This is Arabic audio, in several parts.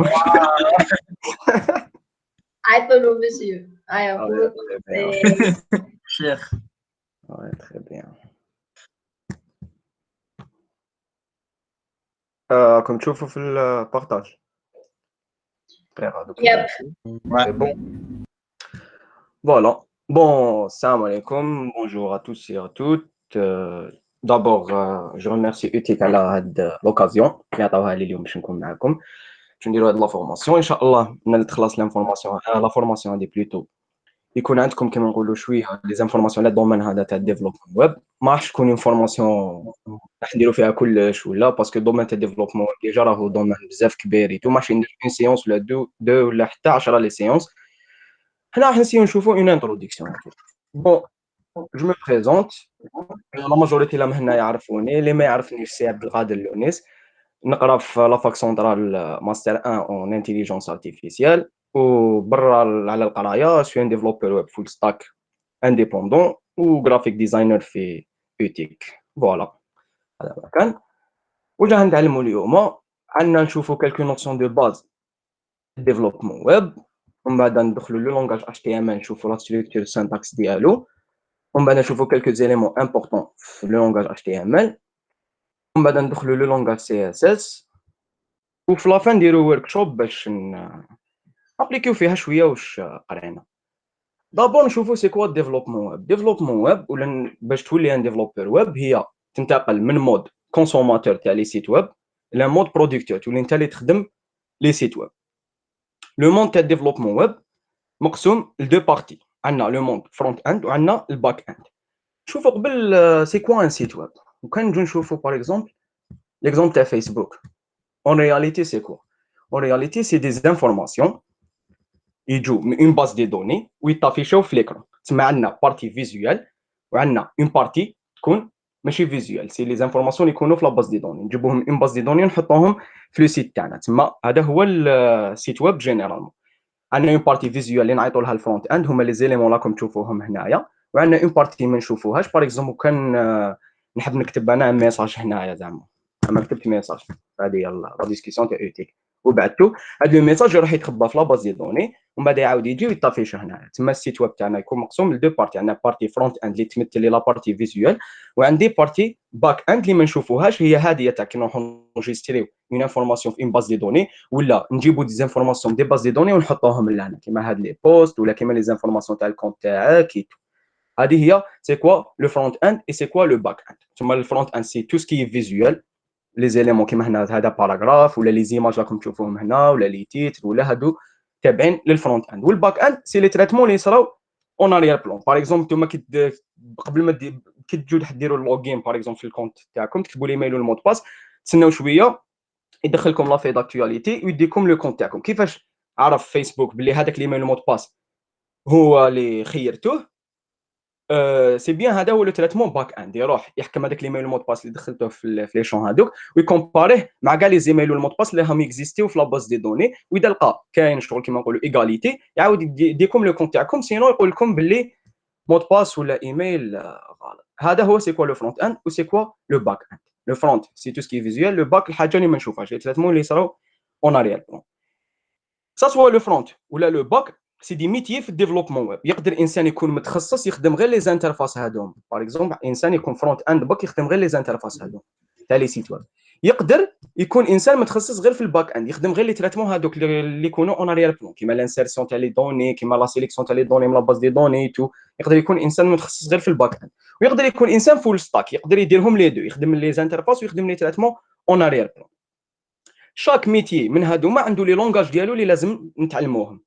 كلشي. عيطوا مسيو شيخ. تري بيان. راكم تشوفوا في البارطاج. يب Bon. Voilà. Bon, salam alaikum. Bonjour à tous et à toutes. D'abord, je remercie ETIC على هاد l'occasion اللي عطاوها لي اليوم باش نكون معكم. باش نديروا هاد لا فورماسيون ان شاء الله. من تخلص لانفورماسيون لا فورماسيون هادي بلوتو يكون عندكم كما نقولوا شويه لي زانفورماسيون على الدومين هذا تاع الديفلوبمون ويب. ما راحش تكون انفورماسيون راح نديروا فيها كلش ولا باسكو الدومين تاع الديفلوبمون ديجا راهو دومين بزاف كبير تو ماشي ندير اون سيونس ولا دو ولا حتى 10 لي سيونس. حنا راح نسيو نشوفوا اون انتروداكسيون. بون جو مي بريزونت. لا ماجوريتي لا هنا يعرفوني، اللي ما يعرفنيش سي عبد القادر لونيس. نقرا في لا فاك سونترال ماستر 1 اون انتيليجونس ارتيفيسيال، وبرا على القرايه سوي ان ديفلوبر ويب فول ستاك انديبوندون وغرافيك ديزاينر في اوتيك. فوالا هذا ما كان. وجا نتعلموا اليوم عندنا نشوفوا كالكو نوسيون دو باز ديفلوبمون ويب، ومن بعد ندخلوا لو لونغاج اتش تي ام ال نشوفوا لا ستركتور سانتاكس ديالو، ومن بعد نشوفوا كالكو زيليمون امبورطون في لو لونغاج اتش تي ام ال، ومن بعد ندخلوا لو لونغاج سي اس اس، وفي لافان نديروا ورك شوب باش ابليكيو فيها شويه واش قرينا. دابور نشوفوا سي كوا ديفلوبمون ويب. ديفلوبمون ويب ولا باش تولي ان ديفلوبر ويب هي تنتقل من مود كونسوماتور تاع لي سيت ويب الى مود برودكتور، تولي انت اللي تخدم لي سيت ويب. لو مود تاع ديفلوبمون ويب مقسوم لدو بارتي، عندنا لو مود فرونت اند وعندنا الباك اند. شوفوا قبل سي كوا ان سيت ويب، وكان نجو نشوفوا باغ اكزومبل ليكزومبل تاع فيسبوك. اون رياليتي سي كوا؟ اون رياليتي سي دي انفورماسيون يجوا من اون باز دي دوني ويطافيشاو في ليكرون. تسمى عندنا بارتي فيزوال وعندنا اون بارتي تكون ماشي فيزوال، سي لي زانفورماسيون اللي يكونوا في لا باز دي دوني نجيبوهم من اون باز دي دوني ونحطوهم في لو سيت تاعنا. تسمى هذا هو السيت ويب جينيرالمون. عندنا اون بارتي فيزوال اللي نعيطوا لها الفرونت اند، هما لي زيليمون راكم تشوفوهم هنايا، وعندنا اون بارتي ما نشوفوهاش. باغ اكزومبل كان نحب نكتب انا ميساج هنايا، زعما كتبت ميساج هذه يلا لا ديسكسيون تاع اوتيك وبعثتو، هذا الميساج راح يتخبى في لا باز دي دوني ومن بعد يعاود يجي ويطافيش هنا. تما السيت ويب تاعنا يكون مقسوم لدو بارتي، عندنا بارتي فرونت اند اللي تمثل لي لا بارتي فيزوال، وعندي بارتي باك اند اللي ما نشوفوهاش، هي هذه تاع كي نروحو نجستريو اون انفورماسيون في اون باز دي دوني ولا نجيبو دي انفورماسيون دي باز دي دوني ونحطوهم لهنا كيما هاد لي بوست ولا كيما لي انفورماسيون تاع الكونت تاعك. هذه هي سي كوا لو فرونت اند اي سي كوا لو باك اند. ثم الفرونت اند سي تو سكي فيزوال، لي زيليمون كيما هنا هذا باراغراف ولا لي زيماج راكم تشوفوهم هنا ولا لي تيتر ولا هادو تابعين للفرونت اند. والباك اند سي لي تريتمون اللي يصراو اون اريير بلون. باغ اكزومبل نتوما قبل ما كي تجوا ديروا اللوغين باغ اكزومبل في الكونت تاعكم تكتبوا الايميل والمود باس، تسناو شويه يدخلكم لا في داكتواليتي ويديكم لو كونت تاعكم. كيفاش عرف فيسبوك بلي هذاك الايميل والمود باس هو اللي خيرتوه؟ سي بيان هذا هو لو تريتمون باك اند، يروح يحكم هذاك الايميل والمود باس اللي دخلته في لي شون هذوك ويكومباريه مع كاع لي زيميل والمود باس اللي هم اكزيستيو في لا باز دي دوني، واذا لقى كاين شغل كيما نقولوا ايغاليتي يعاود يديكم لو كونت تاعكم، سينو يقول لكم باللي مود باس ولا ايميل غلط. هذا هو سي كوا لو فرونت اند و سي كوا لو باك اند. لو فرونت سي تو سكي فيزوال، لو باك الحاجه اللي ما نشوفهاش، لي تريتمون اللي يصراو اون اريال بلون. سا سوا لو فرونت ولا لو باك سي دي ميتيي في الديفلوبمون ويب. يقدر انسان يكون متخصص يخدم غير لي زانترفاس هذوم، باغ اكزومبل انسان يكون فرونت اند باك يخدم غير لي زانترفاس هذوم تاع لي سيت ويب. يقدر يكون انسان متخصص غير في الباك اند يخدم غير لي تريتمون هذوك اللي يكونوا اون اريير بلون، كيما لانسيرسيون تاع لي دوني، كيما لا سيليكسيون تاع لي دوني من لا باز دي دوني تو. يقدر يكون انسان متخصص غير في الباك اند، ويقدر يكون انسان فول ستاك يقدر يديرهم لي دو، يخدم لي زانترفاس ويخدم لي تريتمون اون اريير بلون. شاك ميتيي من هذوما عنده لي لونغاج ديالو اللي لازم نتعلموهم.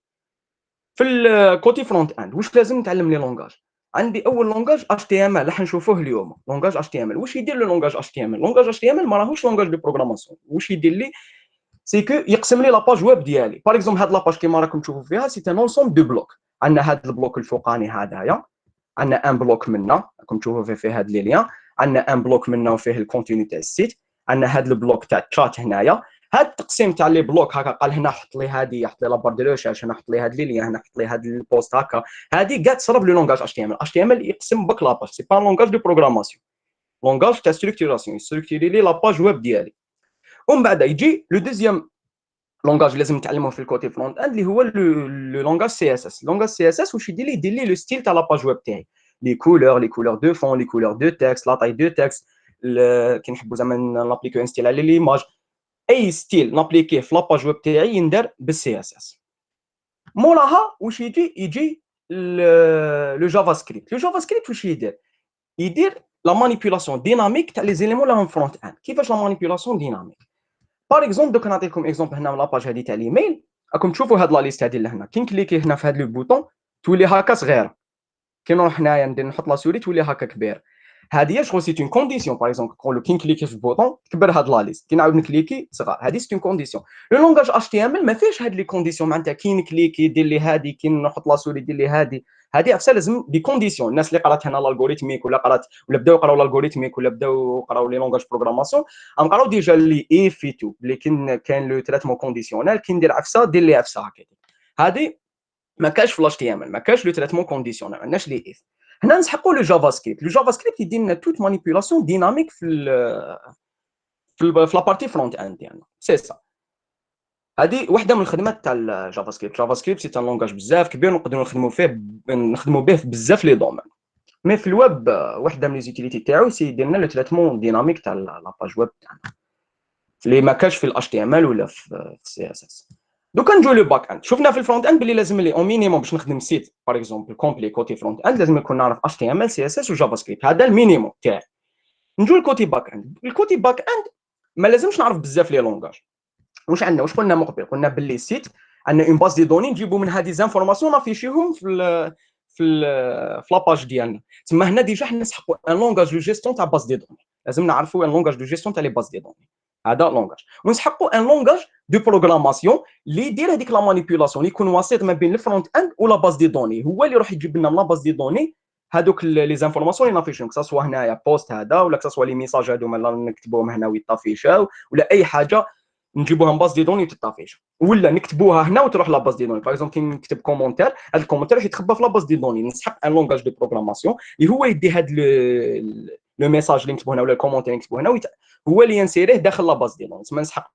في الكوتي فرونت اند واش لازم نتعلم لي لونغاج؟ عندي اول لونغاج اتش تي ام ال راح نشوفوه اليوم. لونغاج اتش تي ام ال واش يدير لو لونغاج اتش تي ام ال؟ لونغاج اتش تي ام ال ما راهوش لونغاج دو بروغراماسيون. واش يدير لي سي كو يقسم لي لاباج ويب ديالي. باغ اكزومبل هاد لاباج كيما راكم تشوفوا فيها سي ان انسومبل دو بلوك. عندنا هاد البلوك الفوقاني هذايا، عندنا ان بلوك منا راكم تشوفوا فيه هاد لي ليان، عندنا ان بلوك منا وفيه الكونتينيو تاع السيت، عندنا هاد البلوك تاع الشات هنايا. هاد التقسيم تاع لي بلوك هكا قال هنا حط لي هادي، حط لي لابار دو ريشيرش، هنا حط لي هاد لي ليان، هنا حط لي هاد البوست هكا. هادي كاع تصرف لو لونغاج اتش تي ام ال. اتش تي ام ال يقسم بك لاباج، سي با لونغاج دو بروغراماسيون، لونغاج تاع ستركتوراسيون، يستركتوري لي لاباج ويب ديالي. ومن بعد يجي لو دوزيام لونغاج اللي لازم نتعلموه في الكوتي فرونت اند اللي هو لو لونغاج سي اس اس. لونغاج سي اس اس واش يدير لي لو ستيل تاع لاباج ويب تاعي، لي كولور دو فون، لي كولور دو تكست، لا تاي دو تكست، كي نحبوا زعما نابليكيو ان ستيل على ليماج، اي ستيل نابليكيه في لاباج ويب تاعي يندار بالسي اس اس. موراها واش يجي لو جافا سكريبت. لو جافا سكريبت واش يدير لا مانيبيولاسيون ديناميك تاع لي زيليمون اللي راهم فرونت اند. كيفاش لا مانيبيولاسيون ديناميك؟ باغ اكزومبل دوك نعطيكم اكزومبل هنا من لاباج هذه تاع الايميل. راكم تشوفوا هاد لا ليست هذه لهنا، كي نكليكي هنا في هاد لو بوطون تولي هكا صغيره، كي نروح هنايا ندير نحط لا سوري تولي هكا كبير. هذه شغل سي اون كونديسيون. باغ اكزومبل نقولوا كي نكليكي في البوطون تكبر هاد لا ليست، كي نعاود نكليكي صغار، هذه سي اون كونديسيون. لو لونغاج اش تي ام ال ما فيهش هاد لي كونديسيون، معناتها كي نكليكي دير لي هذه، كي نحط لا سوري دير لي هذه. هذه عفسه لازم دي كونديسيون. الناس اللي قرات هنا الالغوريثميك ولا قرات ولا بداو يقراو الالغوريثميك ولا بداو يقراو لي لونغاج بروغراماسيون، ام قراو ديجا لي اي في تو، لكن كاين لو تريتمون كونديسيونيل كي ندير عفسه دير لي عفسه هكا. هذه ما كاش في الاش تي ام ال، ما كاش لو تريتمون كونديسيونيل، ما عندناش لي اف. هنا نسحقوا لو جافا سكريبت. لو جافا سكريبت يدير لنا توت مانيبيولاسيون ديناميك في لابارتي فرونت اند يعني. سي سا، هذه وحده من الخدمات تاع الجافا سكريبت. جافا سكريبت سي ان لونغاج بزاف كبير، نقدروا نخدموا به في بزاف لي دومين. مي في الويب وحده من لي زوتيليتي تاعو سي يدير لنا لو تريتمون ديناميك تاع لاباج ويب تاعنا اللي ما كاش في الاش تي ام ال ولا في السي اس اس. دوكا نجو لو باك اند. شفنا في الفرونت اند بلي لازم لي او مينيموم باش نخدم سيت باغ اكزومبل كومبلي كوتي فرونت اند لازم يكون نعرف اش تي ام ال سي اس اس وجافا سكريبت، هذا المينيموم تاعي. نجو لكوتي باك اند. الكوتي باك اند ما لازمش نعرف بزاف لي لونغاج. واش عندنا؟ واش قلنا مقبل؟ قلنا باللي السيت عندنا اون باز دي دوني نجيبوا منها دي زانفورماسيون نافيشيهم في لاباج ديالنا. تما هنا ديجا حنا نسحقوا ان لونغاج دو جيستيون تاع باز دي دوني. لازم نعرفوا ان لونغاج دو جيستيون تاع لي باز دي دوني، هذا لونغاج. ونسحقوا ان لونغاج دو بروغراماسيون اللي يدير هذيك لا مانيبيولاسيون، اللي يكون وسيط ما بين الفرونت اند ولا باز دي دوني، هو اللي يروح يجيب لنا من لا باز دي دوني هذوك لي زانفورماسيون اللي نافيشهم، كسوا هنايا بوست هذا ولا كسوا لي ميساج هذوما اللي نكتبوهم هنا ويطافيشاو، ولا اي حاجه نجيبوها من باز دي دوني وتطافيش، ولا نكتبوها هنا وتروح لا باز دي دوني. باغ اكزومبل كي نكتب كومونتير، هذا الكومونتير راح يتخبى في لا باز دي دوني. نسحق ان لونغاج دو بروغراماسيون اللي هو يدي هذا لو ميساج اللي نكتبوه هنا ولا الكومونتير اللي نكتبوه هنا هو اللي ينسيريه داخل لا باز دي دوني. تسمى نسحق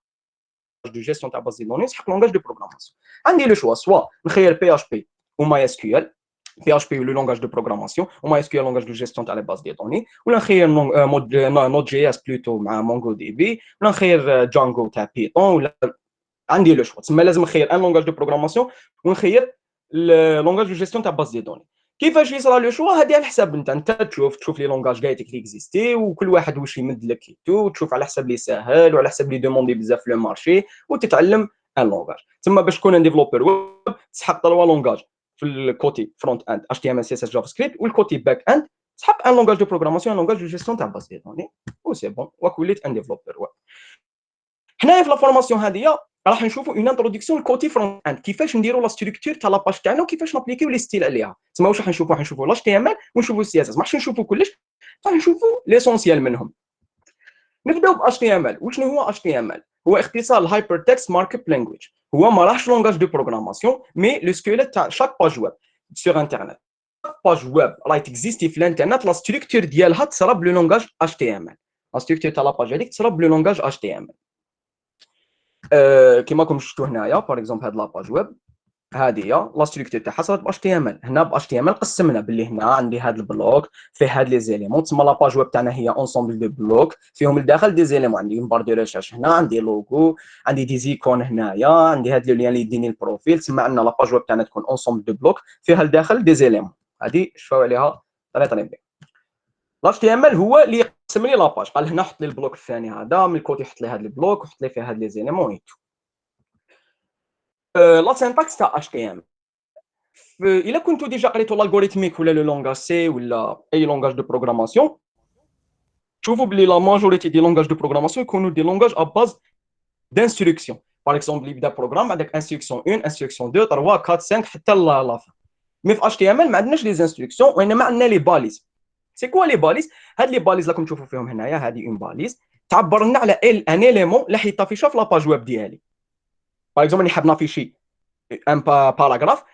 دو جيستيون تاع باز دي دوني، نسحق لونغاج دو بروغراماسيون. عندي لو شوا، سوا نخير بي اش بي وماي اس كيو ال. بي اش بي لو لونغاج دو بروغراماسيون، وماي اس كيو ال لونغاج دو جيستيون تاع لي باز دي دوني، ولا نخير نود جي اس بلوتو مع مونغو دي بي، ولا نخير جانجو تاع بيتون، ولا عندي لو شوا. تسمى لازم نخير ان لونغاج دو بروغراماسيون ونخير لونغاج دو جيستيون تاع باز دي دوني. كيفاش يصرى لو شوا؟ هذه على حساب انت تشوف لي لونغاج كاع اللي اكزيستي وكل واحد واش يمد لك تو، تشوف على حساب لي ساهل وعلى حساب لي دوموندي بزاف في لو مارشي وتتعلم ان لونغاج. تسمى باش تكون ان ديفلوبر ويب تسحق 3 لونغاج في الكوتي فرونت اند اتش تي ام ال سي اس اس جافا سكريبت، والكوتي باك اند تسحق ان لونغاج دو بروغراماسيون ان لونغاج دو جيستيون تاع باز دي دوني، و سي بون وكوليت ان ديفلوبر ويب. حنايا في لا فورماسيون هذه راح نشوفوا اون انتروداكسيون الكوتي فرونت اند، كيفاش نديروا لا ستركتور تاع لاباج تاعنا وكيفاش نابليكيو لي ستيل عليها. تسمى واش راح نشوفوا؟ راح نشوفوا لاش تي ام ال ونشوفوا السي اس اس، ماحش نشوفوا كلش، راح نشوفوا ليسونسيال منهم. نبداو ب اتش تي ام ال. وشنو هو اتش تي ام ال؟ هو اختصار الهايبر تكست مارك اب لانجويج. هو ما راهش لونغاج دو بروغراماسيون مي لو سكيلت تاع شاك باج ويب سور انترنت. باج ويب راهي تكزيستي في الانترنت، لا ستركتور ديالها تصرا بلو لونغاج اتش تي ام ال. لا ستركتور تاع لاباج هذيك تصرا بلو لونغاج اتش تي ام ال. كيما راكم شفتوا هنايا باغ اكزومبل هاد لاباج ويب هذه هي لا ستركتور تاعها صارت ب اتش تي ام ال. هنا ب اتش تي ام ال قسمنا باللي هنا عندي هذا البلوك فيه هاد لي زيليمون. تسمى لاباج ويب تاعنا هي اونسومبل دو بلوك فيهم الداخل دي زيليمون. عندي بار دو ريشيرش هنا، عندي لوغو، عندي دي زيكون هنايا، عندي هاد لو لين اللي يديني البروفيل. تسمى عندنا لاباج ويب تاعنا تكون اونسومبل دو بلوك فيها الداخل دي زيليمون. هذه شفاو عليها طريقه. لاش تي ام ال هو اللي يقسم لي لاباج، قال هنا حط لي البلوك الثاني هذا من الكوتي، حط لي هذا البلوك وحط لي فيه هاد لي زيليمون ايتو. لا سينتاكس تاع اتش تي ام. الا كنتو ديجا قريتو الالغوريثميك ولا لو لونغاج سي ولا اي لونغاج دو بروغراماسيون، تشوفوا بلي لا ماجوريتي دي لونغاج دو بروغراماسيون يكونوا دي لونغاج ا باز دانستركسيون. باغ اكزومبل يبدا بروغرام عندك انستركسيون 1 انستركسيون 2 3 4 5 حتى لا فا. مي في اتش تي ام ال ما عندناش لي انستركسيون، وانما عندنا لي باليز. سي كوا لي باليز؟ هاد لي باليز راكم تشوفوا فيهم هنايا، هذه اون باليز تعبر لنا على ان اليمون اللي حيطافيشا في لاباج ويب ديالي. باغ اكزومبل نحب نافيشي ان باراغراف،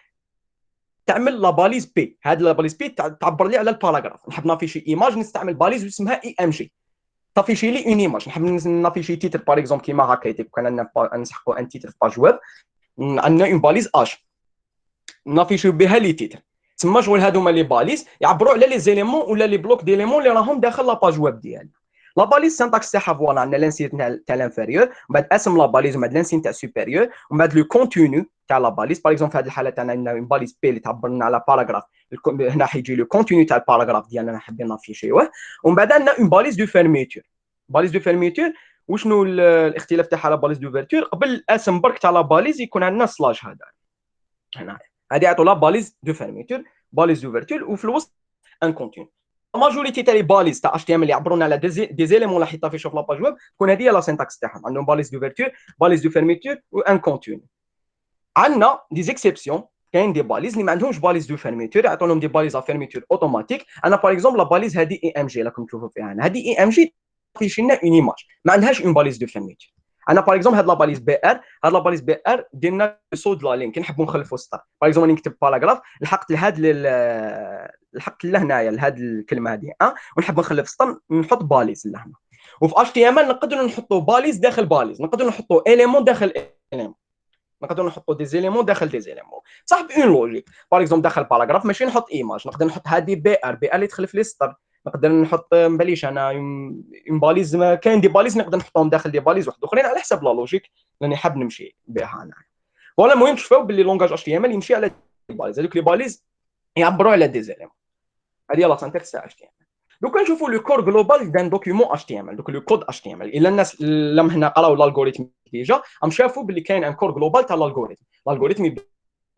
تعمل لا باليز بي. هاد لا باليز بي تعبر لي على الباراغراف. نحب نافيشي ايماج، نستعمل باليز اسمها اي ام جي. تافيشي لي اون ايماج. نحب نافيشي تيتر باغ اكزومبل كيما هكا كان نسحقوا ان تيتر في باج ويب، عندنا اون باليز اش نافيشيو بها لي تيتر. تما شغل هادوما لي باليز يعبروا على لي زيليمون ولا لي بلوك ديليمون اللي راهم داخل لاباج ويب ديالي. لا باليز سانتاكس تاعها فوالا عندنا لانسين تاع لانفيريور، ومن بعد اسم لا باليز، ومن بعد لانسين تاع سوبيريور، ومن بعد لو كونتينيو تاع لا باليز. باغ اكزومبل في هذه الحاله تاعنا عندنا اون باليز بي اللي تعبر لنا على باراغراف، هنا حيجي لو كونتينيو تاع الباراغراف ديالنا حابين نافيشيوه. ومن بعد عندنا اون باليز دو فيرميتور. باليز دو فيرميتور وشنو الاختلاف تاعها لا باليز دوفرتور؟ قبل الاسم برك تاع لا باليز يكون عندنا سلاش هذا هنا، هذه يعطوا لا باليز دو فيرميتور، باليز دوفرتور، وفي الوسط ان كونتينيو. ماجوريتي تاع لي باليز تاع اتش تي ام اللي يعبرونا على دي زيليمون اللي حيطافيشوا في لاباج ويب تكون هذه لا سينتاكس تاعهم، عندهم باليز دوفرتور، باليز دو فيرميتور، وان كونتينيو. عندنا دي زيكسيبسيون، كاين دي باليز اللي ما عندهمش باليز دو فيرميتور، يعطوا لهم دي باليز ا فيرميتور اوتوماتيك. انا باغ اكزومبل لا باليز هذه اي ام جي راكم تشوفوا فيها هنا، هذه اي ام جي تافيش لنا اون ايماج، ما عندهاش اون باليز دو فيرميتور. انا باغ اكزومبل هاد لا باليز بي ار، هاد لا باليز بي ار درنا صود لا لين، كنحبوا نخلفوا سطر. باغ اكزومبل نكتب باراغراف لحقت لهاد لحقت لهنايا لهاد الكلمه هذه ونحب نخلف سطر، نحط باليز لهنا. وفي اتش تي ام ال نقدروا نحطوا باليز داخل باليز، نقدروا نحطوا اليمون داخل اليمون، نقدروا نحطوا دي زيليمون داخل دي زيليمون، صح بون لوجيك. باغ اكزومبل داخل باراغراف ماشي نحط ايماج، نقدر نحط هذه بي ار، بي ار اللي تخلف لي سطر. نقدر نحط مباليش انا اون باليز، كاين دي باليز نقدر نحطهم داخل دي باليز واحد اخرين على حسب لا لوجيك لاني حاب نمشي بها انا. فوالا المهم تشوفوا باللي لونغاج اتش تي ام ال يمشي على دي باليز، هذوك لي باليز يعبروا على دي زيليمون. هذه هي لا سانتاكس تاع اتش تي ام ال. دوكا نشوفوا لو كور جلوبال دان دوكيومون اتش تي ام ال، دوك لو كود اتش تي ام ال. الا الناس لم هنا قراو الالغوريثم ديجا هم شافوا باللي كاين ان كور جلوبال تاع الالغوريثم. الالغوريثم يبدا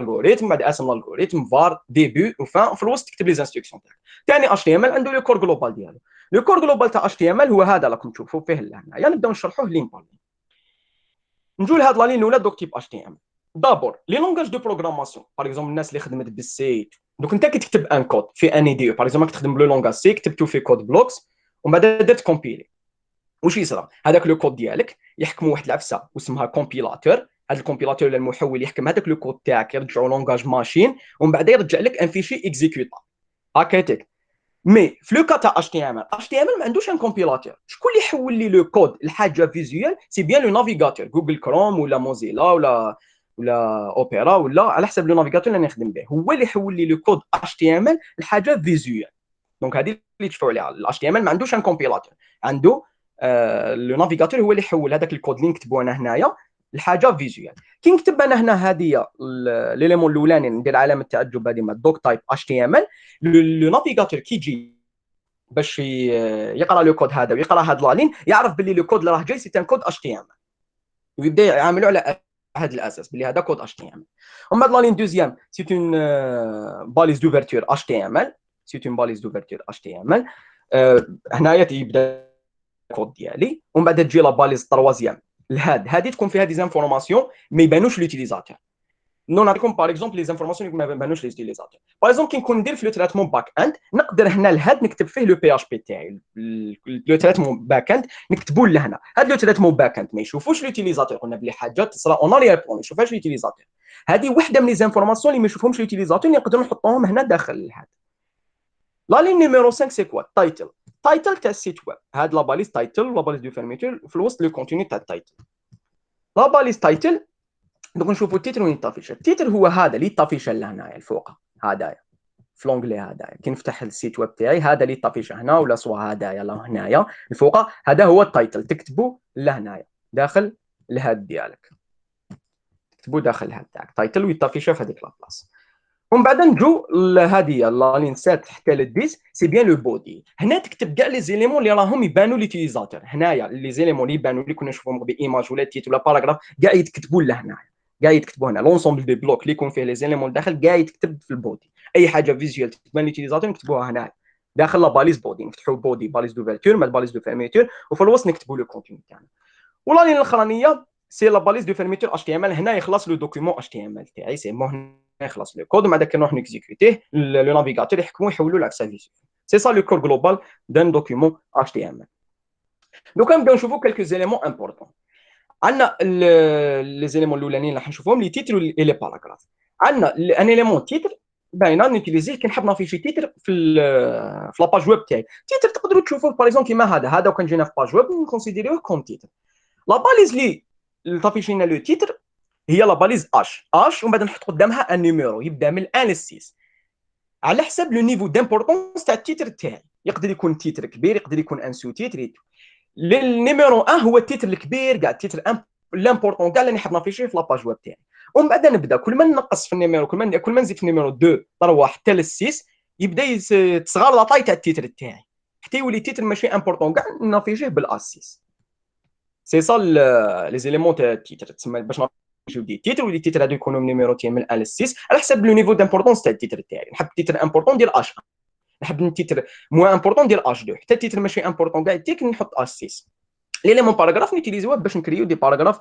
الالغوريثم، بعد اسم الالغوريثم، فار، ديبي، وفان، وفي الوسط تكتب لي زانستركسيون تاعك. ثاني اتش تي ام ال عنده لو كور جلوبال ديالو. لو كور جلوبال تاع اتش تي ام ال هو هذا راكم تشوفوا فيه هنايا. نبداو نشرحوه لين بار لين. نجوا لهاد لا لين الاولى دوك تيب اتش تي ام. دابور لي لونغاج دو بروغراماسيون، باغ اكزومبل الناس اللي خدمت بالسي، دوك انت كتكتب ان كود في ان اي دي او، باغ اكزومبل كتخدم بلو لونغاج سي كتبتو في كود بلوكس ومن بعد درت كومبيلي. واش يصرى؟ هذاك لو كود ديالك يحكم واحد العفسه واسمها كومبيلاتور. هذا الكومبيلاتور ولا المحول يحكم هذاك لو كود تاعك يرجعوا لونغاج ماشين ومن بعد يرجع لك ان فيشي اكزيكيوتا هكاك. مي في لو كا تاع اتش تي ام ال، اتش تي ام ال ما عندوش ان كومبيلاتور. شكون اللي يحول لي لو كود الحاجه فيزيوال؟ سي بيان لو نافيغاتور، جوجل كروم ولا موزيلا ولا اوبيرا ولا على حسب لو نافيغاتور اللي نخدم به، هو اللي يحول لي لو كود اتش تي ام ال الحاجه فيزيوال. دونك هذه اللي تشوفوا عليها. الاتش تي ام ال ما عندوش ان كومبيلاتور، عنده لو نافيغاتور هو اللي يحول هذاك الكود اللي نكتبوا انا هنايا الحاجه فيزيوال. كي نكتب انا هنا هذه ليليمون الاولاني ندير علامه تعجب هذه دوك تايب اتش تي ام ال، لو نافيغاتور كي يجي باش يقرا لو كود هذا ويقرا هاد لا لين يعرف باللي لو كود اللي راه جاي سي ان كود اتش تي ام ال، ويبدا يعاملوا على هذا الاساس باللي هذا كود اتش تي ام ال. ومن بعد لا لين دوزيام سي اون باليز دوفرتور اتش تي ام ال، سي اون باليز دوفرتور اتش تي ام ال. هنايا يبدا الكود ديالي ومن بعد تجي لا باليز تروازيام لهاد، هذه تكون فيها دي زانفورماسيون ما يبانوش لوتيليزاتور. نعطيكم باغ اكزومبل لي زانفورماسيون اللي ما بانوش لوتيليزاتور. باغ اكزومبل كي نكون ندير في لو تريتمون باك اند نقدر هنا لهاد نكتب فيه لو بي اش بي تاعي، لو تريتمون باك اند نكتبوا لهنا. هاد لو تريتمون باك اند ما يشوفوش لوتيليزاتور، قلنا بلي حاجات تصرا اون اريير بلون ما يشوفهاش لوتيليزاتور. هذه وحده من لي زانفورماسيون اللي ما يشوفهمش لوتيليزاتور نقدروا نحطوهم هنا داخل هاد. لا لين نيميرو 5 سي كوا؟ تايتل. تايتل تاع السيت ويب، هاد لا باليز تايتل، لا باليز دو فيرميتور في الوسط لو كونتيني تاع التايتل. لا باليز تايتل دوك نشوفوا التيتر وين طافيشه. التيتر هو هذا اللي طافيشه لهنايا الفوق، هذايا في لونغلي هذايا كي نفتح السيت ويب تاعي هذا اللي طافيشه هنا ولا سوا هذايا لا هنايا الفوق، هذا هو التايتل. تكتبوا لهنايا داخل الهاد ديالك، تكتبوا داخل الهاد تاعك تايتل ويطافيشه في هذيك لابلاص. ومن بعد نجو لهذه لا لين 7 حتى ل 10 سي بيان لو بودي. هنا تكتب كاع لي زيليمون اللي راهم يبانوا ليوتيليزاتور. هنايا لي زيليمون اللي يبانوا اللي كنا نشوفهم بايماج ولا تيت ولا باراغراف كاع يتكتبوا لهنا، كاع يتكتبوا هنا. لونسومبل دي بلوك اللي يكون فيه لي زيليمون داخل كاع يتكتب في البودي. اي حاجه فيزيوال تبان ليوتيليزاتور نكتبوها هنا داخل لا باليز بودي. نفتحوا بودي باليز دوفرتور مع باليز دو فيرميتور وفي الوسط نكتبوا لو كونتيني تاعنا. ولا لين الاخرانيه سي لا باليز دو فيرميتور اتش تي ام ال. هنا يخلص لو دوكيومون اتش تي ام ال تاعي سي بون، يخلص لو كود ومع ذاك نروح نكزيكوتيه لو نافيغاتور يحكموا يحولوا العفسه فيزيوال. سي سا لو كور جلوبال دان دوكيومون اتش تي ام ال. دوكا نبداو نشوفوا كلكو زيليمون امبورطون. عندنا لي زيليمون الاولانيين اللي راح نشوفهم لي تيتر اي لي باراغراف. عندنا ان اليمون تيتر باينه نوتيليزيه كي نحب نافيشي تيتر في لاباج ويب تاعي. تيتر تقدروا تشوفوه باغ اكزومبل كيما هذا وكان جينا في باج ويب نكونسيديروه كوم تيتر. لا باليز اللي تافيشينا لو تيتر هي لا باليز اش ومن بعد نحط قدامها ان نيميرو يبدا من 1 ل 6 على حسب لو نيفو دامبورطونس تاع التيتر تاعي. يقدر يكون تيتر كبير، يقدر يكون ان سو تيتر. النيميرو 1 هو التيتر الكبير كاع، التيتر لامبورطون كاع اللي نحب نافيشيه في لاباج ويب تاعي. ومن بعد نبدا كل ما نقص في النيميرو، كل ما نزيد في النيميرو 2 3 حتى ل 6 يبدا تصغر لا طاي تاع التيتر تاعي حتى يولي التيتر ماشي امبورطون كاع نافيشيه بالاس 6. سي سا لي زيليمون تاع التيتر تسمى باش نافيشيو دي تيتر، ولي التيتر هادو يكونوا نيميرو تاعي من 1 ل 6 على حسب لو نيفو دامبورطونس تاع التيتر تاعي. نحب التيتر امبورطون ديال اش، نحب التيتر موان امبورطون ديال اش 2، حتى التيتر ماشي امبورطون كاع تيك نحط اش 6. ليليمون باراغراف نيتيليزيوه باش نكريو دي باراغراف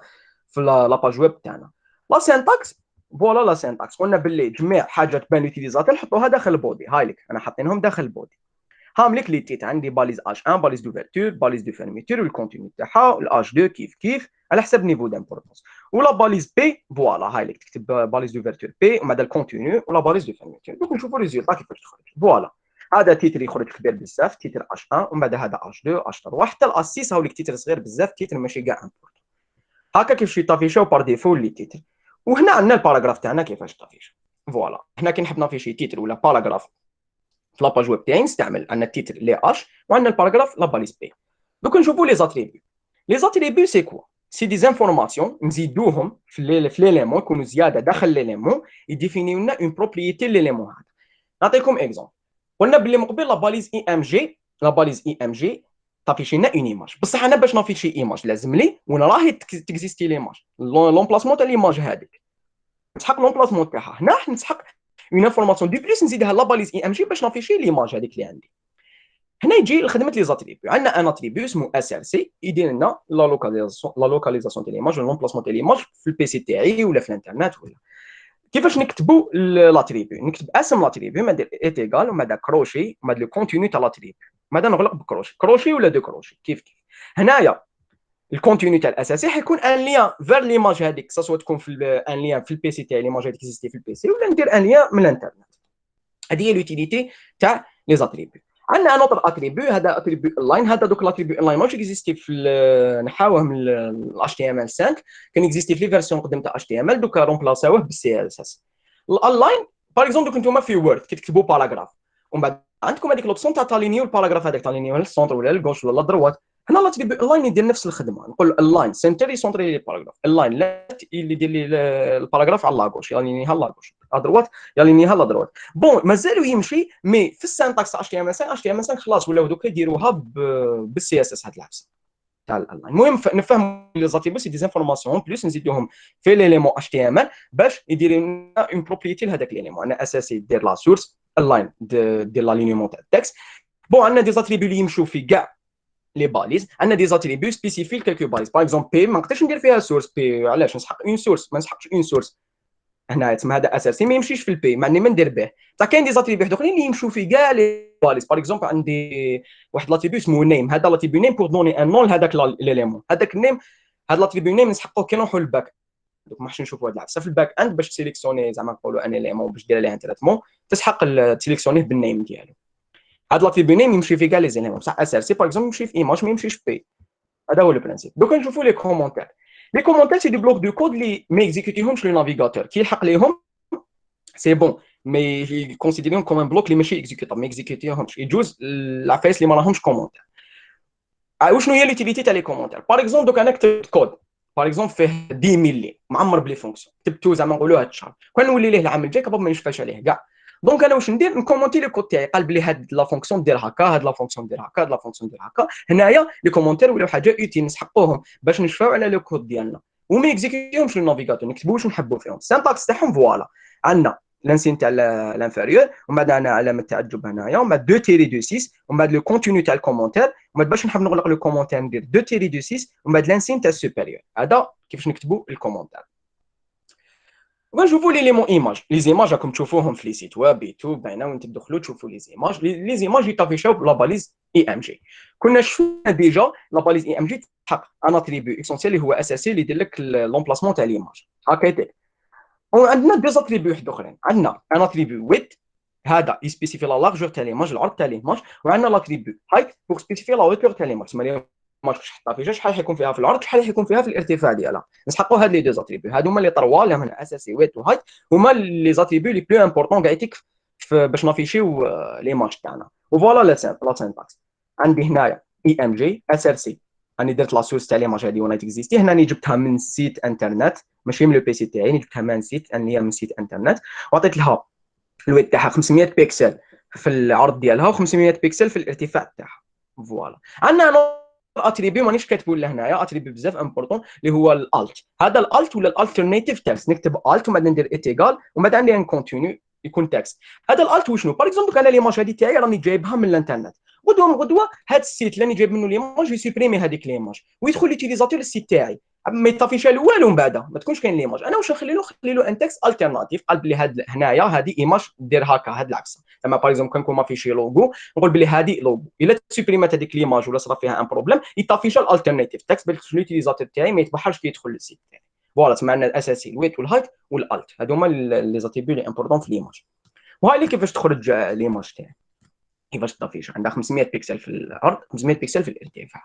في لاباج ويب تاعنا. لا سينتاكس، فوالا لا سينتاكس قلنا باللي جميع حاجه تبان لوتيليزاتور نحطوها داخل البودي. هاي لك انا حاطينهم داخل البودي. هام لك لي تيت عندي باليز اش 1 باليز دوفرتور باليز دو فيرميتور والكونتينيو تاعها الاش 2 كيف على حسب نيفو دامبورطونس. ولا باليز بي فوالا هاي لك تكتب باليز دوفرتور بي ومن بعد الكونتينيو ولا باليز دو فيرميتور. دوك نشوفوا ريزولتا كيفاش تخرج. فوالا هذا تيتر يخرج كبير بزاف، تيتر اش 1 ومن بعد هذا اش 2 اش 3 حتى الاس 6 هاوليك تيتر صغير بزاف، تيتر ماشي كاع امبورطون. هكا كيفاش يطافيشاو بار ديفو لي تيتر. وهنا عندنا الباراغراف تاعنا كيفاش طافيش. فوالا هنا كي نحب نافيشي تيتر ولا باراغراف في لاباج ويب تاعي نستعمل عندنا التيتر لي اش وعندنا الباراغراف لا باليز بي. دوك نشوفوا لي زاتريبيو. لي زاتريبيو سي كوا؟ سي دي زانفورماسيون نزيدوهم في ليليمون، يكونوا زياده داخل ليليمون يديفينيو لنا اون بروبريتي ليليمون هذا. نعطيكم اكزومبل. قلنا باللي مقبل لا باليز اي ام جي، لا باليز اي ام جي طافيشي لنا اون ايماج. بصح انا باش نافيشي ايماج لازم لي وين راهي تكزيستي ليماج، لومبلاسمون تاع ليماج هذيك نسحق لومبلاسمون تاعها. هنا نسحق اون انفورماسيون دي بليس نزيدها لا باليز اي ام جي باش نافيشي ليماج هذيك اللي عندي. هنا يجي لخدمه لي زاتريبيو. عندنا ان اتريبيو اسمه اس ال سي يدير لنا لا لوكاليزاسيون تاع ليماج ولا لومبلاسمون تاع ليماج في البي سي تاعي ولا في الانترنت. ولا كيفاش نكتبوا لاتريبيو؟ نكتب اسم لاتريبيو ما ندير ايت ايغال وما دا كروشي وما لو كونتينيو تاع لاتريبيو، ما دا نغلق بكروشي ولا دو كروشي كيف. هنايا الكونتينيو تاع الاساسي حيكون ان ليان فير ليماج هذيك، سواء تكون في ان ليان في البي سي تاعي ليماج هذيك اكزيستي في البي سي، ولا ندير ان ليان من الانترنت. هذه هي لوتيليتي تاع لي زاتريبيو. عندنا ان اوتر اتريبيو، هذا اتريبيو اونلاين. هذا دوك الاتريبيو اونلاين ماش اكزيستي في نحاوه من الاتش تي ام ال 5، كان اكزيستي في لي فيرسيون قدم تاع اتش تي ام ال، دوكا رومبلاساوه بالسي ال اس اس. الاونلاين باغ اكزومبل دوك نتوما في وورد كي تكتبوا باراغراف ومن بعد عندكم هذيك لوبسيون تاع تالينيو الباراغراف هذاك، تالينيو للسونتر ولا للغوش ولا للدروات. هنا الاتريبيو اونلاين يدير نفس الخدمه، نقول اللاين سنتر يسونتري لي الباراغراف، اللاين لا اللي يدير لي الباراغراف على لاغوش يالينيها لاغوش، ادروات يالينيها لدروات. بون مازالوا يمشي مي في السانتاكس اتش تي ام ال 5 اتش تي ام ال 5 خلاص ولاو دوكا يديروها بالسي اس اس هاد العفسه تاع الاونلاين. المهم نفهم لي زاتريبيو سي دي زانفورماسيون بلوس نزيدوهم في ليليمون اتش تي ام ال باش يدير لنا اون بروبريتي لهذاك ليليمون. انا اساسي دير لا سورس اللاين دير لالينيمون تاع التكست. بون عندنا دي زاتريبيو اللي يمشوا في كاع لي باليز. عندنا دي زاتريبيو سبيسيفيك كالكو باليز. باغ اكزومبل بي ما نقدرش ندير فيها سورس بي، علاش؟ نسحق اون سورس، ما نسحقش اون سورس. هنا تسمى هذا اساسي ما يمشيش في البي، معني ما ندير به. تا كاين دي زاتريبيو اخرين اللي يمشوا في كاع لي باليز. باغ اكزومبل عندي واحد لاتريبيو اسمه نيم، هذا لاتريبيو نيم بور دوني ان نون لهذاك ليليمون. هذاك النيم هذا لاتريبيو نيم نسحقوه كي نروحوا للباك. دوك ما حش نشوفوا هذا العفسه في الباك اند باش تسيليكسيوني زعما نقولوا ان ليمون باش دير عليه ان تريتمون تسحق تسيليكسيونيه بالنيم ديالو. هذا لاتريبيو نيم يمشي في كاع لي زيليمون، بصح اساسي باغ اكزومبل يمشي في ايماج ما يمشيش في بي. هذا هو البرانسيب. دوك نشوفوا لي كومونتير. لي كومونتير سي دي بلوك دو كود اللي ما اكزيكوتيهمش لو نافيغاتور، كي يلحق ليهم سي بون مي يكونسيديريهم كوم ان بلوك اللي ماشي اكزيكوتابل، ما اكزيكوتيهمش يجوز العفايس اللي ما راهمش كومونتير. وشنو هي ليتيليتي تاع لي كومونتير؟ باغ اكزومبل دوك انا كتبت كود باغ اكزومبل فيه 10 ملي معمر بلي فونكسيون، كتبتو زعما نقولوا هاد الشهر، كان نولي ليه العام الجاي كباب ما نشفاش عليه كاع. دونك انا واش ندير؟ نكومونتي لي كود تاعي، قال بلي هاد لا فونكسيون دير هكا، هاد لا فونكسيون دير هكا، هاد لا فونكسيون دير هكا. هنايا لي كومونتير ولاو حاجه اوتيل نسحقوهم باش نشفاو على لو كود ديالنا وما يكزيكيوهمش النافيغاتور، نكتبوا واش نحبوا فيهم. السانتاكس تاعهم فوالا عندنا لانسين تاع لانفيريور ومن بعد عندنا علامه التعجب هنايا ومن بعد 2 تيري دو 6 ومن بعد لو كونتينيو تاع الكومونتير ومن بعد باش نحب نغلق لو كومونتير ندير 2 تيري دو 6 ومن بعد لانسين تاع السوبيريور. هذا كيفاش نكتبوا الكومونتير. ونشوفوا لي ليمون ايماج. لي زيماج راكم تشوفوهم في لي سيت ويب يوتيوب باينه وين تدخلوا تشوفوا لي زيماج. لي زيماج يطافيشاو بلا باليز اي ام جي. كنا شفنا ديجا لا باليز اي ام جي تحقق ان اتريبيو اسونسيال اللي هو اساسي اللي يدير لك لومبلاسمون تاع ليماج هكا يدير. وعندنا دو اتريبيو واحد اخرين. عندنا ان اتريبيو ويت هذا يسبيسيفي لا لارجور تاع ليماج، العرض تاع ليماج، وعندنا لاتريبيو هايت بور سبيسيفي لا هوتور تاع ليماج. تسمى ليماج باش تحطها في شحال حيكون فيها في العرض، شحال حيكون فيها في الارتفاع ديالها. نسحقوا هاد لي دو زاتريبيو، هادو هما لي طروا اللي هما اساسي ويت وهايت، هما لي زاتريبيو لي بلو امبورطون كاع يتيك باش نافيشيو ليماج تاعنا. وفوالا لا سينتاكس. عندي هنايا اي ام جي اس ار سي، راني درت لا سورس تاع ليماج هذه ولا تكزيستي. هنا راني جبتها من سيت انترنت، ماشي من لو بي سي تاعي، راني جبتها من سيت، اللي هي من سيت انترنت، وعطيت لها الويت تاعها 500 بيكسل في العرض ديالها و500 بيكسل في الارتفاع تاعها. فوالا. عندنا اتريبي مانيش كاتبه لهنايا، اتريبي بزاف امبورطون اللي هو الالت. هذا الالت ولا الالترناتيف تكست، نكتب الت وبعد ندير ايتيغال وبعد ندير ان كونتينيو يكون تكست. هذا الالت وشنو؟ باغ اكزومبل انا ليماج هذه تاعي راني جايبها من الانترنت، غدوه هذا السيت اللي راني جايب منه ليماج يسوبريمي هذيك ليماج ويدخل ليتيليزاتور للسيت تاعي، ما يطافيش والو من بعد ما تكونش كاين ليماج. انا واش نخلي له؟ نخلي له ان تكست التيرناتيف، قال بلي هاد هنايا هذه ايماج دير هكا، هاد العكس. زعما باغ اكزومبل كنكون ما فيش لوغو، نقول بلي هذه لوغو، الا سوبريمات هذيك ليماج ولا صرا فيها ان بروبليم يطافيش الالتيرناتيف تكست باش ليتيليزاتور تاعي ما يتبحرش كي يدخل للسيت تاعي. فوالا سمعنا الاساسي الويت والهايت والالت، هادو هما لي زاتيبيو لي امبورطون في ليماج. وهاي اللي كيفاش تخرج ليماج تاعي، كيفاش تطافيش. عندها 500 بيكسل في العرض، 500 بيكسل في الارتفاع.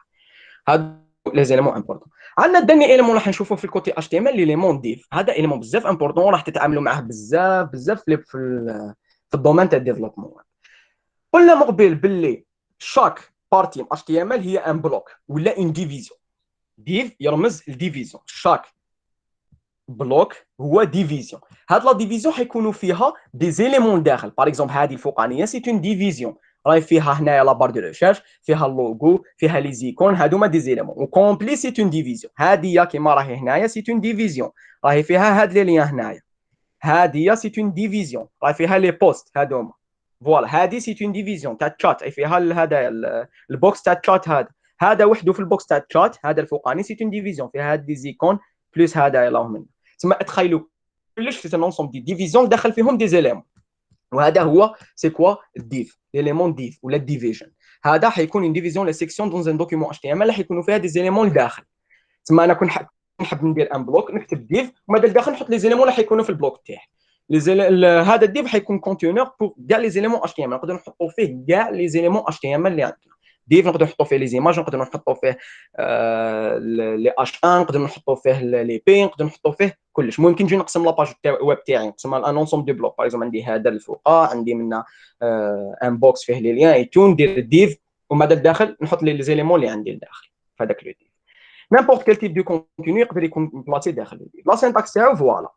هاد لي زيليمون امبورطون. عندنا الداني ايليمون راح نشوفوه في الكوتي اتش تي ام ال، ليليمون ديف. هذا ايليمون بزاف امبورطون، راح تتعاملوا معاه بزاف في الدومين تاع الديفلوبمون. قلنا مقبل باللي شاك بارتي اتش تي ام ال هي ان بلوك ولا ان ديفيزيون. ديف يرمز لديفيزيون، شاك بلوك هو ديفيزيون. هاد لا ديفيزيون حيكونوا فيها دي زيليمون داخل. باغ اكزومبل هذه الفوقانيه سي اون ديفيزيون، راهي فيها هنايا لا بار دو ريشيرش، فيها اللوغو، فيها لي زيكون، هادو ما دي زيليمون. وكومبلي سي اون ديفيزيون. هادي كيما راهي هنايا سي اون ديفيزيون، راهي فيها هاد لي ليان هنايا. هادي سي اون ديفيزيون، راهي فيها لي بوست هادوما. فوالا هادي سي اون ديفيزيون تاع الشات، اي فيها هذا البوكس تاع الشات. هذا وحده في البوكس تاع الشات، هذا الفوقاني سي اون ديفيزيون فيها هاد لي زيكون بلس هذا اللهم. تسمى تخيلوا كلش في ان انصومبل دي ديفيزيون دخل فيهم دي زيليمون. وهذا هو سي كوا الديف، ليليمون ديف ولا ديفيجن. هذا حيكون اون ديفيزيون لي سيكسيون دون ان دوكيومون اتش تي ام ال، حيكونوا فيها دي زيليمون لداخل. تسمى انا نحب ندير ان بلوك، نكتب ديف وماذا لداخل نحط لي زيليمون اللي حيكونوا في البلوك تاعي. هذا الديف حيكون كونتينور بور كاع لي زيليمون اتش تي ام ال، نقدروا نحطوا فيه كاع لي زيليمون اتش تي ام ال اللي عندنا. ديف نقدروا نحطوا فيه لي زيماج، نقدروا نحطوا فيه لي اش 1، نقدروا نحطوا فيه لي بي، نقدروا نحطوا فيه كلش. ممكن نجي نقسم لاباج تاع الويب تاعي، نقسم ان انصومبل دي بلوك. باغ اكزومبل عندي هذا الفوقا، عندي منا ان بوكس فيه لي ليان اي تو، ندير الديف وماذا الداخل نحط لي زيليمون اللي عندي لداخل في هذاك لو ديف. نيمبورت كيل تيب دو كونتينيو يقدر يكون بلاصي داخل الديف. لا سينتاكس تاعو فوالا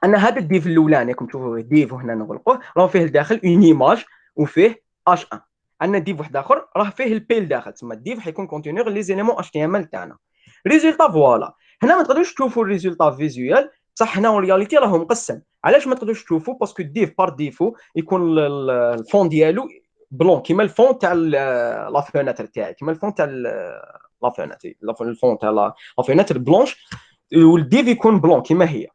ان هذا الديف الاولاني راكم تشوفوا ديف وهنا نغلقوه، راه فيه الداخل اون ايماج وفيه اش 1. عندنا ديف واحد اخر راه فيه البي لداخل، تسمى الديف حيكون كونتينير لي زيليمون اتش تي ام ال تاعنا. ريزولتا فوالا. هنا ما تقدروش تشوفوا الريزولتا فيزيوال، صح هنا رياليتي راه مقسم. علاش ما تقدروش تشوفوا؟ باسكو الديف بار ديفو يكون الفون ديالو بلون كيما الفون تاع لا فوناتر تاعي، كيما الفون تاع لا فوناتر، الفون تاع لا فوناتر بلونش، والديف يكون بلون كيما هي.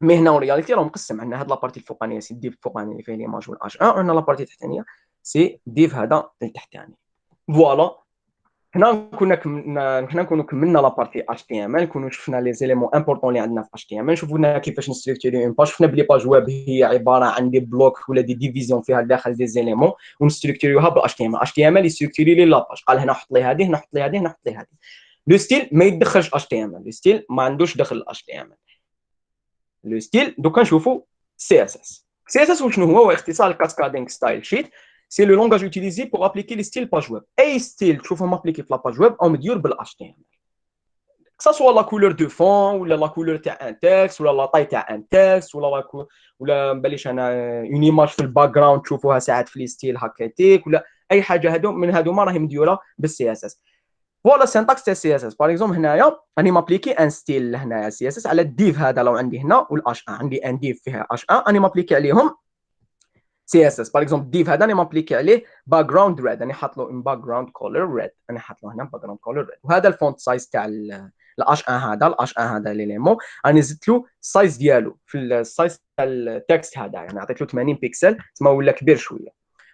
مي هنا رياليتي راه مقسم. عندنا هاد لابارتي الفوقانيه سي الديف الفوقاني اللي فيه ليماج والاش 1، وعندنا لابارتي التحتانيه سي ديف هذا التحتاني. فوالا. هنا نكونوا كملنا لابارتي اتش تي ام ال، نكونوا شفنا لي زيليمون امبورطون اللي عندنا في اتش تي ام ال، شفنا كيفاش نستركتوري اون باج، شفنا بلي باج ويب هي عباره عن دي بلوك ولا دي ديفيزيون فيها داخل دي زيليمون ونستركتوريوها بالاتش تي ام ال. اتش تي ام ال يستركتوري لي لاباج، قال هنا حط لي هذه، هنا حط لي هذه، هنا حط لي هذه. لو ستيل ما يدخلش اتش تي ام ال، لو ستيل ما عندوش دخل اتش تي ام ال. لو ستيل دوكا نشوفوا سي اس اس. سي اس اس وشنو هو اختصار الكاسكادينغ ستايل شيت. سي لو لونغاج يوتيليزي بور ابليكي لي ستيل باج ويب. اي ستيل تشوفهم ابليكي في لاباج ويب او مديور بالاتش تي ام ال، que ça soit la couleur de fond ولا la couleur تاع ان تكست ولا لا طاي تاع ان تكست ولا بليش انا اون ايماج في الباك جراوند تشوفوها ساعات في ستيل هكايتيك ولا اي حاجه. هادو من هادوما راهي مديوره بالسي اس اس. فوالا سينتاكس تاع السي اس اس. باغ اكزومبل هنايا راني مابليكي ان ستيل هنايا سي اس اس على الديف هذا لو عندي هنا والاش 1، عندي ان ديف فيها اش 1 راني مابليكي عليهم سي اس اس. باغ اكزومبل الديف هذا راني مابليكي عليه باك جراوند ريد، راني حاط له ان باك جراوند كولر ريد، راني حاط له هنا باك جراوند كولر ريد. وهذا الفونت سايز تاع الاش 1 هذا، الاش 1 هذا ليليمون راني زدت له السايز ديالو في السايز تاع التكست هذا، يعني عطيت له 80 بيكسل تما ولا كبير شويه،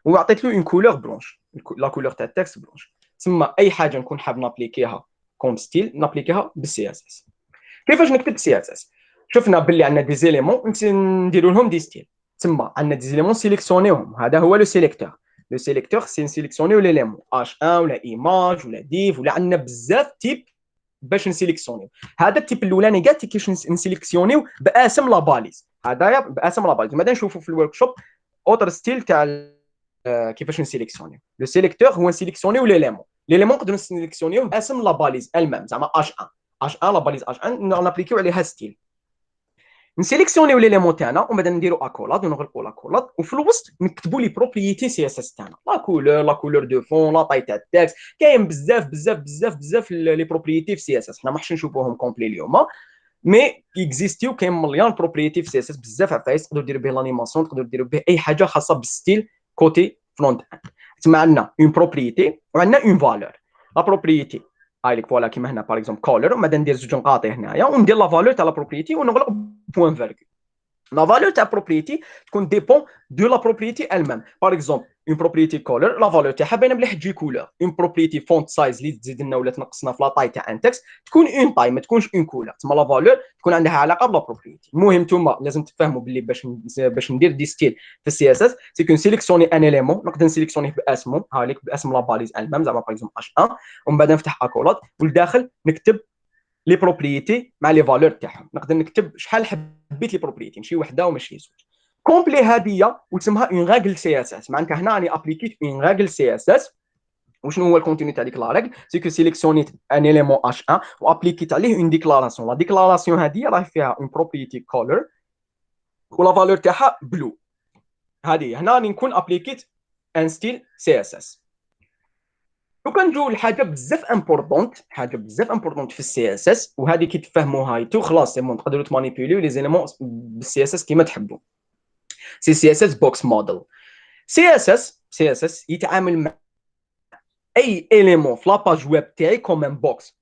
وعطيت له اون كولور بلونش، لا كولور تاع التكست بلونش. تما اي حاجه نكون حاب نابليكيها كوم ستيل نابليكيها بالسي اس اس. كيفاش نكتب سي اس اس؟ شفنا باللي عندنا دي زيليمون نديروا لهم دي ستيل. تما عندنا دي زيليمون سيليكسيونيهم، هذا هو لو سيليكتور. لو سيليكتور سي نسيليكسيونيو ليليمون اش 1 ولا ايماج ولا ديف، ولا عندنا بزاف تيب باش نسيليكسيونيو. هذا التيب الاولاني كاع كيفاش نسيليكسيونيو باسم لاباليز، هذايا باسم لاباليز. ماذا نشوفوا في الورك شوب اوتر ستيل تاع كيفاش نسيليكسيونيو. لو سيليكتور هو نسيليكسيونيو ليليمون نقدروا نسيليكسيونيو باسم لاباليز المام، زعما اش 1 لاباليز اش 1 نابليكيو عليها ستيل. نسيليكسيونيو ليليمون تاعنا ومن بعد نديروا اكولاد ونغلقوا لاكولاد، وفي الوسط نكتبوا لي بروبريتي سي اس اس تاعنا، لا كولور دو فون، لا طاي تاع التكست. كاين بزاف لي بروبريتي في سي اس اس، حنا ما حش نشوفوهم كومبلي اليوم، مي اكزيستيو كاين مليون بروبريتي في سي اس اس، بزاف عفايس تقدروا ديروا به لانيماسيون، تقدروا ديروا به اي حاجه خاصه بالستيل كوتي فرونت اند. تسمى عندنا اون بروبريتي وعندنا اون فالور. لا بروبريتي هاي لك فوالا كيما هنا باغ اكزومبل كولر، وماذا ندير زوج نقاط هنايا وندير لا فالور تاع لا بروبريتي ونغلق بوين فيرغول. لا فالور تاع بروبريتي تكون ديبون دو لا بروبريتي المام. باغ اكزومبل اون بروبريتي كولر لا فالور تاعها باينه مليح تجي كولور. اون بروبريتي فونت سايز اللي تزيد لنا ولا تنقصنا في لا طاي تاع ان تكست تكون اون طاي ما تكونش اون كولور، تما لا فالور تكون عندها علاقه بلا بروبريتي. المهم نتوما لازم تفهموا باللي باش ندير دي ستيل في السي اس اس سي كون سيليكسيوني ان اليمون، نقدر نسيليكسيونيه باسمه هاوليك باسم لا باليز المام، زعما باغ اكزومبل اش 1، ومن بعد نفتح اكولات ولداخل نكتب لي بروبريتي مع لي فالور تاعهم. نقدر نكتب شحال حبيت لي بروبريتي، ماشي وحده وماشي زوج. كومبلي هذه وتسمها اون ريغل سي اس اس، معناتها هنا راني ابليكيت اون ريغل سي اس اس. وشنو هو الكونتينيو تاع ديك لا ريغل؟ سي كو سيليكسيونيت ان اليمون اش 1 وابليكيت عليه اون ديكلاراسيون. لا ديكلاراسيون هذه راه فيها اون بروبريتي كولر ولا فالور تاعها بلو. هذه هنا راني نكون ابليكيت ان ستيل سي اس اس. لو كنجيو لحاجه بزاف امبورطونت في السي اس اس، وهذه كي تفهموها هايتو خلاص سي بون تقدروا تمانيبيوليو لي زيليمون بالسي اس اس كيما تحبوا. سي اس اس بوكس موديل. سي اس اس يتعامل مع اي اليمون في لاباج ويب تاعي كوم ان بوكس،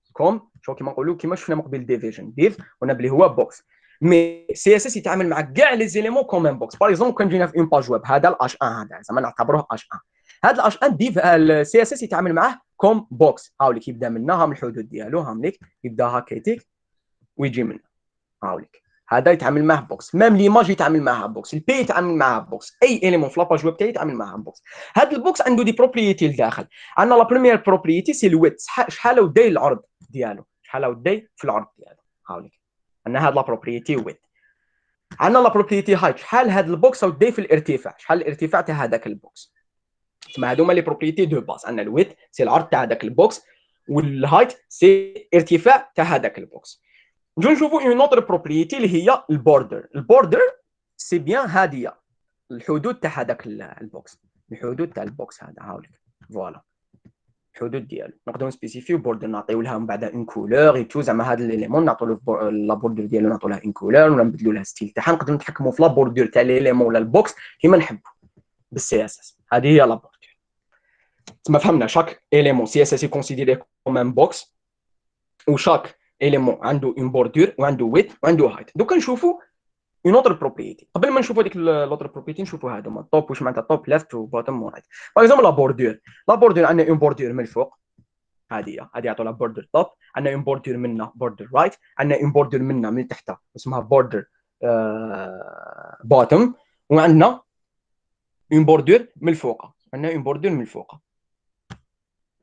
شو كيما نقولوا كيما شفنا من قبل ديفيجن ديف وانا بلي هو بوكس. مي سي اس اس يتعامل مع كاع لي زيليمون كوم ان بوكس. باغ اكزومبل كان جينا في اون باج ويب، هذا الاش 1 هذا زعما نعتبروه اش 1، هذا الاش 1 ديف السي اس اس يتعامل معاه كوم بوكس. هاوليك يبدا منا هام الحدود ديالو، هامليك يبدا هكايتيك ويجي منا هاوليك. هذا يتعامل معاه بوكس، ميم ليماج يتعامل معها بوكس، البي يتعامل معها بوكس، اي اليمون في لاباج ويب تاعي يتعامل معها بوكس. هذا البوكس عنده دي بروبريتي لداخل. عندنا لا بروميير بروبريتي سي الويت، شحال وداي العرض ديالو، شحال وداي في العرض ديالو هاوليك. عندنا هذا لا بروبريتي ويت. عندنا لا بروبريتي هايت، شحال هذا البوكس وداي في الارتفاع، شحال الارتفاع تاع هذاك البوكس. تسمى هذوما لي بروبريتي دو باس. عندنا الويت سي العرض تاع هذاك البوكس، والهايت سي ارتفاع تاع هذاك البوكس. نجو نشوفوا اون اوتر بروبريتي اللي هي البوردر سي بيان هاديه الحدود تاع هذاك البوكس، الحدود تاع البوكس هذا هاوليك فوالا الحدود ديالو. نقدروا نسبيسيفيو بوردر نعطيو لها من بعد اون كولور اي تو، زعما هذا ليليمون نعطيو له لا بوردر ديالو نعطيو لها اون كولور ولا نبدلوا لها ستيل تاعها. نقدروا نتحكموا في لا بوردر تاع ليليمون ولا البوكس كيما نحبوا بالسي اس اس. هذه هي لا بوردر. تما فهمنا شاك اليمون سي اس اس يكونسيديري كوم ان بوكس، وشاك اليمون عنده اون بوردور وعنده ويت وعنده هايت. دوكا نشوفوا اون اوتر بروبريتي. قبل ما نشوفوا هذيك لوتر بروبريتي نشوفوا هذوما التوب، واش معناتها توب ليفت وبوتوم ورايت. باغ اكزومبل لا بوردور عندنا اون بوردور من الفوق، هذه يعطوا لها بوردر توب. عندنا اون بوردور منا بوردر رايت، عندنا اون بوردور منا من تحت اسمها بوردر بوتوم، وعندنا اون بوردور من الفوق، عندنا اون بوردور من الفوق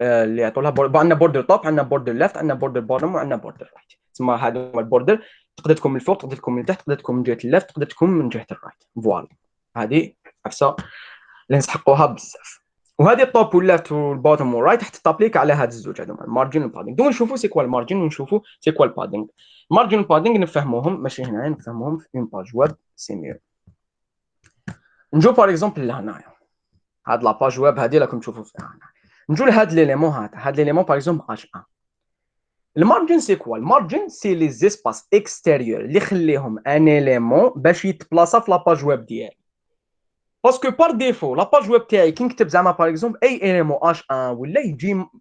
اللي يعطوا لها عندنا بوردر توب، عندنا بوردر ليفت، عندنا بوردر بوتوم، وعندنا بوردر رايت. تسمى هذا هو البوردر. تقدر تكون من الفوق، تقدر تكون من التحت، تقدر تكون من جهه الليفت، تقدر تكون من جهه الرايت. فوالا هذه عفسه اللي نسحقوها بزاف. وهذه التوب والليفت والبوتوم والرايت حتى تابليك على هاد الزوج هذوما المارجن والبادينغ. دوك نشوفوا سي كوا المارجن ونشوفوا سي كوا البادينغ. المارجن والبادينغ نفهموهم ماشي هنا، نفهموهم في اون باج ويب سي ميو. نجو باغ اكزومبل لهنايا هاد لا باج ويب هذه راكم تشوفوا فيها هنا. نجو لهاد ليليمون هاد ليليمون باغ اكزومبل اش 1. المارجن سي كوا؟ المارجن سي لي زيسباس اكستيريور اللي خليهم ان اليمون باش يتبلاصا في لاباج ويب ديالي. باسكو بار ديفو لاباج ويب تاعي كي نكتب زعما باغ اكزومبل اي اليمون اش 1 ولا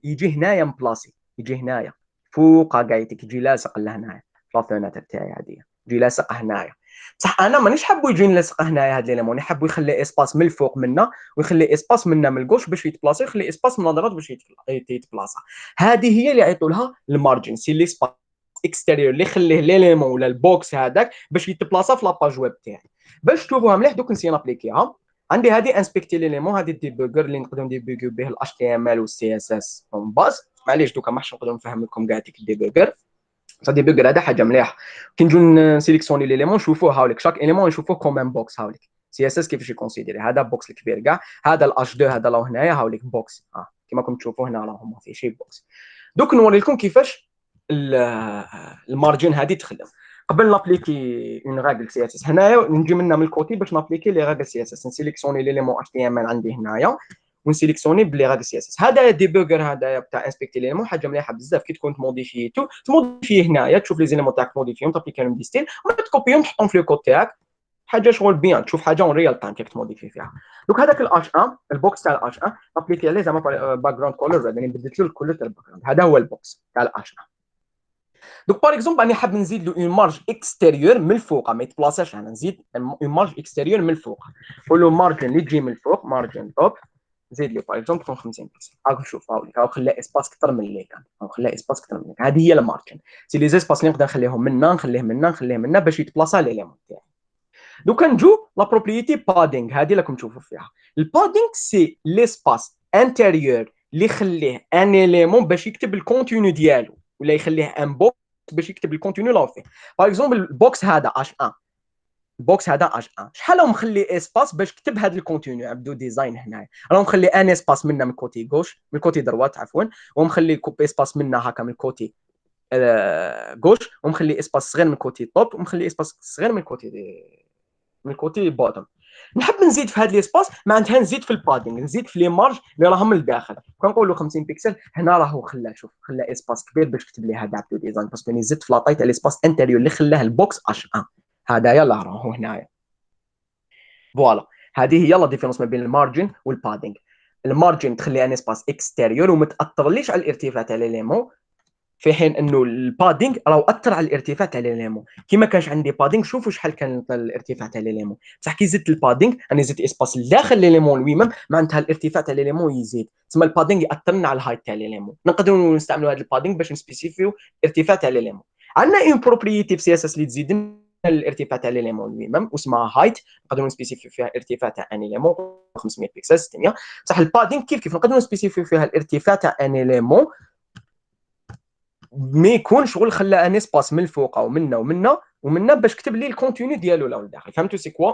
يجي هنايا مبلاصي، يجي هنايا فوق قايتك، يجي لاصق لهنايا في لافوناتر تاعي هذه، يجي لاصق هنايا. بصح انا مانيش حابو يجي لاصق هنايا هاد ليليمون، نحبو يخلي اسباس من الفوق منا ويخلي اسباس منا من الكوش باش يتبلاصي، ويخلي اسباس من الدرات باش يتبلاصا. هذه هي اللي يعيطوا لها المارجن، سي ليسباس اكستيريور اللي يخليه ليليمون ولا البوكس هذاك باش يتبلاصا في لاباج ويب تاعي. باش تشوفوها مليح دوك نسي نابليكيها. عندي هذه انسبكتي ليليمون، هذه الديبوغر اللي نقدروا نديبوغيو به الاتش تي ام ال والسي اس اس اون باز. معليش دوكا ما حش نقدر نفهم لكم كاع ديك الديبوغر. ديبوغر هذا حاجه مليحه. كي نجو نسيليكسيوني ليليمون نشوفوه هاوليك شاك اليمون نشوفوه كومين بوكس هاوليك. سي اس اس كيفاش يكونسيديري هذا بوكس الكبير كاع، هذا الاش 2 هذا راهو هنايا هاوليك بوكس كيما راكم تشوفوا هنا راهم ما فيه شي بوكس. دوك نوري لكم كيفاش المارجين هذه تخدم. قبل نابليكي اون راغل سي اس اس هنايا نجي منها من الكوتي باش نابليكي لي راغل سي اس اس، نسيليكسيوني ليليمون اتش تي ام ال عندي هنايا ونسيليكسيوني بلي راغل سي اس اس. هذا ديبوغر هذايا تاع انسبكتي ليليمون حاجه مليحه بزاف. كي تكون تموديفيتو تموديفيه هنايا، تشوف لي زيليمون تاعك تموديفيهم تابليكي لهم دي ستيل ولا تكوبيهم تحطهم في الكود تاعك. حاجه شغل بيان تشوف حاجه اون ريال تايم كيف تموديفي فيها. دوك هذاك الاش 1 البوكس تاع الاش 1 ابليكي عليه زعما باك جراوند كولر، يعني بدلت له الكولر تاع الباك جراوند. هذا هو البوكس تاع الاش 1. دوك باغ اكزومبل راني حاب نزيد له اون مارج اكستيريور من الفوق، ما يتبلاصاش انا نزيد اون مارج اكستيريور من الفوق. نقول له مارجن اللي تجي من الفوق مارجن توب زيد لي باغ اكزومبل تكون 50 بيكسل. هاك شوف هاوليك خلى اسباس اكثر من اللي كان، خلى اسباس اكثر من اللي كان. هذه هي المارجن، سي لي زيسباس اللي نقدر نخليهم منا نخليه منا باش يتبلاصا ليليمون تاعي. دوكا نجو لا بروبريتي بادينغ، هذه راكم تشوفوا فيها. البادينغ سي ليسباس انتيريور اللي يخليه ان اليمون باش يكتب الكونتينو ديالو، ولا يخليه ان بوكس باش يكتب الكونتينو اللي فيه. باغ اكزومبل البوكس هذا اش 1، البوكس هذا اش 1 شحال راهو مخلي اسباس باش كتب هذا الكونتينو. عبدو ديزاين هنايا راهو مخلي ان اسباس منا من كوتي غوش من كوتي دروات عفوا، ومخلي كوب اسباس منا هكا من كوتي غوش، ومخلي اسباس صغير من كوتي توب، ومخلي اسباس صغير من كوتي بوتوم. نحب نزيد في هذا ليسباس معناتها نزيد في البادينغ، نزيد في لي مارج اللي راهم من الداخل. كنقولوا 50 بيكسل هنا راهو خلاه شوف خلاه اسباس كبير باش كتب لي هذا عبدو ديزاين، باسكو راني زدت في لاطاي تاع ليسباس انتيريور اللي خلاه البوكس اش 1 هذا يلا راهو هنايا. فوالا هذه هي لا ديفيرونس ما بين المارجن والبادينغ. المارجن تخلي ان اسباس اكستيريور وما تاثرليش على الارتفاع تاع ليليمون، في حين انه البادينغ راهو اثر على الارتفاع تاع ليليمون. كي ما كانش عندي بادينغ شوفوا شحال كان الارتفاع تاع ليليمون، بصح كي زدت البادينغ انا زدت اسباس داخل ليليمون لويمم معناتها الارتفاع تاع ليليمون يزيد، تسمى البادينغ ياثر على الهايت تاع ليليمون. نقدروا نستعملوا هذا البادينغ باش نسبيسيفيو الارتفاع تاع ليليمون. عندنا اون بروبريتي في سي اس اس اللي تزيد الارتفاع تاع ليليمون لويمم واسمها هايت، نقدروا نسبيسيفيو فيها الارتفاع تاع ان ليليمون 500 بيكسل 600. بصح البادينغ كيف نقدروا نسبيسيفيو فيها الارتفاع تاع ان ليليمون ما يكون شغل خلى ان اسباس من الفوق او ومنا باش كتب لي الكونتينو ديالو لو لداخل. فهمتوا سي كوا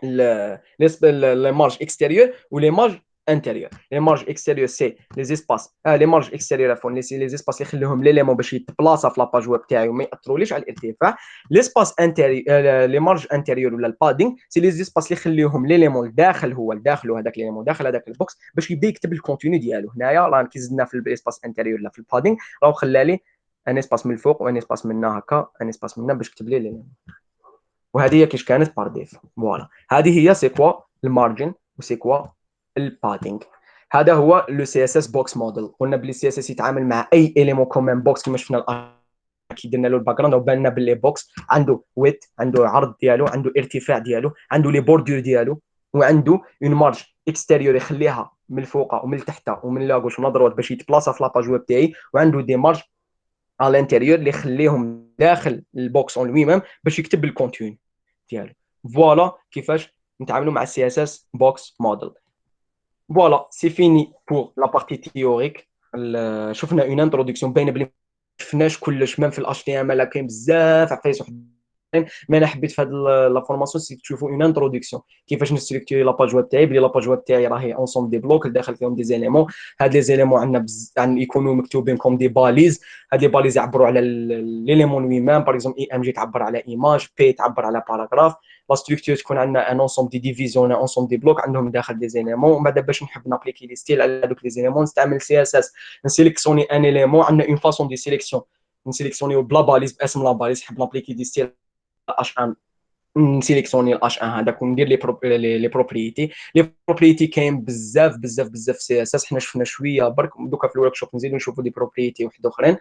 لي مارج اكستيريور ولي مارج انتيريور. لي مارج اكستيريور سي لي زيسباس لي مارج اكستيريور فون لي زيسباس اللي يخليهم ليليمون باش يتبلاصا في لاباج ويب تاعي وما ياثروليش على الارتفاع. ليسباس انتيريور لي مارج انتيريور ولا البادينغ سي لي زيسباس اللي يخليهم ليليمون داخل هو داخله هذاك ليليمون داخل هذاك البوكس باش يبدا يكتب الكونتينو ديالو. هنايا راه كي زدنا في الاسباس انتيريور ولا في البادينغ راه خلى لي ان اسباس من الفوق وان اسباس منا هكا ان اسباس منا باش كتب لي ليليمون. وهذه هي كيش كانت بار ديف. فوالا هذه هي سي كوا المارجن وسي كوا البادينغ. هذا هو لو سي اس اس بوكس موديل. قلنا بلي السي اس اس يتعامل مع اي اليمون كومين بوكس كما شفنا كي درنا له الباك جراوند وبان لنا باللي بوكس عنده ويت، عنده عرض ديالو، عنده ارتفاع ديالو، عنده لي بوردور ديالو، وعنده اون مارج اكستيريور يخليها من الفوق ومن التحت ومن لا غوش ومن دروات باش يتبلاصا في لاباج ويب تاعي، وعنده دي مارج على الانتيريور اللي يخليهم داخل البوكس اون لوي ميم باش يكتب الكونتون ديالو. فوالا كيفاش نتعاملوا مع السي اس اس بوكس موديل. فوالا سي فيني بور لا بارتي تيوريك. شفنا اون انتروداكسيون باينه بلي ما شفناش كلش، ميم في الاتش تي ام ال كاين بزاف عفايس ما انا حبيت في هذه لا فورماسيون سي تشوفوا اون انتروداكسيون كيفاش نستركتوري لاباج ويب تاعي. بلي لاباج ويب تاعي راهي اونسومبل دي بلوك داخل فيهم دي زيليمون. هاد لي زيليمون عندنا يعني يكونوا مكتوبين كوم دي باليز. هاد لي باليز يعبروا على ليليمون وي ميم. باغ اكزومبل اي ام جي تعبر على ايماج، بي تعبر على باراغراف. لا ستركتور تكون عندنا ان اونسومبل دي ديفيزيون اونسومبل دي بلوك عندهم داخل دي زيليمون. ومن بعد باش نحب نابليكي لي ستيل على هذوك لي زيليمون نستعمل سي اس اس نسيليكسيوني ان اليمون. عندنا اون فاسون دي سيليكسيون نسيليكسيونيو بلا باليز باسم لا باليز. نحب نابليكي دي ستيل اش 1 نسيليكسيوني الاش 1 هذاك وندير لي بروبريتي كاين بزاف سي اس اس. حنا شفنا شويه برك دوكا في الورك شوب نزيدو نشوفوا دي بروبريتي واحد اخرين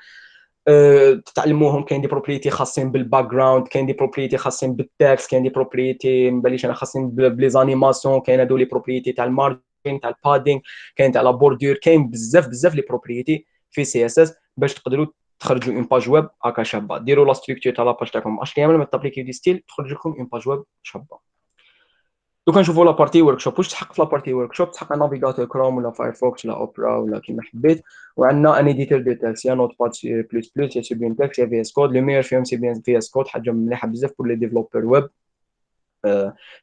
تتعلموهم. كاين دي بروبريتي خاصين بالباك جراوند، كاين دي بروبريتي خاصين بالتكست، كاين دي بروبريتي مباليش انا خاصين بلي زانيماسيون، كاين هادو لي بروبريتي تاع المارجن تاع البادينغ، كاين تاع لا بوردور. كاين بزاف لي بروبريتي في سي اس اس باش تقدروا تخرجوا اون باج ويب هكا شابه. ديروا لا ستركتور تاع لاباج تاعكم اتش تي ام ال، ما تابليكيو دي ستيل، تخرج لكم اون باج ويب شابه. دوكا نشوفوا لابارتي ورك شوب. واش تحق في لابارتي ورك شوب؟ تحق نافيغاتور كروم ولا فايرفوكس ولا اوبرا ولا كيما حبيت، وعندنا ان ايديتور دو تاكس، يا نوت باد بلس بلس، يا سوبين تاكس، يا في اس كود. لو ميور فيهم سي بيان في اس كود، حاجه مليحه بزاف بور لي ديفلوبر ويب.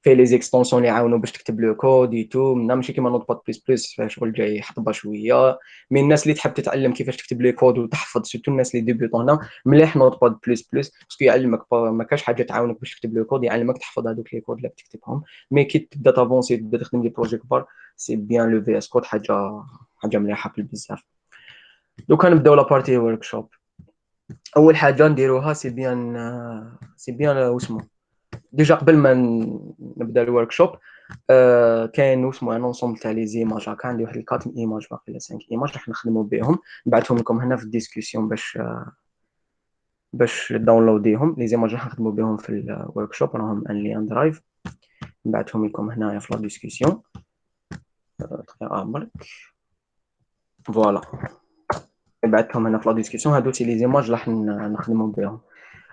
فيه لي زيكستونسيون اللي يعاونوا باش تكتب لو كود ايتو، ماشي كيما نوت باد بلس بلس فيها شغل جاي حطبه شويه. من الناس اللي تحب تتعلم كيفاش تكتب لي كود وتحفظ، سيرتو الناس اللي ديبيوتون هنا، مليح نوت باد بلس بلس باسكو يعلمك، ما كاش حاجه تعاونك باش تكتب لي كود، يعلمك تحفظ هذوك لي كود اللي بتكتبهم. مي كي تبدا تافونسي تبدا تخدم لي بروجي كبار، سي بيان لو في اس كود، حاجه مليحه بزاف. دوكا نبداو لابارتي ورك شوب. اول حاجه نديروها سي بيان واسمو ديجا قبل ما نبدا الورك شوب. كاين اسمه ان اونسومبل تاع لي زيماج، هكا عندي واحد 4 ايماج باقي ولا 5 ايماج راح نخدموا بهم، نبعثهم لكم هنا في الديسكسيون باش داونلوديهم. لي زيماج راح نخدموا بهم في الورك شوب، راهم ان لين درايف، نبعثهم لكم هنايا في لا ديسكسيون. برك فوالا، نبعثهم هنا في لا ديسكسيون. هادو سي لي زيماج راح نخدموا بهم.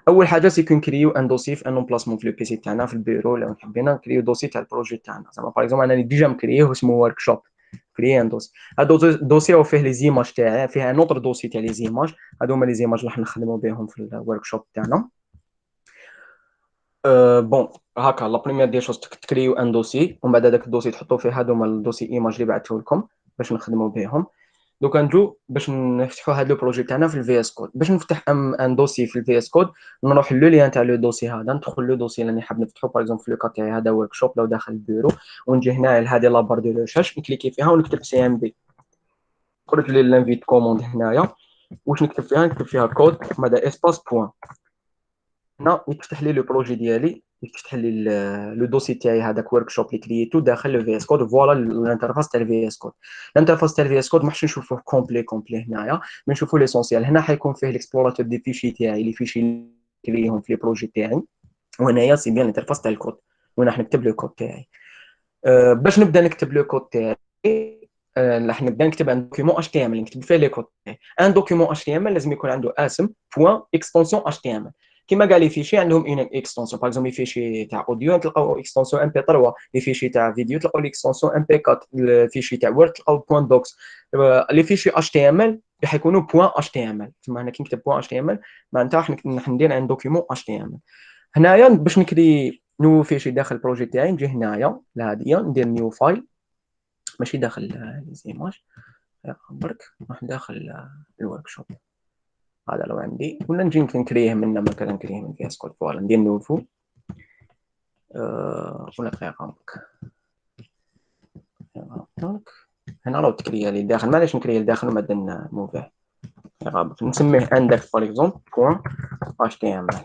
اول حاجه سي كنكريو ان دوسي في ان امبلاسمون في لو بي سي تاعنا في البيرو، لو حبينا نكريو دوسي تاع البروجي تاعنا. زعما باغ اكزومبل انا ديجا مكرييه اسمه ورك شوب، كريي ان دوسي. هذا دوسي هو فيه لي زيماج تاعي، فيه ان اوتر دوسي تاع لي زيماج، هادو هما لي زيماج راح نخدموا بهم في الورك شوب تاعنا. بون هكا لا بريمير دي شوز تكريو ان دوسي، ومن بعد هذاك الدوسي تحطوا فيه هادو هما الدوسي ايماج اللي بعثته لكم باش نخدموا بهم. دوكا نجو باش نفتحوا هذا البروجي تاعنا في الفي اس كود. باش نفتح ان دوسي في الفي اس كود، نروح لو لين تاع لو دوسي هذا، ندخل لو دوسي اللي حاب نفتحو. باغ اكزومبل في لو كا تاعي هذا ورك شوب، لو داخل البيرو ونجي هنا لهذه لابار دو ريشيرش، نكليكي فيها ونكتب سي ام بي، خرج لي لانفيت كوموند هنايا. واش نكتب فيها؟ نكتب فيها كود ماذا اسباس بوان. هنا يفتح لي لو بروجي ديالي، يفتح لي لو دوسي تاعي هذاك ورك شوب اللي كرييتو داخل الفي اس كود. فوالا الانترفاس تاع الفي اس كود. الانترفاس تاع الفي اس كود ماحش نشوفوه كومبلي هنايا، ما نشوفوا ليسونسيال. هنا حيكون فيه الاكسبلوراتور دي فيشي تاعي، لي فيشي اللي كرييهم في لي بروجي تاعي، وهنايا سي بيان الانترفاس تاع الكود وين راح نكتب لو كود تاعي. باش نبدا نكتب لو كود تاعي، راح نبدا نكتب ان دوكيومون اش تي ام ال نكتب فيه لي كود تاعي. ان دوكيومون اش تي ام ال لازم يكون عنده اسم بوان اكستنسيون اش تي ام ال. كيما كاع لي فيشي عندهم اون اكستنسيون، باغ اكزومبل فيشي تاع اوديو تلقاو اكستنسيون ام بي 3، لي فيشي تاع فيديو تلقاو اكستنسيون ام بي 4، الفيشي تاع وورد تلقاو بوان دوكس. لي فيشي اش تي ام ال راح يكونوا بوان اش تي ام ال. تما هنا كي نكتب بوان اش تي ام ال معناتها راح ندير ان دوكيومون اش تي ام ال. هنايا باش نكري نو فيشي داخل البروجي تاعي، نجي هنايا لهاديه ندير نيو فايل، ماشي داخل لي زيماج برك، نروح داخل الورك شوب هذا لو عندي، ولا نجي نكريه منه، مثلا نكريه من في اس كود. فوالا ندير نوفو ولا دقيقه برك. هنا لو تكريه لي داخل، معليش نكريه لداخل ومادن موفيه نسميه اندكس باغ اكزومبل بوان اش تي ام ال،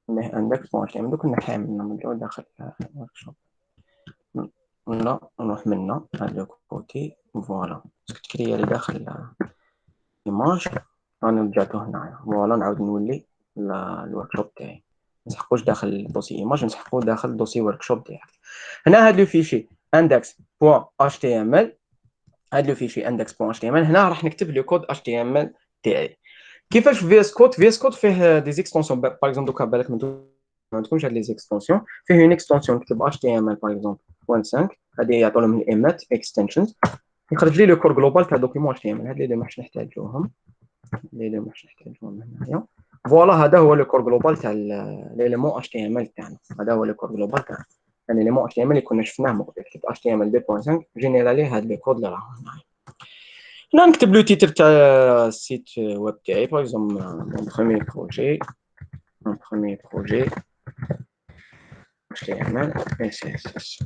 نسميه اندكس بوان اش تي ام ال. دوك نحيها منه من جوا داخل الورك شوب، ولا نروح منه هذا كوتي. فوالا تكريه لي داخل ايماج، انا رجعته هنايا. فوالا نعاود نولي الورك شوب تاعي، ما نسحقوش داخل دوسي ايماج، نسحقو داخل دوسي ورك شوب تاعي. هنا هاد لو فيشي index.html، هاد لو فيشي index.html هنا راح نكتب لو كود html تاعي. كيفاش في اس كود؟ في اس كود فيه دي زيكستونسيون، باغ اكزومبل دوكا بالك ما عندكمش هاد لي زيكستونسيون، فيه اون اكستنسيون نكتب html باغ اكزومبل .5، هادي يعطوا لهم الايمات اكستنشنز، يخرج لي لو كور جلوبال تاع دوكيمون html. هاد اللي ما حش نحتاجوهم، اللي ماش نحتاجوهم هنايا. فوالا هذا هو لو كور جلوبال تاع ليليمون اش تي ام ال تاعنا. هذا هو لو كور جلوبال تاعنا، يعني ليليمون اش تي ام ال اللي كنا شفناه من قبل. كتب اش تي ام ال 2.5 جينيرالي هذا لو كود اللي راه هنا. هنا نكتب لو تيتر تاع السيت ويب تاعي، باغ اكزومبل مون بروميير بروجي اش تي ام ال اس اس اس.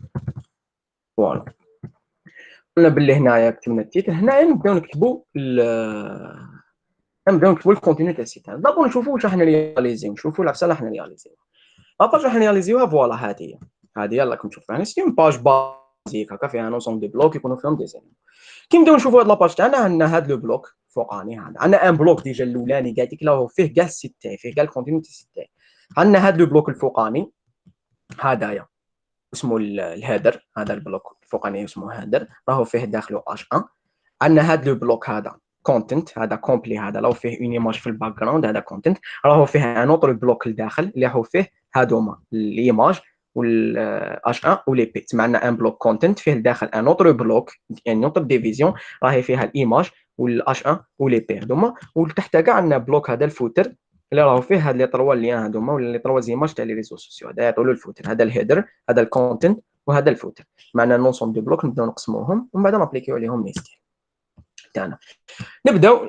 فوالا قلنا باللي هنايا كتبنا التيتر. هنايا نبداو نكتبوا نبداو نكتبوا الكونتينو تاع السيت. دابا نشوفوا واش راح نرياليزيو، نشوفوا العفسه راح نرياليزيو. لاباج راح نرياليزيوها. فوالا هذه يلا كنت تشوف يعني سي اون باج بازيك هكا فيها نونسومبل دي بلوك يكونوا فيهم دي زينيمون. كي نبداو نشوفوا هاد لاباج تاعنا، عندنا هاد لو بلوك فوقاني، هذا عندنا ان بلوك ديجا الاولاني كاع ديك لا فيه كاع السيت تاعي، فيه كاع الكونتينو تاع السيت تاعي. عندنا هاد لو بلوك الفوقاني هذايا اسمه الهادر، هذا البلوك الفوقاني اسمه هادر، راهو فيه داخله اش 1. عندنا هاد لو بلوك هذا كونتنت هذا كومبلي، هذا لو فيه اون ايماج في الباك جراوند هذا كونتنت، راهو فيه ان اوتر بلوك لداخل اللي هو فيه هادوما الايماج والاش 1 ولي بي. تسمعنا ان بلوك كونتنت فيه داخل ان اوتر بلوك ان اوتر ديفيزيون راهي فيها الايماج والاش 1 ولي بي هذوما، وتحت كاع عندنا بلوك هذا الفوتر اللي راهو فيه هاد لي تروا ليان هذوما ولا لي تروا ايماج تاع لي ريزو سوسيو. هذا يعطوا له الفوتر، هذا الهيدر، هذا الكونتنت، وهذا الفوتر. معنا لونسوم دو بلوك نبداو نقسموهم ومن بعد نابليكيو عليهم لي ستيل تاعنا. نبداو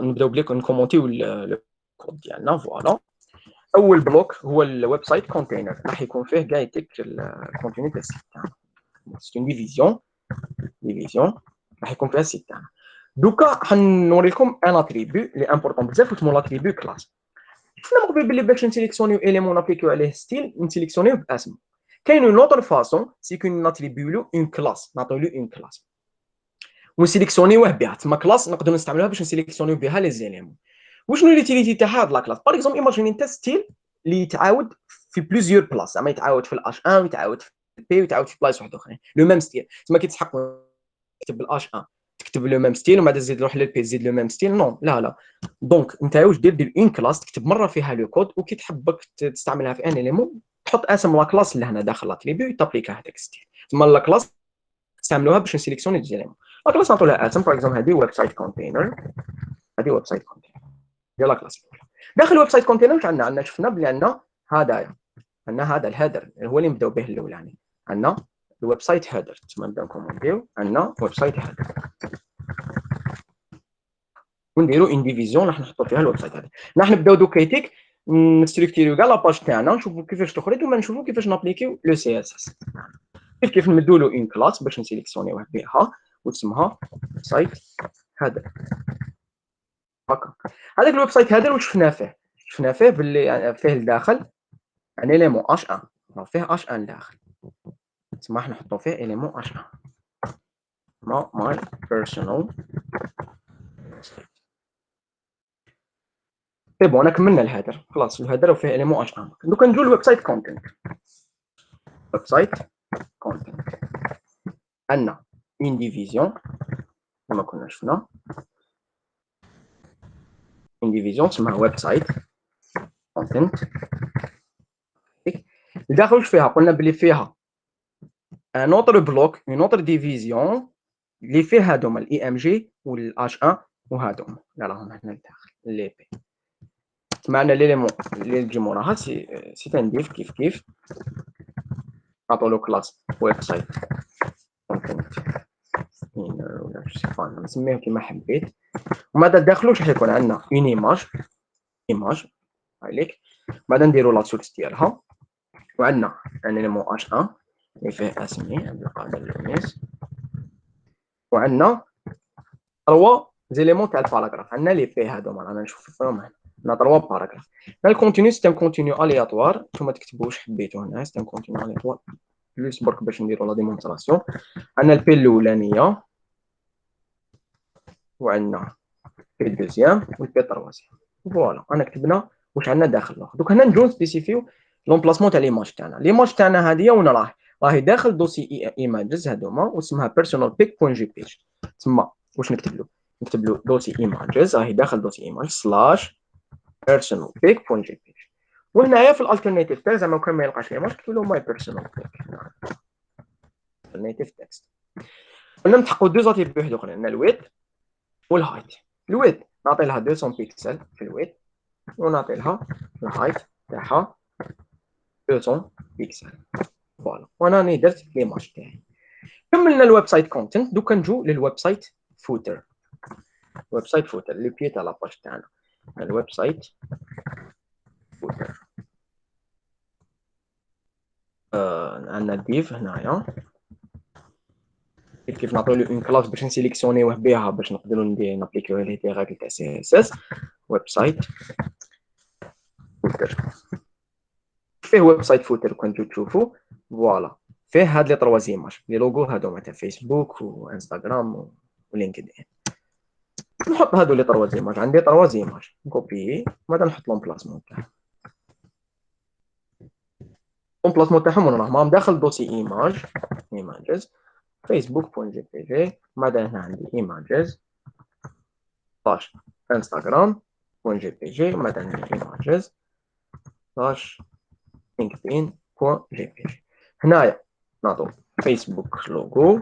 نبداو بليك نكومونتيو الكود ديالنا. فوالا اول بلوك هو الويب سايت كونتينر، راح يكون فيه كاع يتك الكونتيني تاع السيت تاعنا. سي اون ديفيزيون راح يكون فيها السيت تاعنا. دوكا حنوري لكم ان اتريبيو اللي امبورطون بزاف اسمه لاتريبيو كلاس. شفنا من قبل بلي باش نسيليكسيونيو اليمون نابليكيو عليه ستيل نسيليكسيونيو باسم. كاين اون اوتر فاصون سي كون ناتريبيو له اون كلاس، نعطيو له اون كلاس ونسيليكسيونيوه بها. تما كلاس نقدروا نستعملوها باش نسيليكسيونيو بها لي زيليمون. وشنو ليتيليتي تاعها هاد لا كلاس؟ باغ اكزومبل ايماجيني انت ستيل اللي يتعاود في بليزيور بلاص، زعما يتعاود في الاش 1 ويتعاود في البي ويتعاود في بلايص واحد اخرين لو ميم ستيل. تما كيتسحق تكتب بالاش 1 تكتب لو ميم ستيل ومن بعد تزيد تروح للبي تزيد لو ميم ستيل، نو لا. دونك انت واش دير اون كلاس تكتب مره فيها لو كود، وكي تحبك تستعملها في ان اليمون تحط اسم لا كلاس اللي هنا داخل لاتريبيو يطابليكا هذاك ستيل. تما لا كلاس نستعملوها باش نسيليكسيوني الزيليمون. لا كلاس نعطوا لها اسم، باغ اكزومبل هذه ويب سايت كونتينر، هذه ويب سايت كونتينر ديال لا كلاس. داخل الويب سايت كونتينر واش عندنا شفنا بلي عندنا هذايا، عندنا هذا الهيدر هو اللي نبداو به الاولاني، عندنا الويب سايت هيدر. تما نبداو نكومونديو عندنا ويب سايت هيدر ونديروا ان ديفيزيون راح نحطوا فيها الويب سايت هذا. راح نبداو دوكا يتيك نستركتيريو كاع لاباج تاعنا، نشوفوا كيفاش تخرج وما نشوفوا كيفاش نابليكيو لو سي اس اس. كيف نمدوا له اون كلاس باش نسيليكسيونيوه بها وتسمها سايت هذا. هكا هذاك الويب سايت هذا واش شفنا فيه؟ شفنا فيه باللي فيه الداخل ان اليمون اش 1، فيه اش 1 داخل، تسمى راح نحطوا فيه اليمون اش 1 ماي بيرسونال. سي بون انا كملنا الهدر خلاص. الهدر وفيه اليمون اش 1. دوكا نجيو للويب سايت كونتنت. ويب سايت كونتنت عندنا اون ديفيزيون كما كنا شفنا، اون ديفيزيون تسمى ويب سايت كونتنت. لداخل واش فيها؟ قلنا بلي فيها ان اوتر بلوك اون اوتر ديفيزيون اللي فيه هادوما الاي ام جي والاش 1 وهادوما اللي راهم هنا لداخل لي بي. معنا ليليمون اللي نجي موراها سي تنديف كيف نعطوا له كلاس ويب سايت كونتنت ولا شي نسميه كيما حبيت. ومن بعد داخل واش راح يكون عندنا اون ايماج عليك، بعد نديروا لا سورس ديالها، وعندنا ان ليمون اش 1 اللي فيه اسمي عبد القادر لونيس، وعندنا 3 زيليمون تاع الباراغراف. عندنا لي فيه هادوما رانا نشوفوا فيهم هنا، عندنا 3 باراغراف. الكونتينيو سي ان كونتينيو الياتوار، نتوما تكتبوا واش حبيتوا هنا. سي ان كونتينيو الياتوار جوست برك باش نديروا لا ديمونستراسيون. عندنا البي الاولانيه، وعندنا بي الدوزيام والبي التروازيام. فوالا انا كتبنا واش عندنا داخل. دوك هنا نجيو نسبيسيفيو لومبلاسمون تاع ليماج تاعنا. ليماج تاعنا هذه وين راهي داخل دوسي ايماجز هذوما واسمها بيرسونال بيك بوين جي بي. تما واش نكتب له؟ نكتب له دوسي ايماجز، راهي داخل دوسي ايماج سلاش بيرسونال بيك بوين جي بي. وهنايا في الالترناتيف تاع زعما كان ما يلقاش ليماج نكتب له ماي بيرسونال بيك الترناتيف تكست. قلنا نتحققوا دو زاتيبيو واحد اخرين، عندنا الويت والهايت. الويت نعطي لها 200 بيكسل في الويت، ونعطي لها الهايت تاعها 200 بيكسل. فوالا وانا راني درت ليماج تاعي. كملنا الويب سايت كونتنت. دوكا نجو للويب سايت فوتر. ويب سايت فوتر لي بيي تاع لاباج تاعنا الويب سايت فوتر. عندنا ديف هنايا كيف نعطيو له اون كلاس باش نسيليكسيونيوه بها باش نقدروا نابليكيو عليه دي راجل تاع سي اس اس. ويب سايت فوتر فيه ويب سايت فوتر كنتو تشوفوا فوالا فيه هاد لي 3 ايماج لي لوغو هادو تاع فيسبوك وانستغرام ولينكدين. نحط هادو لي 3 ايماج. عندي 3 ايماج نكوبي بعد نحط لومبلاسمون تاعهم. لومبلاسمون تاعهم وين راهم داخل دوسي ايماج ايماجز فيسبوك بوين جي بي جي. بعد هنا عندي ايماجز سلاش انستغرام بوان جي بي جي ومثلا نجي معجز سلاش لينكدين بوان جي بي جي. هنايا نعطو فيسبوك لوغو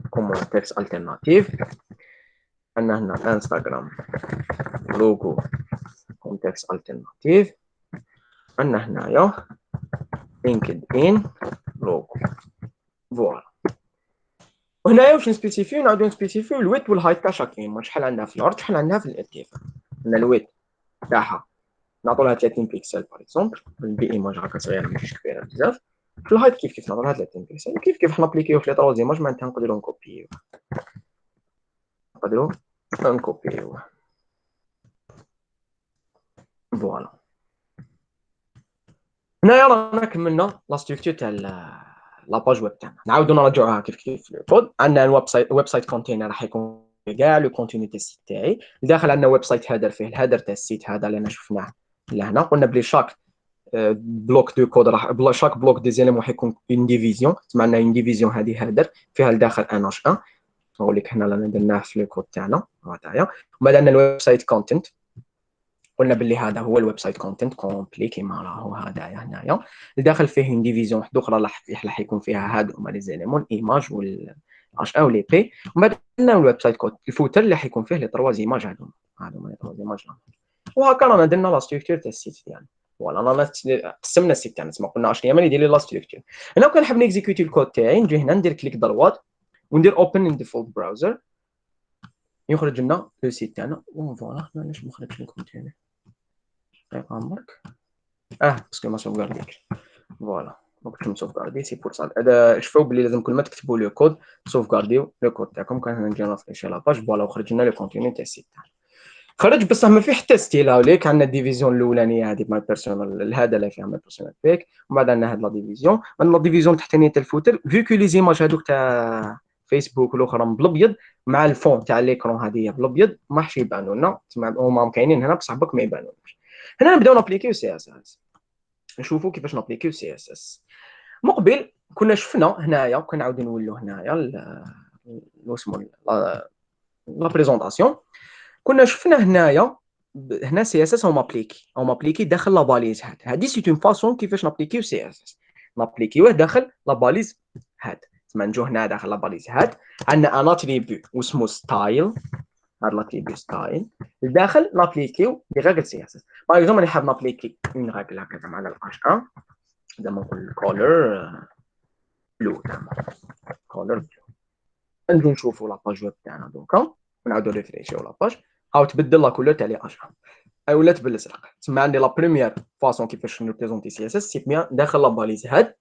كومون تكست التيرناتيف. عندنا هنا انستغرام لوغو كومون تكست التيرناتيف. عندنا هنايا لينكدين لوغو. فوالا. وهنايا واش نسبيسيفيو نعاودو نسبيسيفيو الويت والهايت تاع شاك ايماج. شحال عندها في العرض شحال عندها في الارتفاع. عندنا الويت تاعها نعطو لها 30 بيكسل باغ اكزومبل البي ايماج هكا صغيره ماشي كبيره بزاف. في الهايت كيف نعطو لها 30 بيكسل. كيف حنا نابليكيو في لي طروز ايماج معناتها نقدرو نكوبيو فوالا. هنايا رانا كملنا لا ستركتور تاع لاباج ويب تاعنا. نعاودو نرجعوها كيف في الكود. عندنا الويب سايت كونتينر راح يكون كاع لو كونتيني تاع السيت تاعي. لداخل عندنا ويب سايت هيدر فيه الهيدر تاع السيت هذا اللي انا شفناه لهنا. قلنا بلي شاك بلوك دو كود راح شاك بلوك دي زيليمون حيكون اون ديفيزيون. تسمعنا اون ديفيزيون هذه هيدر فيها لداخل ان اش 1 نقول لك هنا اللي درناه في الكود تاعنا هذايا. وبعد عندنا الويب سايت كونتنت. قلنا باللي هذا هو الويب سايت كونتنت كومبلي كيما راهو هذايا هنايا. لداخل فيه اون ديفيزيون واحده اخرى راح يكون فيها هاد هما لي زيليمون ايماج وال اش او لي بي. ومن بعد عندنا الويب سايت كود الفوتر اللي حيكون فيه لي تروا ايماج هادو لي تروا ايماج. وهكا رانا درنا لا ستركتور تاع السيت ديالنا. فوالا رانا قسمنا السيت تاعنا. تسمى قلنا اش يعمل يدير لي لا ستركتور. هنا كون نحب نيكزيكوتي الكود تاعي نجي هنا ندير كليك دروات وندير اوبن ان ديفولت براوزر يخرج لنا لو سيت تاعنا. فوالا علاش ما خرجش الكود تاعي عمرك باسكو ما سوفغارديكش. فوالا ما كنتش مسوفغاردي سي بور سا. هذا شوفوا بلي لازم كل ما تكتبوا لو كود سوفغارديو لو كود تاعكم. كان نجي نرفريشي لاباج فوالا وخرج لنا لو كونتيني تاع السيت تاعنا. خرج بصح ما فيه حتى ستيل. هاوليك عندنا الديفيزيون الاولانيه هذه مال بيرسونال هذا اللي فيها مال بيرسونال بيك. ومن بعد عندنا هذه لا ديفيزيون. عندنا لا ديفيزيون تحتانيه تاع الفوتر فيكو لي زيماج هذوك تاع فيسبوك الاخرى بالابيض مع الفون تاع ليكرون هذه بالابيض ما حش يبانوا لنا. هما كاينين هنا بصح بك ما يبانوش. هنا نبداو نابليكيو سي اس اس. نشوفوا كيفاش نابليكيو سي اس اس. مقبل كنا شفنا هنايا كنعاودو نولوا هنايا اسمه لا بريزونطاسيون. كنا شفنا هنايا هنا سي اس اس هما ابليكي داخل لا باليز هذه سي اون فاسون كيفاش نابليكيو سي اس اس. نابليكيوه داخل لا باليز هاد. تسمى نجو هنا داخل لا باليز هاد عندنا ان اتريبيو واسمه ستايل. هاد لاتريبيو ستايل لداخل نابليكيو دي ريغل سي اس اس. باغ اكزومبل نحب نابليكي اون ريغل هكذا مع الاش 1 زعما نقول كولر بلو كولر بلو. نجو نشوفوا لاباج ويب تاعنا دوكا ونعاودو ريفريشيو لاباج. هاو تبدل لا كولور تاع لي اش 1 اي ولات بالازرق. تسمى عندي لا بروميير فاسون كيفاش نريبريزونتي سي اس اس سي بيان داخل لا باليز هاد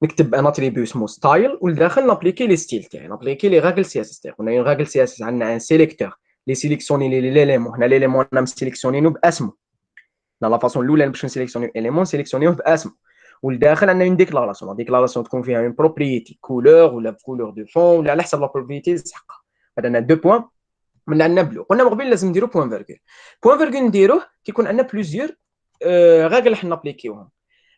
نكتب ان اتريبيو اسمه ستايل ولداخل نابليكي لي ستيل تاعي نابليكي لي راغل سي اس اس تاعي. قلنا اون راغل سي اس اس عندنا ان سيليكتور لي سيليكسيوني لي ليليمون. هنا ليليمون انا مسيليكسيونينو باسمه. لا فاسون الاولى باش نسيليكسيونيو اليمون سيليكسيونيوه باسمه. ولداخل عندنا اون ديكلاراسيون. ديكلاراسيون تكون فيها اون بروبريتي كولور ولا كولور دو فون ولا على حسب لا بروبريتي تسحقها. عندنا دو بوين من عندنا بلو. قلنا من قبل لازم نديرو بوين فيرغول. بوين فيرغول نديروه كيكون عندنا بلوزيور راغل حنا نابليكيوهم.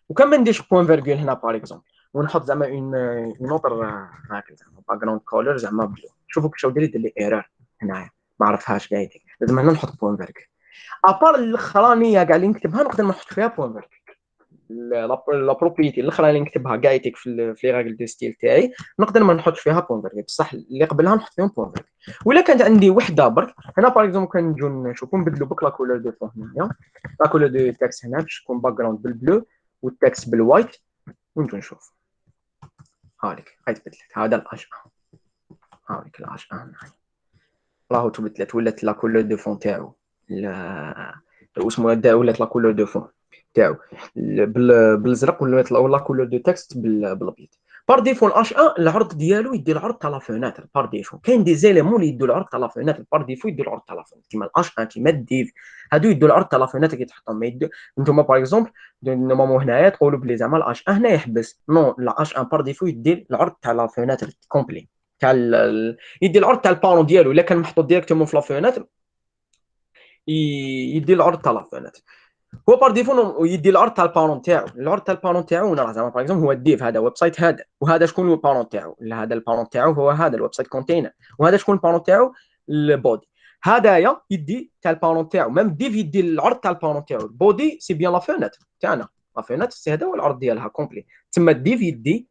وكان ما نديرش بوين فيرغول هنا باغ اكزومبل ونحط زعما اون اوتر راغل زعما باك جراوند كولر زعما بلو. شوفوا كيفاش دير لي ايرور هنايا ما عرفهاش كاع يديك. لازم هنا نحط بوين فيرغول. ابار الاخرانيه كاع اللي نكتبها نقدر نحط فيها بوين فيرغول. لا بروبريتي الاخرى اللي نكتبها كاع يتيك في لي راغل دو ستيل تاعي نقدر ما نحطش فيها بوين فيرغول بصح اللي قبلها نحط فيهم بوين فيرغول. ولا كانت عندي وحده برك هنا باغ اكزومبل كنجيو نشوفوا نبدلوا بك لا كولور دو فون هنايا. لا كولور دو تكست هنا باش تكون باك جراوند بالبلو والتكست بالوايت ونجو نشوف. هاوليك هاي تبدلت. هذا الاش هاوليك الاش راهو تبدلت ولات لا كولور دو فون تاعو اسمه ولات لا كولور دو فون تاعو بالازرق ولا كولور دو تكست بالابيض. بار ديفو الاش 1 العرض ديالو يدي العرض تاع لا فوناتر. بار ديفو كاين دي زيليمون اللي يدوا العرض تاع لا فوناتر. بار ديفو يدوا العرض تاع لا فوناتر كيما الاش 1 كيما الديف هادو يدوا العرض تاع لا فوناتر كي تحطهم. ما يدوا نتوما باغ اكزومبل نورمالمون هنايا تقولوا بلي زعما الاش 1 هنا يحبس نو الاش 1 بار ديفو يدي العرض تاع لا فوناتر كومبلي تاع يدي العرض تاع البارون ديالو. الا كان محطوط ديريكتومون في لا فوناتر يدي العرض تاع لا فوناتر. هو بار ديفو يدي العرض تاع البارون تاعو. العرض تاع البارون تاعو راه زعما باغ اكزومبل هو الديف هذا ويب سايت هذا وهذا شكون هو البارون تاعو. هذا البارون تاعو هو هذا الويب سايت كونتينر وهذا شكون البارون تاعو البودي. هدايا يدي تاع البارون تاعو ميم ديف يدي العرض تاع البارون تاعو. البودي سي بيان لا فونتر تاعنا، لا فونتر سي هذا هو العرض ديالها كومبلي. تما الديف يدي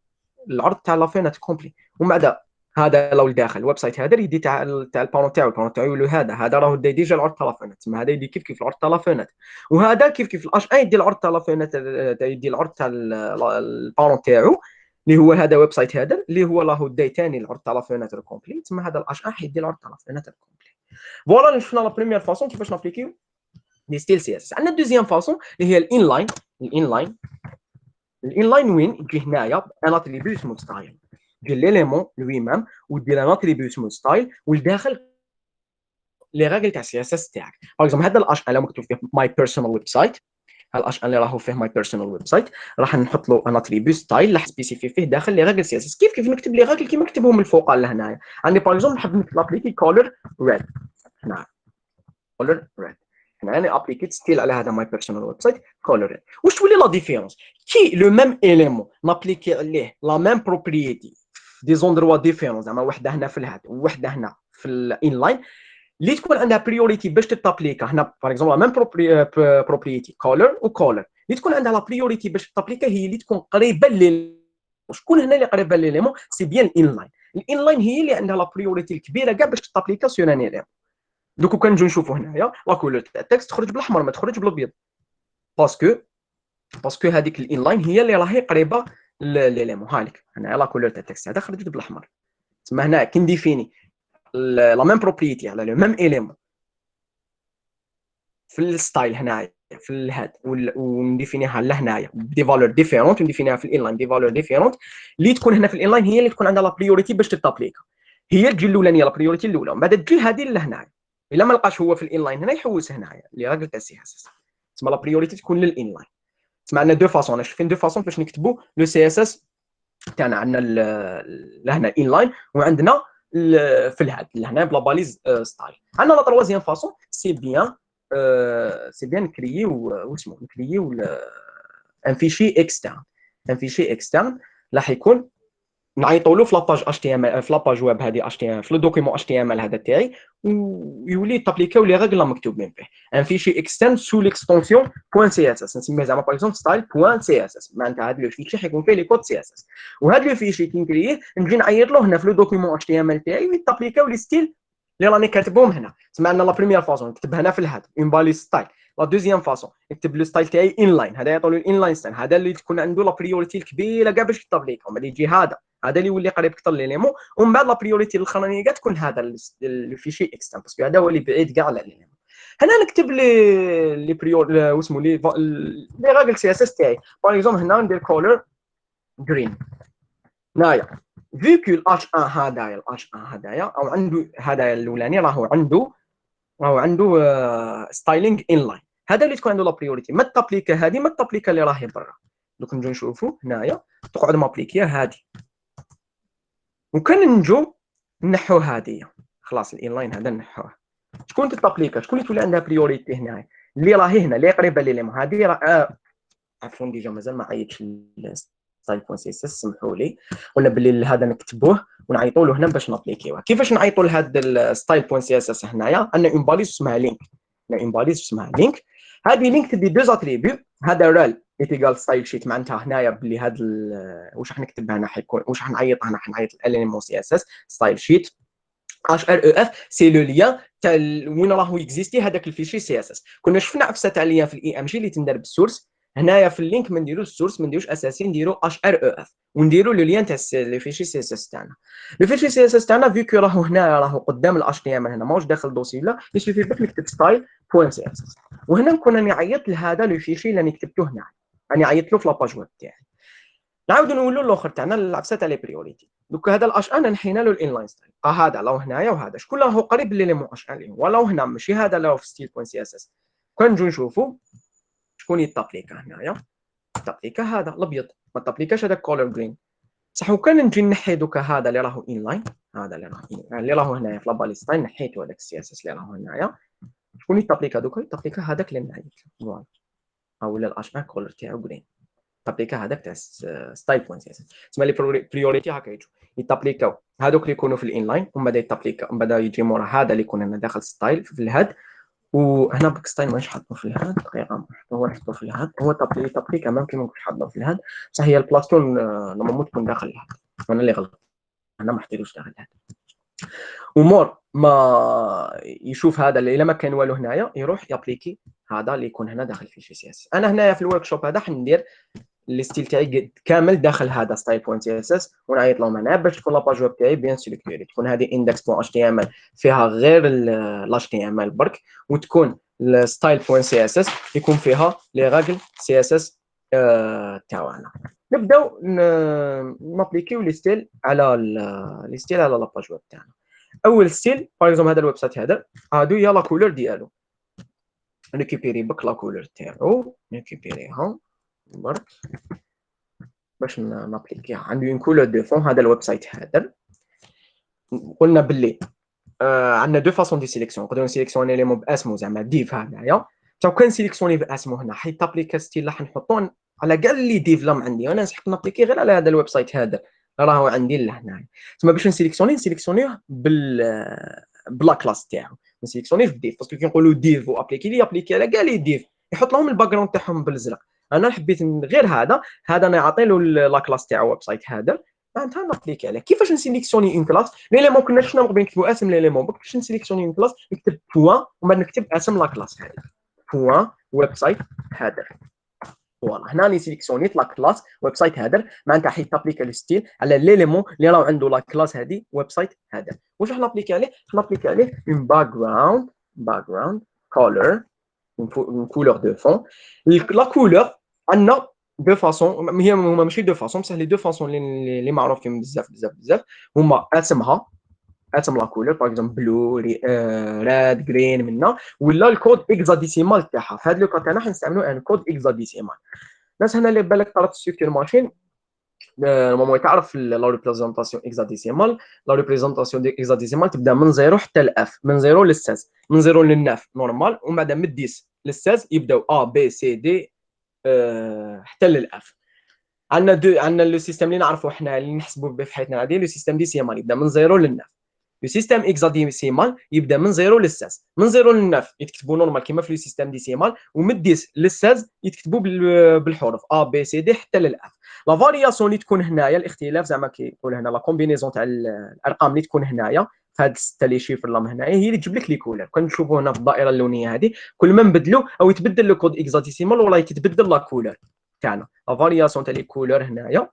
العرض تاع لا فونتر كومبلي. ومن بعد هذا لو داخل الويب سايت هذا يدي تاع البارون تاعو، البارون تاعو يقول له هذا راه دا ديجا العرض تاع لا فونتر. تما هذا يدي كيف العرض تاع لا فونتر. وهذا كيف الاش ان يدي العرض تاع لا فونتر، يدي العرض تاع البارون تاعو اللي هو هذا ويب سايت هذا اللي هو راهو داي ثاني العرض تاع لا فونتر كومبلي. تما هذا الاش ان حيدي العرض تاع لا فونتر كومبلي. فوالا اللي شفنا لا بروميير فاصون كيفاش نابليكيو لي ستيل سي اس. عندنا دوزيام فاصون اللي هي الانلاين. الانلاين وين يجي هنايا ان اتريبيو اسمه ستايل، دير ليليمون لوي ميم ودير ان اتريبيو اسمه ستايل والداخل لي راجل تاع السي اس اس تاعك. باغ اكزومبل هذا الاش ان مكتوب فيه ماي بيرسونال ويب سايت، هذا الاش ان اللي راهو فيه ماي بيرسونال ويب سايت راح نحط له ان اتريبيو ستايل راح سبيسيفي فيه داخل لي راجل سي اس اس. كيف نكتب لي راجل كيما نكتبهم من الفوق لهنايا. عندي باغ اكزومبل نحب نكتب لابليكي كولر ريد هنا، كولر ريد هنا انا ابليكيت ستيل على هذا ماي بيرسونال ويب سايت كولر ريد. واش تولي لا ديفيرونس كي لو ميم اليمون نابليكي عليه لا ميم بروبريتي دي زوندروا ديفيرون، زعما وحده هنا في الهاد ووحده هنا في الانلاين اللي تكون عندها بريوريتي باش تابليكا هنا. باغ اكزومبل ميم بروبريتي كولر وكولر اللي تكون عندها لا بريوريتي باش تابليكا هي اللي تكون قريبه لل شكون هنا اللي قريبه لليمون سي بيان الانلاين. الانلاين هي اللي عندها لا بريوريتي الكبيره كاع باش تابليكا سور ان اليمون. دوك كنجيو نشوفوا هنايا لا كولور تاع التكست تخرج بالاحمر ما تخرج بالابيض باسكو هذيك الانلاين هي اللي راهي قريبه لليمون. هانيك هنا لا كولور تاع التكست هذا خرجت بالاحمر. تسمى هنا كنديفيني لا ميم بروبريتي على لو ميم اليمون في الستايل هنايا في الهاد ونديفينيها لهنايا بدي فالور ديفيرونت ونديفينيها في الانلاين دي فالور ديفيرونت اللي تكون هنا في الانلاين هي اللي تكون عندها لا بريوريتي باش تابليكا. هي تجي الاولانيه لا بريوريتي الاولى ومن بعد تجي هذه لهنايا. الا ما لقاش هو في الانلاين هنا يحوس هنايا اللي راجل تاع سي اس اس. تسمى لا بريوريتي تكون للانلاين. تسمى عندنا دو فاصون، انا شايفين دو فاصون باش نكتبوا لو سي اس اس تاعنا. عندنا لهنا انلاين وعندنا في الهاد لهنا بلا باليز ستايل. عندنا لا تروازيام فاصون سي بيان نكرييو واسمو نكرييو ان فيشي اكسترن. ان فيشي اكسترن راح يكون نعيطوا له في لاباج اش تي ام ال في لاباج ويب هذه اش تي ام في لو دوكيمون اش تي ام ال هذا تاعي ويولي تابليكاو لي راجل مكتوبين فيه. ان فيشي اكسترن سو ليكستونسيون بوان سي اس اس نسميه زعما باغ اكزومبل ستايل بوان سي اس اس. معناتها هذا لو فيشي حيكون فيه لي كود سي اس اس وهذا لو فيشي كي نكريه نجي نعيط له هنا في لو دوكيمون اش تي ام ال تاعي ويتابليكاو لي ستيل اللي راني كاتبهم هنا. تسمى عندنا لا بروميير فاصون نكتب هنا في الهاد اون بالي ستايل. لا دوزيام فاصون نكتب لو ستايل تاعي انلاين، هذا يعطوا له الانلاين ستايل هذا اللي تكون عنده لا بريوريتي الكبيره كاع باش يتابليكا. ومن بعد يجي هذا اللي يولي قريب اكثر ليليمون ومن بعد لا بريوريتي الاخرانيه كاع تكون هذا الفيشي اكسترن باسكو هذا هو اللي بعيد كاع على ليليمون. هنا نكتب لي بريور واسمو لي راجل سي اس اس تاعي. باغ اكزومبل هنا ندير كولر جرين هنايا فيو كو الاش 1 هذايا الاش 1 هذايا او عنده هذايا الاولاني راهو عنده ستايلينغ انلاين. هذا اللي تكون عنده لا بريوريتي ما تابليكا هذه ما تابليكا اللي راهي برا. دوك نجيو نشوفوا هنايا تقعد مابليكيا هذه وكان نجو نحو هذه خلاص الانلاين هذا نحوه. شكون تطابليكا شكون اللي تولي عندها بريوريتي هنا اللي راهي هنا اللي قريبه ليليمون هذه راه عفوا ديجا مازال ما عيطش ستايل بوان سي اس اس سمحوا لي. قلنا باللي هذا نكتبوه ونعيطوا له هنا باش نابليكيوه. كيفاش نعيطوا لهذا الستايل بوان سي اس اس هنايا عندنا اون باليز اسمها لينك. عندنا اون باليز اسمها لينك. هذه لينك تدي دو اتريبيو هذا رال ايتيغال ستايل شيت معناتها هنايا باللي هذا واش راح نكتب هنا حيكون واش راح نعيط هنا حنعيط الاليمون سي اس اس ستايل شيت اش ار او اف سي لو ليان تاع وين راهو اكزيستي هذاك الفيشي سي اس اس. كنا شفنا عفسه تاع ليان في الاي ام جي اللي تندار بالسورس. هنايا في اللينك ما نديروش السورس ما نديروش اساسي نديرو اش ار او اف ونديرو لو ليان تاع لي فيشي سي اس اس تاعنا. لو فيشي سي اس اس تاعنا فيكو راهو هنا راهو قدام الاش تي ام هنا ماهوش داخل دوسي لا يسوفي بك نكتب ستايل بوان سي اس اس وهنا نكون راني عيطت لهذا لو فيشي اللي راني كتبته هنا راني عيطت له في لاباج ويب تاعي. نعاودو نولوا الاخر تاعنا العفسه تاع لي بريوريتي. دوك هذا الاش ان نحينا له الانلاين ستايل هذا لو هنايا وهذا شكون راهو قريب ليليمون اش ان ولو هنا ماشي هذا لو في ستيل بوين سي اس اس. كون نجو نشوفوا شكون يتابليكا هنايا تابليكا هذا الابيض ما تابليكاش هذا كولر جرين صح. وكان نجي نحي دوك هذا اللي راهو انلاين هذا اللي راهو هنايا في لابالي ستايل نحيتو هذاك السي اس اس اللي راهو هنايا. شكون يتابليكا دوك يتابليكا هذاك اللي نعيط فوالا ولا الاش ان كولر تاعو جرين تابليكا هذاك تاع ستايل بوين سي اس اس. تسمى لي بريوريتي هكا يجوا يتابليكاو هذوك اللي يكونوا في الانلاين ومن بعد يتابليكا ومن بعد يجي مورا هذا اللي يكون هنا داخل ستايل في الهاد. وهنا بوك ستايل مانيش حاطه في الهاد دقيقه، هو نحطو في الهاد، هو تابليكا مام كيما كنت حاطه في الهاد، بصح هي البلاصتو نورمالمون تكون داخل الهاد، انا اللي غلط، انا ما حطيتوش داخل الهاد. ومور ما يشوف هذا اللي الا ما كان والو هنايا يروح يابليكي هذا اللي يكون هنا داخل في سي اس. انا هنايا في الورك شوب هذا حندير الستيل تاعي كامل داخل هذا ستايل بوين سي اس اس، ونعيط لهم هنا باش تكون لاباج ويب تاعي بيان سيليكتوري، تكون هذه اندكس بوين اتش تي ام ال فيها غير الاش تي ام ال برك، وتكون الستايل بوين سي اس اس يكون فيها لي راجل سي اس اس تاعنا. نبداو نابليكيو لي ستيل على لي ستيل على لاباج ويب تاعنا. اول ستيل باغ اكزومبل هذا الويب سايت هذا، هادو هي لا كولور ديالو، ريكوبيري بك لا كولور تاعو، ريكوبيريها برك باش نابليكيها. عنده اون كولور دو فون هذا الويب سايت هذا. قلنا باللي عندنا دو فاسون دي سيليكسيون، نقدروا نسيليكسيوني لي موب اسمو زعما ديف هنايا، تا كان سيليكسيوني باسمو هنا حيت تابليكا ستيل راح نحطو على كاع لي ديف لام عندي، انا نسحق نابليكي غير على هذا الويب سايت هذا راهو عندي لهنايا. تما باش نسيليكسيونيه بلا كلاس تاعو، نسيليكسيونيه في ديف، باسكو كي نقولوا ديف و ابليكي لي ابليكي على كاع لي ديف، يحط لهم الباك جراوند تاعهم بالازرق. انا حبيت غير هذا انا نعطي له لا كلاس تاعو ويب سايت هذا، معناتها نابليكي عليه. كيفاش نسيليكسيوني اون كلاس؟ ليليمون كنا شفنا مقبل نكتبوا اسم ليليمون، باش نسيليكسيوني اون كلاس نكتب بوان ومن بعد نكتب اسم لا كلاس هذه، بوان ويب سايت هذا. فوالا هنا نسيليكسيونيت لا كلاس ويب سايت هذا، معناتها حيت تابليكا لو ستيل على ليليمون اللي راه عنده لا كلاس هذه ويب سايت هذا. واش راح نابليكي عليه؟ نابليكي عليه اون باك جراوند كولور، اون كولور دو فون. لا كولور عندنا دو فاسون، هما ماشي دو فاسون بصح لي دو فاسون اللي معروفين بزاف هما اسم لا كولور باغ اكزومبل بلو، راد، جرين منا، ولا الكود اكزاديسيمال تاعها. في هذا لو كود تاعنا حنستعملوا ان كود اكزاديسيمال. الناس هنا اللي بالك قرات ستركتور ماشين نورمالمون تعرف لا ريبريزونطاسيون اكزاديسيمال. لا ريبريزونطاسيون دي اكزاديسيمال تبدا من 0 حتى لاف، من 0 ل 16، من 0 للناف نورمال، ومن بعد من 10 ل 16 يبداو ا بي سي دي حتى للاف. عندنا لو سيستم اللي نعرفوا حنا اللي نحسبوا به في حياتنا العاديه، لو سيستم ديسيمال يبدا من 0 للناف. لو سيستم اكزاديسيمال يبدا من 0 ل 16، من 0 ل 9 يتكتبوا نورمال كيما في لو سيستم ديسيمال، ومن 10 ل 16 يتكتبوا بالحروف ا بي سي دي حتى للاف. لا فارياسيون اللي تكون هنايا، الاختلاف زعما كيقول هنا لا كومبينيزون تاع الارقام اللي تكون هنايا في هاد السته لي شيفر لام هنايا، هي اللي تجيب لك لي كولور. كون نشوفوا هنا في الدائره اللونيه هذه، كل ما نبدلوا او يتبدل لو كود اكزاديسيمال ولا يتبدل لا كولور تاعنا. لا فارياسيون تاع لي كولور هنايا،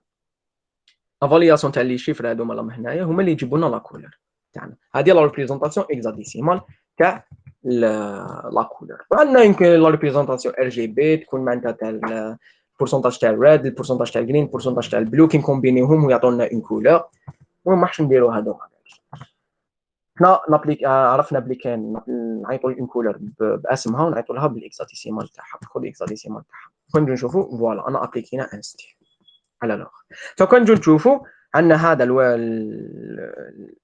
لا فارياسيون تاع لي شيفر هذوما لام هنايا هما اللي يجيبوا لنا لا كولور تاعنا. هذه لا ريبريزونطاسيون اكزاديسيمال تاع لا كولور. وعندنا يمكن لا ريبريزونطاسيون ار جي بي تكون معناتها تاع البورسونتاج تاع الريد، البورسونتاج تاع الجرين، البورسونتاج تاع البلو، كي نكومبينيوهم ويعطونا اون كولور. المهم ما راحش نديروا هذوما. حنا نابليك عرفنا بلي كان نعيطوا اون كولور باسمها ونعيطوا لها بالاكزاديسيمال تاعها، بالكود اكزاديسيمال تاعها. كون نشوفوا فوالا انا ابليكينا ان ستيل على الاخر. فكون نشوفوا عندنا هذا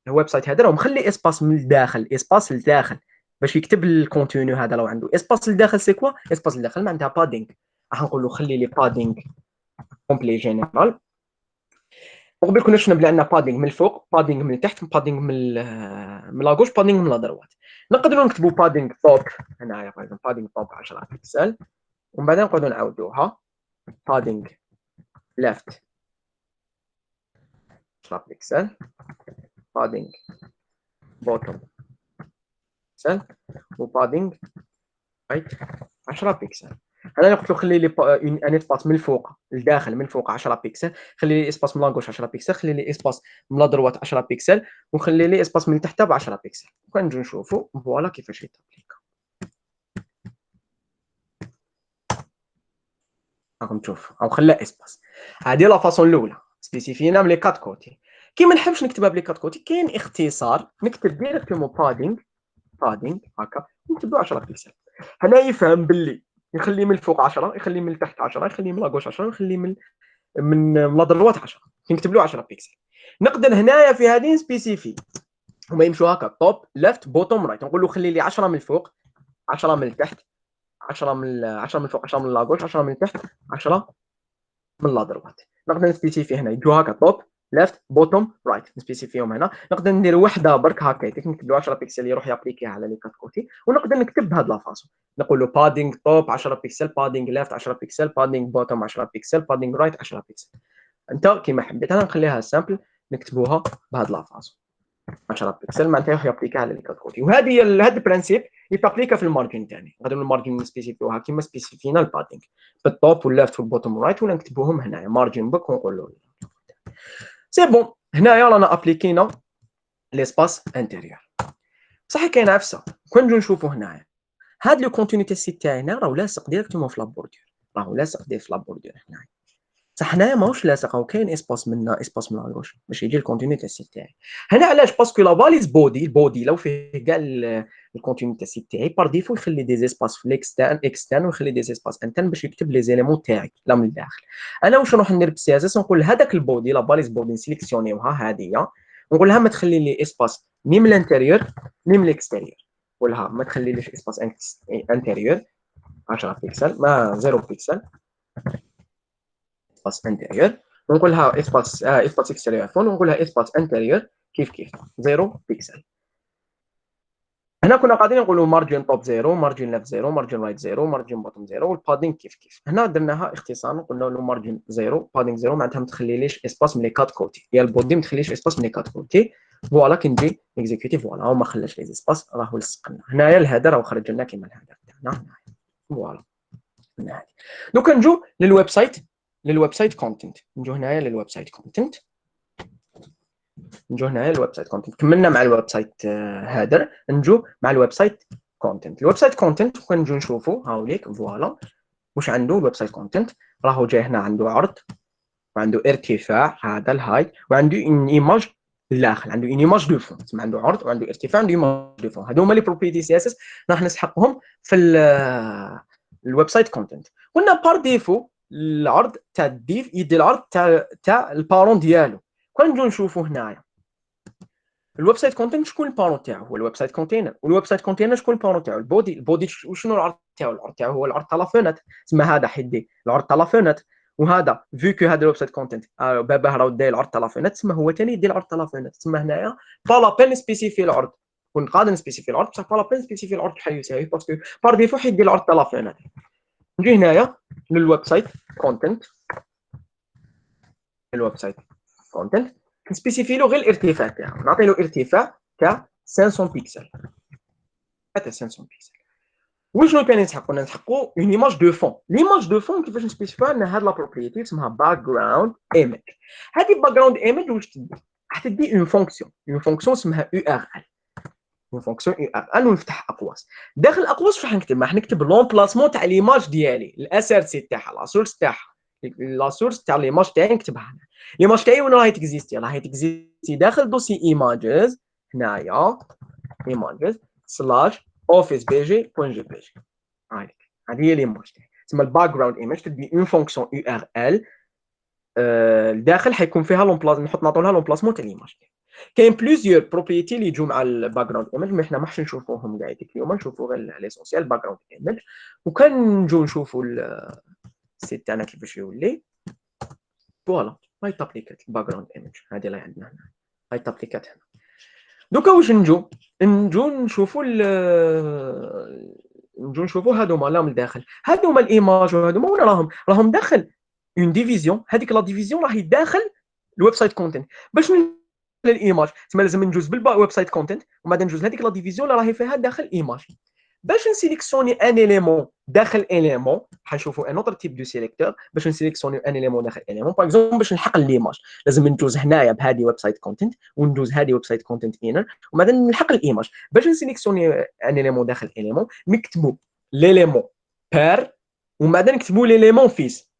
الويب سايت هذا راه مخلي اسباس من الداخل، اسباس للداخل باش يكتب الكونتوني هذا. لو عنده اسباس للداخل سي كوا؟ اسباس للداخل معناتها بادينغ. راح نقولوا خلي لي بادينغ كومبلي جينيرال. وقبل كنا شفنا بلي عندنا بادينغ من الفوق، بادينغ من التحت، بادينغ من لاغوش، بادينغ من لادروات. نقدروا نكتبوا بادينغ توب هنايا، بادينغ توب 10 بكسل، ومن بعد نقعدوا نعاودوها بادينغ ليفت 10 بكسل، بادينغ بوتوم بكسل، وبادينغ رايت 10 بكسل. انا قلت له خلي لي ان اسباس من الفوق للداخل، من فوق 10 بكسل، خلي لي اسباس من لاغوش 10 بكسل، خلي لي اسباس من لادروات 10 بكسل، وخلي لي اسباس من تحت ب 10 بكسل. كنجي نشوفوا فوالا كيفاش يتابليكا. راكم تشوفوا او خلى اسباس. هذه لا فاصون الاولى سبيسيفينا من لي كات كوتي. كي ما نحبش نكتبها بلي كات كوتي، كاين اختصار نكتب ديريكتومون بادينغ هكا نكتبوا 10 بكسل. هنا يفهم باللي يخلي من الفوق 10، يخلي من التحت 10، يخلي من لاغوش 10، يخلي من لادروات 10، نكتب له 10 بكسل. نقدر هنايا في هذه سبيسيفي هما يمشوا هكا توب ليفت بوتوم رايت، نقول له خلي لي 10 من الفوق، 10 من التحت، 10 من الفوق، 10 من لاغوش، 10 من التحت، 10 من لادروات. نقدر نسبيسيفي هنا يجوا هكا توب left bottom right نسبيسيفيهم هنا. نقدر ندير وحده برك هكايتك نكتب له 10 بكسل يروح يابليكيها على لي كات كوتي، ونقدر نكتب بهاد لا فاصون نقول له بادينغ توب 10 بكسل، بادينغ ليفت 10 بكسل، بادينغ بوتوم 10 بكسل، بادينغ رايت 10 بكسل. انت كيما حبيت. انا نخليها سامبل نكتبوها بهاد لا فاصون 10 بكسل معناتها يروح يابليكيها على لي كات كوتي. وهذه هذا البرانسيب يابليكا في المارجن ثاني. نقدروا المارجن نسبيسيفيوها كيما سبيسيفينا البادينغ بالتوب والليفت والبوتوم رايت، ولا نكتبوهم هنايا مارجن بك ونقول له سي بون. هنايا رانا ابليكينا ليسباس انتيريور. بصح كاين عفسه كون نجيو نشوفوا هنايا هاد لو كونتينيو تاع السيت تاعنا راهو لاصق ديريكتومون في لابوردور، راهو لاصق في لابوردور هنايا. صح هنايا ماهوش لاصق، راهو كاين اسباس منا اسباس من الغوش باش يجي الكونتينيو تاع السيت تاعي. هنا علاش؟ باسكو لا باليز البودي لو فيه كاع الكونتينيو تاع السيت تاعي بار ديفو يخلي دي اسباس في الاكسترن ويخلي دي اسباس انترن باش يكتب لي زيليمون تاعي لا من الداخل. انا واش نروح ندير بالسي اس اس نقول هذاك البودي لا باليز بودي نسيليكسيونيوها هذه، نقول لها ما تخلي لي اسباس ني من الانتيريور ني من الاكستيريور. نقول لها ما تخليليش اسباس انتيريور 10 بكسل، ما 0 بكسل اسباس انتيريور، ونقول لها اسباس اكستيريور عفوا، ونقول لها اسباس انتيريور كيف 0 بكسل. هنا كنا قاعدين نقولوا مارجن توب 0، مارجن ليفت 0، مارجن رايت 0، مارجن بوتوم 0، والبادينغ كيف. هنا درناها اختصارا قلنا له مارجن 0 بادينغ 0 معناتها ما تخليليش اسباس من لي كات كوتي، يا البودي ما تخليش اسباس من لي كات كوتي. فوالا كي نجي اكزيكوتي فوالا هو ما خلاش لي اسباس راهو لصق لنا. هنايا الهدر راهو خرج لنا كيما الهدر تاعنا هنايا. فوالا هنا دوكا نجو للويب سايت كونتنت. نجو هنايا للويب سايت كونتنت. نجو هنايا الويب سايت كونتنت. كملنا مع الويب سايت هادر، نجو مع الويب سايت كونتنت. الويب سايت كونتنت كنجو نشوفوا هاوليك فوالا واش عنده الويب سايت كونتنت. راهو جاي هنا عنده عرض وعنده ارتفاع هذا الهايت، وعنده ان ايماج داخل، عنده ان ايماج دو فون. تسمى عنده عرض وعنده ارتفاع وعنده ايماج دو فون. هادو هما لي بروبريتي سي اس اس راح نسحقهم في الويب سايت كونتنت. قلنا بار ديفو العرض تاع الديف يدي العرض تاع البارون ديالو. كون نجو نشوفوا هنايا الويب سايت كونتنت شكون البارون تاعو؟ هو الويب سايت كونتينر. والويب سايت كونتينر شكون البارون تاعو؟ البودي وشنو العرض تاعو؟ العرض تاعو هو العرض تاع لا فونت. تسمى هذا حيدي العرض تاع لا فونت، وهذا فيكو هذا الويب سايت كونتنت باباه راه داير العرض تاع لا فونت، تسمى هو ثاني يدير العرض تاع لا فونت. تسمى هنايا با لا بين سبيسيفي العرض، كون قادر نسبيسيفي العرض بصح با لا بين سبيسيفي العرض شحال يساوي باسكو بار ديفو حيدي العرض تاع لا فونت. نجي هنايا للويب سايت كونتنت. الويب سايت كونتنت نسبيسيفي له غير الارتفاع تاعو، نعطي له ارتفاع تاع 500 بكسل حتى 500 بكسل. وشنو ثاني نسحقوا؟ نسحقوا اون ايماج دو فون. ليماج دو فون كيفاش نسبيسيفيو ان هاد لا بروبريتي اسمها باك جراوند ايمج. هذه باك جراوند ايمج واش تدي؟ راح تدي اون فونكسيون اسمها يو ار ال. اون فونكسيون يو ار ال ونفتح اقواس. داخل الاقواس واش راح نكتب؟ راح نكتب لومبلاسمون تاع ليماج ديالي، الاس ار سي تاعها، لا سورس تاعها، لا سورس تاع ليماج تاعي نكتبها هنا. ليماج تاعي وين راهي تكزيستي؟ راهي تكزيستي داخل دوسي ايماجز هنايا، ايماجز سلاش اوفيس بي جي بوين جي بي جي. هذه هي ليماج تاعي. تسمى الباك جراوند ايماج تدي اون فونكسيون يو ار ال الداخل حيكون فيها لومبلاسمون، نحط لها لومبلاسمون تاع ليماج. كاين بليزيور بروبريتي اللي يجوا مع الباك جراوند ايماج، مي حنا ما حش نشوفوهم كاع ديك اليوم، نشوفوا غير ليسونسيال الباك جراوند ايماج. وكان نجوا نشوفوا السيت تاعنا كيفاش يولي. فوالا هاي تابليكات الباك جراوند ايماج هذه اللي عندنا هنا، هاي تابليكات هنا. دوكا واش نجو نشوفوا هادوما لا من الداخل، هادوما الايماج وهادوما وين راهم داخل اون ديفيزيون. هذيك لا ديفيزيون راهي داخل الويب سايت كونتنت. باش الايماج تسمى لازم ندوز بالويب سايت كونتنت ومن بعد ندوز لهذيك لا ديفيزيون اللي راهي فيها داخل ايماج. باش نسيليكسيوني ان اليمون داخل اليمون حنشوفوا ان اوتر تيب دو سيليكتور. باش نسيليكسيوني ان اليمون داخل اليمون باغ اكزومبل باش نحقق ليماج لازم ندوز هنايا بهذه ويب سايت كونتنت وندوز هذه ويب سايت كونتنت انر ومن بعد نلحق الايماج. باش نسيليكسيوني ان اليمون داخل اليمون نكتبوا ليليمون بير ومن بعد نكتبوا ليليمون فيس.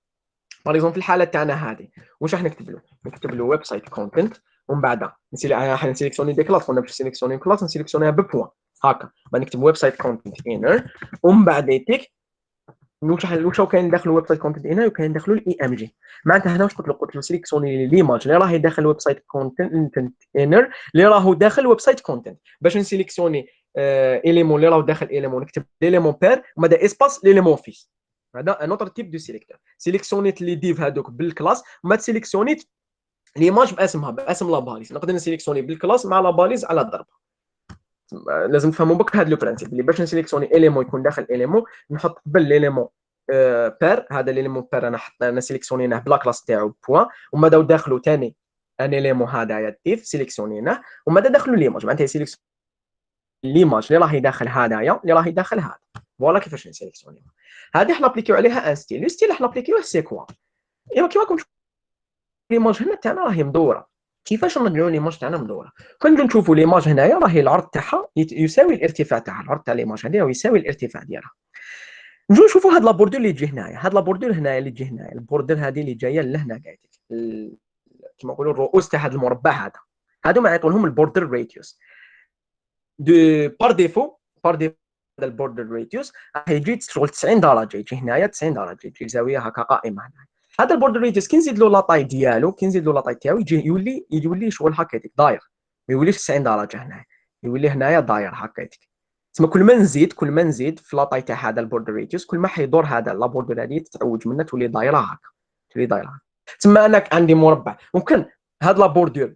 باغ اكزومبل في الحاله تاعنا هذه واش راح نكتب له؟ نكتب له ويب سايت كونتنت ومن بعد نسيليكسيوني دي كلاس. كنا باش نسيليكسيوني كلاس نسيليكسيونيها ببوان هكا. ما نكتب ويب سايت كونتنت انر ومن بعد يتيك واش كاين داخل الويب سايت كونتنت انر وكاين داخله الاي ام جي. معناتها هنا واش قلت له سيليكسيوني ليماج اللي راهي داخل الويب سايت كونتنت انر اللي راهو داخل الويب سايت كونتنت. باش نسيليكسيوني اليمون اللي راهو داخل اليمون نكتب ليليمون بير ومن بعد اسباس ليليمون فيس. هذا ان اوتر تيب دو سيليكتور. سيليكسيونيت لي ديف هذوك بالكلاس وما تسيليكسيونيت ليماج باسم لا باليز، نقدر نسيليكسيوني بالكلاس مع لا باليز على الضرب. لازم تفهموا بك هذا لو برانسيب اللي باش نسيليكسيوني اليمون يكون داخل اليمون نحط قبل ليليمون بير. هذا ليليمون بير انا سيليكسيونيناه بلا كلاس تاعو بوان، ومن بعد داخلو ثاني ان اليمون هذايا ديف سيليكسيونيناه، ومن بعد داخلو ليماج معناتها سيليكسيون ليماج اللي راهي داخل هذايا اللي راهي داخل هذا. فوالا كيفاش نسيليكسيونيو. هذه حنا نابليكيو عليها ان ستيل. لو ستيل حنا نابليكيوه سي كوا؟ ايوا كيما راكم ليماج هنا تاعنا راهي مدوره. كيفاش نرجعوا ليماج تاعنا مدوره؟ كنجيو نشوفوا ليماج هنايا راهي العرض تاعها يساوي الارتفاع تاعها، العرض تاع ليماج هذه يساوي الارتفاع ديالها. نجيو نشوفوا هاد لابوردور اللي تجي هنايا، هاد لابوردور هنايا اللي تجي هنايا، البوردر هذه اللي جايه لهنا قاعدين كيما نقولوا الرؤوس تاع هذا المربع هذا، هادو ما يعطونهم البوردر راديوس دو بار ديفو. هذا البوردر راديوس راح يجي شغل 90 درجه، يجي هنايا 90 درجه، يجي زاويه هكا قائمه هنا. هذا البوردر راديوس كي نزيد له لاطاي ديالو، كي نزيد له لاطاي تاعو يجي يولي شغل هكاك داير، ما يوليش 90 درجه هنا، يولي هنايا داير هكاك. تسمى كل ما نزيد في لاطاي تاع هذا البوردر راديوس كل ما حيدور هذا لابوردر هذه تتعوج منها تولي دايره هكا، تولي دايره. تسمى انا عندي مربع ممكن هذا لابوردور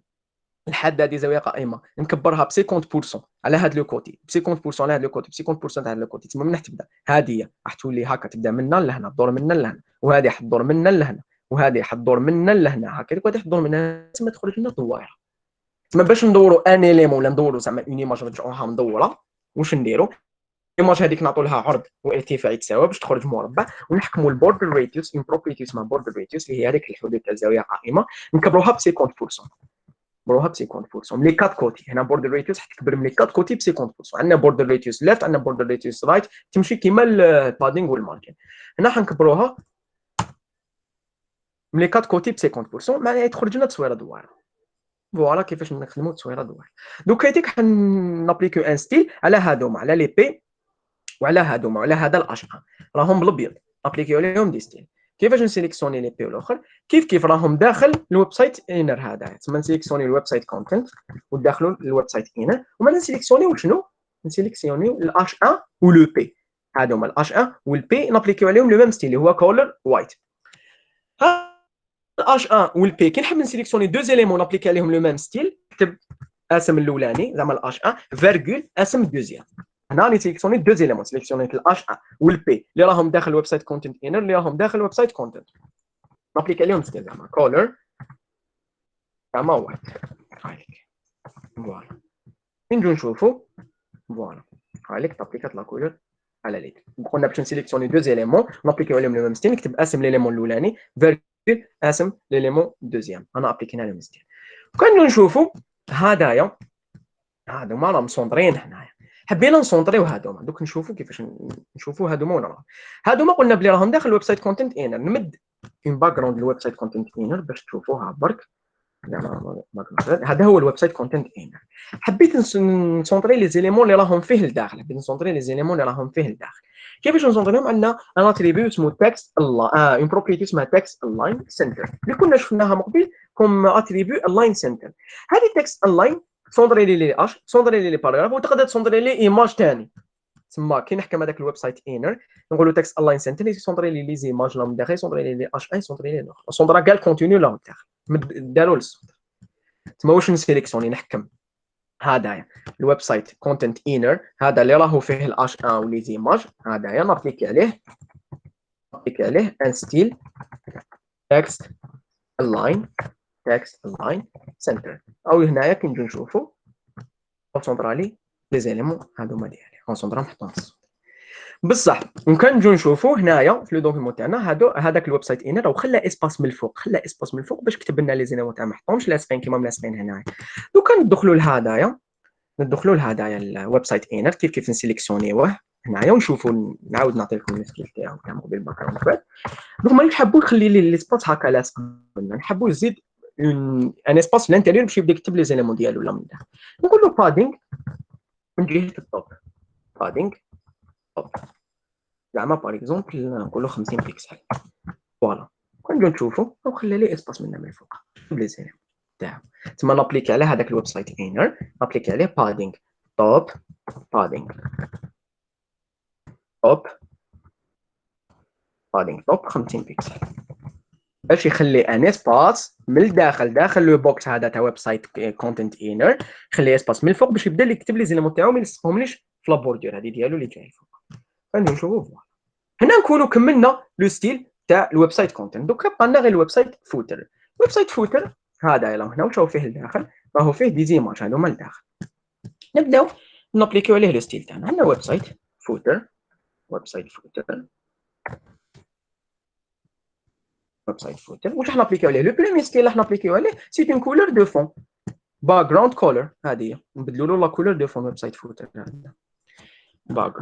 الحاده هذه زاويه قائمه نكبرها ب 50% على هذا لو كوتي، ب 50% على هذا لو كوتي، ب 50% على هذا لو كوتي. تما من راح تبدا هذه راح تولي هكا، تبدا من هنا لهنا، تدور من هنا لهنا، وهذه حتدور من هنا لهنا، وهذه حتدور من هنا لهنا هكا، وهذه حتدور من هنا، تما تخرج لنا دوائر. تما باش ندوروا ان اليمون ولا ندوروا زعما اون ايماج نرجعوها مدوره، واش نديروا؟ الايماج هذيك نعطوا لها عرض وارتفاع يتساوى باش تخرج مربع، ونحكموا البوردر راديوس، ان بروبرتي اسمها بوردر راديوس اللي هي هذيك الحدود تاع الزاويه قائمه، نكبروها ب 50%. نكبروها ب 50% لي كات كوتي. هنا بوردر راديوس حتكبر من لي كات كوتي ب 50%. عندنا بوردر راديوس ليفت، عندنا بوردر راديوس رايت، تمشي كيما البادينغ والمارجن. هنا حنكبروها من لي كات كوتي ب 50%، معناها تخرج لنا تصويره دواره. فوالا كيفاش نخدموا تصويره دواره. دوك هيتيك حنابليكيو ان ستيل على هادوما، على لي بي وعلى هادوما وعلى هذا الاش 1 راهم بالابيض، ابليكيو عليهم دي ستيل. كيفاش نسيليكسيوني لي بي والاخر؟ كيف راهم داخل الويب سايت انر هذا، تسمى نسيليكسيوني الويب سايت كونتنت وداخلوا الويب سايت انر، وما نسيليكسيونيو شنو؟ نسيليكسيونيو الاش 1 ولو بي. هادوما الاش 1 والبي نابليكيو عليهم لو ميم ستيل اللي هو كولر وايت. الاش 1 والبي كي نحب نسيليكسيوني دو زيليمون نابليكي عليهم لو ميم ستيل، نكتب اسم الاولاني زعما الاش 1 فيرغول اسم الدوزيام. هنا راني سيليكسيوني دو زيليمون، سيليكسيونيت الاش 1 والبي اللي راهم داخل الويب سايت كونتنت انر، اللي راهم داخل الويب سايت كونتنت، نابليكي عليهم ستيل زعما كولر زعما وايت. فوالا نجو نشوفوا. فوالا هايليك تابليكات لا كولور على ليد. قلنا باش نسيليكسيوني دو زيليمون نابليكيو عليهم لو ميم ستيل، نكتب اسم ليليمون الاولاني فيرغول اسم ليليمون دوزيام، انا ابليكينا لهم ستيل. كنجو نشوفوا هذايا، هادوما راهم مسونطرين هنايا، حبينا نسونطريو هادوما. دوك نشوفوا كيفاش نشوفوا هادوما ولا راهم. هادوما قلنا بلي راهم داخل الويب سايت كونتنت انر. نمد اون باك جراوند الويب سايت كونتنت انر باش تشوفوها برك. هذا هو الويب سايت كونتنت انر. حبيت نسونطري لي زيليمون اللي راهم فيه لداخل، حبيت نسونطري لي زيليمون اللي راهم فيه لداخل. كيفاش نسونطريهم؟ عندنا ان اتريبيو اسمه تكست اون بروبرتي اسمها تكست الاين سنتر اللي كنا شفناها من قبل كوم اتريبيو الاين سنتر. هذه تكست الاين تصوندري لي اش، تصوندري لي باراغراف، وتقدر تصوندري لي ايماج ثاني. تما كي نحكم هذاك الويب سايت انر نقولوا تكست الاين سنتر يصوندري لي زيماج لا من داخل، يصوندري لي اش ان، يصوندري لي الاخر، صوندرا كاع الكونتينيو لا من داخل داروا للصوت. تما واش نسيليكسيوني؟ نحكم هذايا الويب سايت كونتنت انر، هذا اللي راهو فيه الاش 1 ولي زيماج، هذايا نابليكي عليه ان ستيل تكست الاين، تكست الاين سنتر. او هنايا كي نجي نشوفوا كونسونطرالي لي زيليمون هادوما ديالي، كونسونطرا نحطهم بصح. وكان نجيو نشوفوا هنايا في لو دوكيمون تاعنا هذاك الويب سايت انر راه خلى اسباس من الفوق، خلى اسباس من الفوق باش كتب لنا لي زيليمون تاع ما حطهمش لاصقين كيما ملاصقين هنايا. دوكا ندخلوا لهدايا الويب سايت انر، كيف نسيليكسيونيوه هنايا ونشوفوا. نعاود نعطي لكم السكيل تاعو كامل قبل الباك جراوند. دوك ما نحبوا نخلي لي ليسباس هكا لاصق، نحبوا نزيد ان اسباس في الانتيريور باش يبدا يكتب لي زيليمون ديالو ولا من داخل. نقول له بادينغ من جهه الطوب، بادينغ طوب زعما باغ اكزومبل نقولوا 50 بيكسل. فوالا كنجيو نشوفوا ونخلي لي اسباس من الفوق لي زيليمون تاعو. تما نابليكي على هذاك الويب سايت انر، نابليكي عليه بادينغ توب، بادينغ توب، بادينغ توب 50 بيكسل. باش يخلي ان اسباس من الداخل داخل لو بوكس هذا تاع ويب سايت كونتنت انر، يخلي اسباس من الفوق باش يبدا يكتب لي زيليمون تاعو ما يلصقهمليش في لابوردور هذه ديالو اللي جاي الفوق. فنشوفوا هنا نكونوا كملنا لو ستيل تاع الويب سايت كونتنت. دوكا بقى لنا غير الويب سايت فوتر. الويب سايت فوتر هذا يلا هنا وشوفوا فيه الداخل راهو فيه دي زيماج هذوما الداخل. نبداو نابليكيو عليه لو ستيل تاعنا. عندنا ويب سايت فوتر، ويب سايت فوتر، ويب سايت فوتر. واش راح نابليكيو عليه؟ لو بروميير ستيل راح نابليكيو عليه سي اون كولور دو فون، باك جراوند كولر. هذه هي نبدلوا له لا كولور دو فون ويب سايت فوتر. باك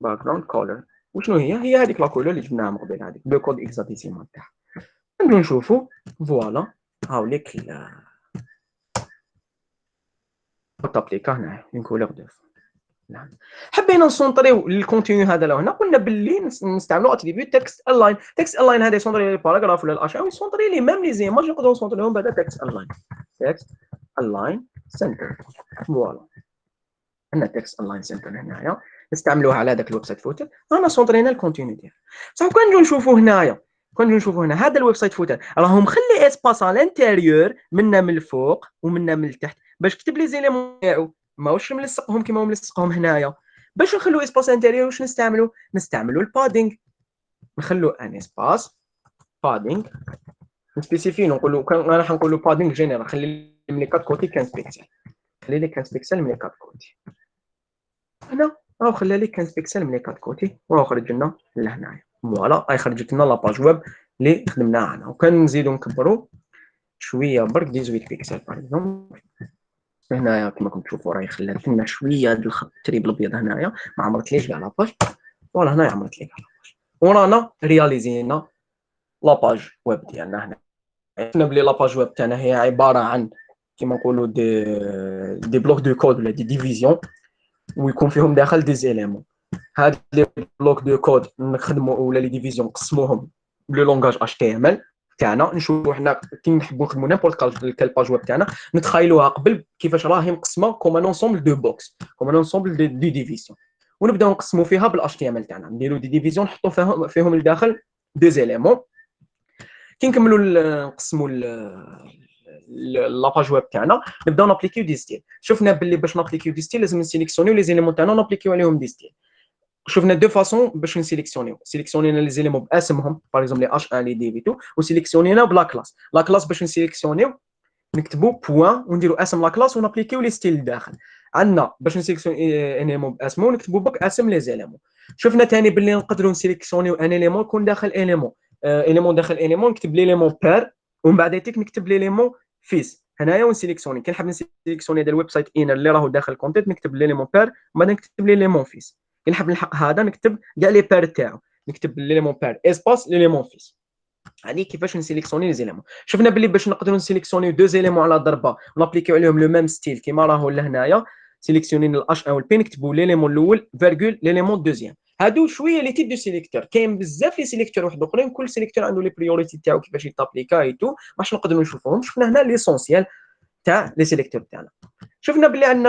جراوند كولر. وشنو هي هذيك لا كولور اللي جبناها من قبل، هذيك دو كود اكزاتيسيمال تاعها. نبداو نشوفوا فوالا هاوليك تابليكا هنا اون كولور دو فون. نعم. حبينا نسونطريو الكونتينيو هذا لهنا، قلنا باللي نستعملوا اتريبيوت تكست الاين. تكست الاين هذا يسونطري لي باراغراف ولا الاشياء، ويسونطري لي ميم لي زيماج نقدروا نسونطريهم بعد تكست الاين. تكست الاين سنتر. فوالا عندنا تكست الاين سنتر هنايا نستعملوها على هذاك الويب سايت فوتر. انا سونطرينا الكونتينيو ديالو. بصح كون نجيو نشوفوا هنايا، كون نجيو نشوفوا هنا هذا الويب سايت فوتر راهو مخلي اسباس على الانتيريور منا من الفوق ومنا من التحت باش كتب لي زيليمون تاعو، ماهوش ملصقهم كيما هو ملصقهم هنايا. باش نخلو اسباس انتيريور واش نستعملوا البادينغ. نخلو ان اسباس بادينغ نسبيسيفي نقولوا كان راح نقولوا بادينغ جينيرال. خلي لي 4 كوتي 15 بيكسل، خلي لي 15 بيكسل من لي 4 كوتي. هنا راه خلى لي 15 بيكسل من لي 4 كوتي وراه خرج لنا لهنايا. فوالا هاي خرجت لنا لاباج ويب اللي خدمناها هنا. وكان نزيدو نكبروا شويه برك 18 بيكسل باغ اكزومبل. هنايا كما راكم تشوفوا راهي خلات لنا شويه هذا الخط التريب الابيض هنايا ما عمرتليش كاع لاباج. فوالا هنايا عمرت لي كاع لاباج ورانا رياليزينا لاباج ويب ديالنا. هنا عرفنا بلي لاباج ويب تاعنا هي عباره عن كيما نقولوا دي بلوك دو كود ولا دي ديفيزيون ويكون فيهم داخل دي زيليمون. هاد لي بلوك دو كود نخدموا ولا لي ديفيزيون نقسموهم بلو لونغاج اش تي ام ال تاعنا. نشوفوا حنا كي نحبوا نخدموا نيمبورت كال باج ويب تاعنا نتخيلوها قبل كيفاش راهي مقسمه كوم ان انسومبل دو بوكس، كوم ان انسومبل دي ديفيزيون، ونبداو نقسموا فيها بالاش تي ام ال تاعنا. نديروا دي ديفيزيون نحطوا فيهم لداخل دو زيليمون. كي نكملوا نقسموا لاباج ويب تاعنا نبداو نابليكيو دي ستيل. شفنا باللي باش نابليكيو دي ستيل لازم نسيليكسيونيو لي زيليمون تاعنا ونابليكيو عليهم دي ستيل. شفنا دو فاسون باش سيليكسيونينا لي زيليمون باسمهم باغ اكزومبل لي اش 1 لي دي في تو، وسيليكسيونينا بلا كلاس. لا كلاس باش نسيليكسيونيو نكتبوا بوان ونديروا اسم لا كلاس ونابليكيو لي ستيل الداخل. عندنا باش نسيليكسيوني ان اليمون باسمه نكتبوا بك اسم لي زيليمون. شفنا ثاني باللي نقدروا نسيليكسيونيو ان اليمون يكون داخل اليمون، اليمون داخل اليمون نكتب ليليمون بير ومن بعد تيك نكتب ليليمون فيس هنايا ونسيليكسيوني. كي نحب نسيليكسيوني هذا الويب سايت انر اللي راهو داخل كونتنت نكتب ليليمون بير ومن بعد نكتب ليليمون فيس. كي نحب نلحق هذا نكتب كاع لي بير تاعو، نكتب ليليمون بير اسباس ليليمون فيس. هذه كيفاش نسيليكسيوني لي زيليمون. شفنا باللي باش نقدروا نسيليكسيونيو دو زيليمون على ضربه ونابليكيو عليهم لو ميم ستيل كيما راهو لهنايا. سيليكسيونين الاش 1 والبي نكتبوا ليليمون الاول فيرغول ليليمون دوزيام. هادو شويه لي تيب دو سيليكتور. كاين بزاف لي سيليكتور واحد اخرين كل سيليكتور عنده لي بريوريتي تاعو كيفاش يتابليكا ايتو باش نقدروا نشوفوهم. شفنا هنا ليسونسيال تاع لي سيليكتور تاعنا. شفنا بلي عندنا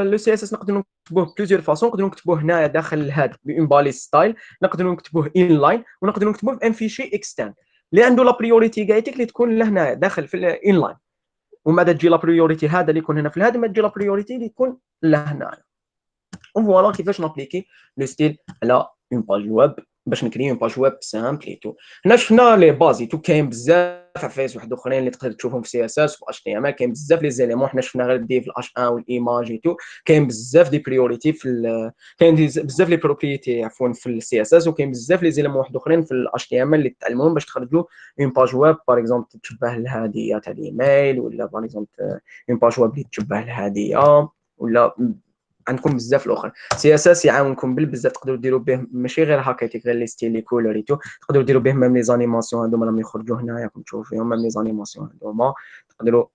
لو سي اس اس نقدروا نكتبوه بلوزيور فاسون. نقدروا نكتبوه هنايا داخل الهاد بون باليس ستايل، نقدروا نكتبوه ان لاين، ونقدروا نكتبوه في ان فيشي اكسترن اللي عنده لا بريوريتي كاع اللي تكون لهنايا داخل في الان لاين. وما تجي لا بريوريتي هذا اللي يكون هنا في الهاد، ما تجي لا بريوريتي اللي يكون لهنايا. وفوالا كيفاش نابليكي لو ستيل على اون باج ويب باش نكري اون باج ويب سامبل ايتو. هنا شفنا لي بازيتو. كاين بزاف عفايس واحد اخرين اللي تقدر تشوفهم في سي اس اس و اتش تي ام ال. كاين بزاف لي زيليمون حنا شفنا غير دي في الاش 1 والايماج ايتو. كاين بزاف دي بريوريتي في كاين بزاف لي بروبريتي عفوا في السي اس اس، وكاين بزاف لي زيليمون واحد اخرين في الاش تي ام ال اللي تعلموهم باش تخرجوا اون باج ويب باغ اكزومبل تشبه الهديه تاع الايميل، ولا باغ اكزومبل اون باج ويب اللي تشبه الهديه، ولا عندكم بزاف الاخر. سي اس اس يعاونكم بزاف. تقدروا ديروا به ماشي غير هكايتك غير لي ستيل لي كولور ايتو، تقدروا ديروا به ميم لي زانيماسيون هذوما راهم يخرجوا هنايا راكم تشوفوا فيهم ميم لي زانيماسيون هذوما تقدروا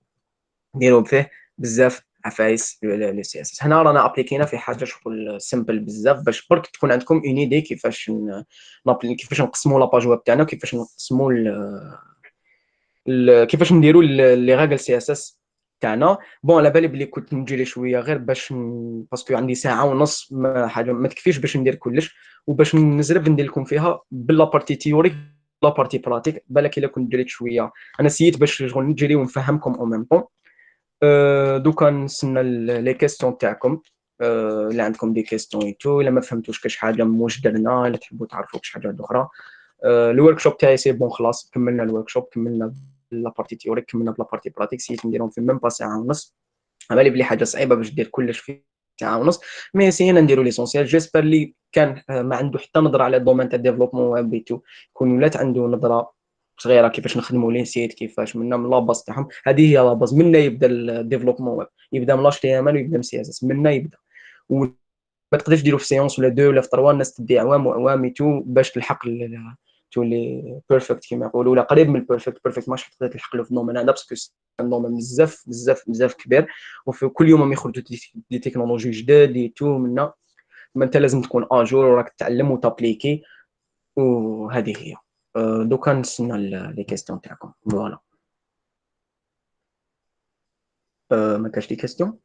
ديروا فيه بزاف عفايس لي سي اس اس. هنا رانا ابليكينا في حاجه شغل سمبل بزاف باش برك تكون عندكم اون ايدي كيفاش نقسموا لاباج ويب تاعنا وكيفاش نقسموا كيفاش نديروا لي راجل سي اس اس تاعنا. بون على بالي بلي كنت نجري شويه غير باش باسكو عندي ساعه ونص، حاجه ما تكفيش باش ندير كلش، وباش نزرب ندير لكم فيها بلا بارتي تيوريك لا بارتي براتيك. بالك الا كنت جريت شويه انا سيت باش شغل نجري ونفهمكم او ميم طون. دوكا نستنى لي كيستيون تاعكم. اللي عندكم دي كيستيون ايتو، الا ما فهمتوش كاش حاجه موش درنا، الا تحبوا تعرفوا كاش حاجه اخرى. الورك شوب تاعي سي بون خلاص، كملنا الورك شوب، كملنا لا بارتي تيوريك، كملنا بلا بارتي براتيك، سيت نديرهم في ميم با ساعه ونص. على بالي بلي حاجه صعيبه باش دير كلش في ساعه ونص، مي سينا نديرو ليسونسيال. جيسبر لي كان ما عنده حتى نظره على الدومين تاع ديفلوبمون ويب بيتو، يكون ولات عنده نظره صغيره كيفاش نخدموا لي سيت، كيفاش منا من لاباز تاعهم. هذه هي لاباز، منا يبدا الديفلوبمون ويب، يبدا من لاش تي ام ال ويبدا من سي اس اس، منا يبدا. وما تقدرش ديرو في سيونس ولا دو ولا في 3، الناس تدي اعوام واعوام تو باش تلحق تولي بيرفكت كيما يقولوا، ولا قريب من البيرفكت. بيرفكت ماش تقدر تلحق له في النومين هذا، باسكو النومين بزاف بزاف بزاف كبير، وفي كل يوم يخرجوا دي تكنولوجي جداد دي تو منا. ما انت لازم تكون اجور وراك تتعلم وتابليكي، وهذه هي. دوكا نستنى لي كيستيون تاعكم. فوالا. ما كاش دي كيستيون؟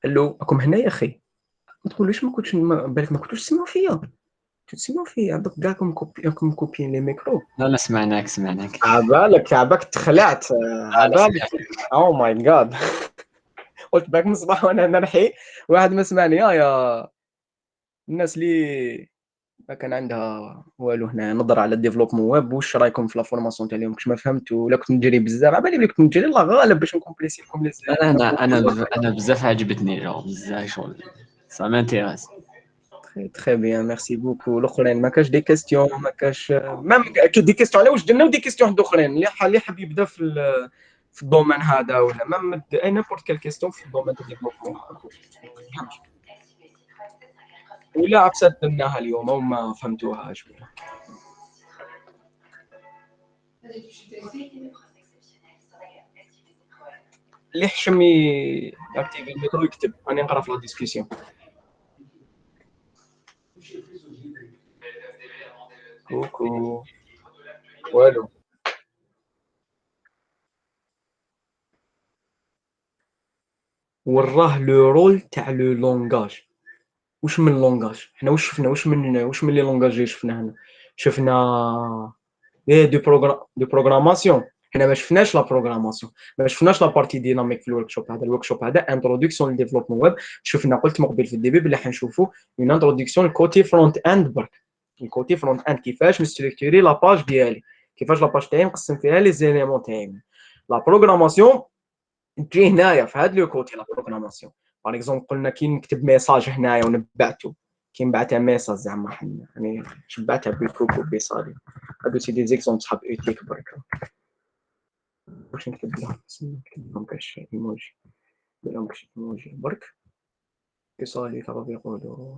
الو، راكم هنا يا اخي؟ ما تقولوش ما كنتش بالك ما كنتوش تسمعوا فيا. تسمعوا فيا دوك كاعكم كوبيين لي ميكرو. لا لا، سمعناك. عبالك تخلعت. عبالك. او ماي جاد. قلت باك من الصباح وانا نرحي واحد ما سمعني. يا الناس اللي ما كان عندها والو هنا نظر على الديفلوبمون ويب، واش رايكم في لا فورماسيون تاع اليوم؟ كنت ما فهمت ولا كنت نجري بزاف؟ على بالي كنت نجري الله غالب باش نكومبليسي لكم لي لا لا، انا بزاف عجبتني جو بزاف شغل، سا مانتيريس. تري بيان، ميرسي بوكو. الاخرين ما كاش دي كيستيون؟ ما كاش ميم دي كيستيون على واش درنا، ودي كيستيون واحد اخرين اللي حاب يبدا في الدومين هذا، ولا ميم اي نيمبورت كال كيستيون في الدومين تاع الديفلوبمون، ولا عفسات درناها اليوم او ما فهمتوهاش ولا. اللي حشم ياكتيفي الميكرو يكتب، راني نقرا في لا ديسكسيون. كوكو. والو. وراه لو رول تاع لو لونغاج. واش من لونغاج؟ حنا واش شفنا؟ واش من لي لونغاج اللي شفنا هنا؟ شفنا دو بروغراماسيون. حنا ما شفناش لا بروغراماسيون، ما شفناش لا بارتي ديناميك في الورك شوب هذا. الورك شوب هذا انتروداكسيون للديفلوبمون ويب. شفنا قلت مقبل في الديبي بلي حنشوفوا اون انتروداكسيون الكوتي فرونت اند برك. الكوتي فرونت اند كيفاش نستركتوري لا باج ديالي، كيفاش لا باج تاعي نقسم فيها لي زيليمون تاعي. لا بروغراماسيون تجي هنايا في هذا لو كوتي. لا بروغراماسيون باغ اكزومبل قلنا كي نكتب ميساج هنايا ونبعته، كي نبعتها ميساج زعما يعني شبعتها بالكوكو بيصالي. هادو سي دي زيكزومبل صحاب اوتيك برك. واش نكتب لهم؟ نكتب لهم كاش ايموجي، ندير لهم كاش ايموجي برك. بيصالي كانوا يقولوا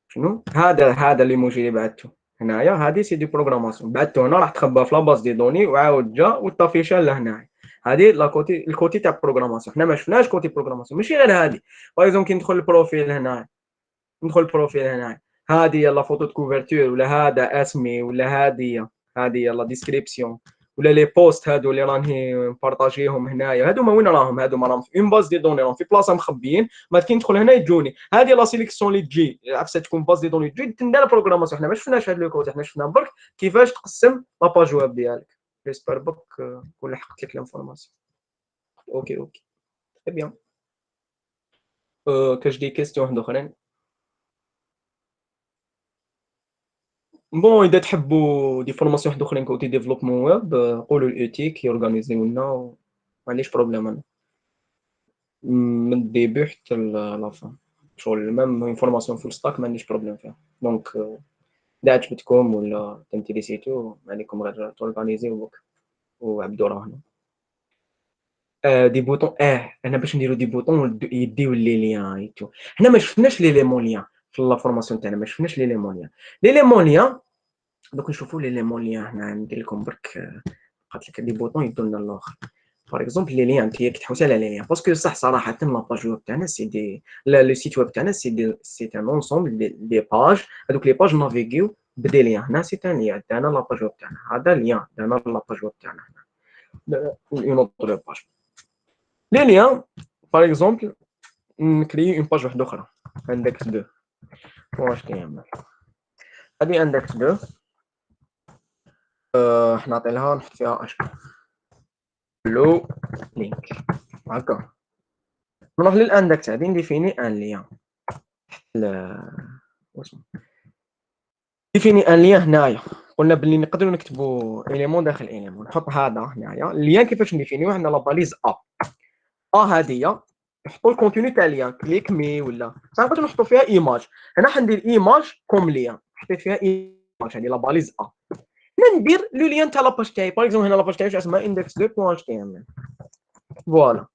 شنو هذا الايموجي اللي بعثته هنايا. هذه سي دي بروغراماسيون، بعثته هنا راح تخبى في لاباز دي دوني وعاود جا وطافيشا لهنا. هذه لا كوتي الكوتي تاع بروغراماسيون. حنا ما شفناش كوتي بروغراماسيون. ماشي غير هذه، باغ اكزومبل كي ندخل البروفيل هنا، هذه لا فوتو دو كوفرتور، ولا هذا اسمي، ولا هذه لا ديسكريبسيون، ولا لي بوست هادو اللي راني بارطاجيهم هنايا. هادو ما وين راهم؟ هادو ما راهم في اون باز دي دوني، راهم في بلاصه مخبيين. ما كي ندخل هنا يجوني. هذه لا سيليكسيون اللي تجي عفسه تكون باز دي دوني تجي تندار بروغراماسيون. حنا ما شفناش هاد لو كود، حنا شفنا برك كيفاش تقسم لا باج ويب ديالك. جيسبر بك كون لحقت لك لانفورماسيون. اوكي بيان. كاش دي كيستيون واحد اخرين؟ بون اذا تحبوا دي فورماسيون واحد اخرين كوتي ديفلوبمون ويب، قولوا الاوتيك يورغانيزيو لنا، ما عنديش بروبليم انا من الديبي حتى لافان. شغل ميم انفورماسيون فول ستاك ما عنديش بروبليم فيها. دونك اذا عجبتكم ولا تنتريسيتو ما عليكم غير تورغانيزيو وعبدوا راهنا. دي بوطون. انا باش نديرو دي بوطون يديو لي ليان ايتو. حنا ما شفناش لي ليمون ليان في لا فورماسيون تاعنا، ما شفناش لي ليمون ليان. لي ليمون ليان دوك نشوفوا لي ليمون ليان. هنا ندير لكم برك قالت لك دي بوطون يدو لنا الاخر. باغ اكزومبل لي ليان انت كتحوس على لي ليان باسكو صح صراحه لاباج ويب تاعنا سي دي لو سيت ويب تاعنا سي ان اونسومبل دي باج. هذوك لي باج نافيغيو بدي ليان. هنا سي ان ليان دانا لاباج ويب تاعنا، هذا ليان دانا لاباج ويب تاعنا. une autre page. Les liens, par exemple, créer une page واحدة أخرى index 2 HTML. هذه index 2 نعطي لها نحط فيها لو لينك هكا. نروح للاندكس هذه نديفيني ان ليان ديفيني ان ليان هنايا. قلنا باللي نقدروا نكتبوا اليمون داخل اليمون. نحط هذا هنايا الليان. كيفاش نديفينيو؟ عندنا لا باليز هذه نحطوا الكونتوني تاع ليان كليك مي ولا نقدروا نحطوا فيها ايماج. هنا حندير ايماج كوم ليان حطيت فيها ايماج يعني لا باليز ندير لو ليان تاع لاباج تاعي. باغ اكزومبل هنا لاباج تاعي اسمها index2.html فوالا.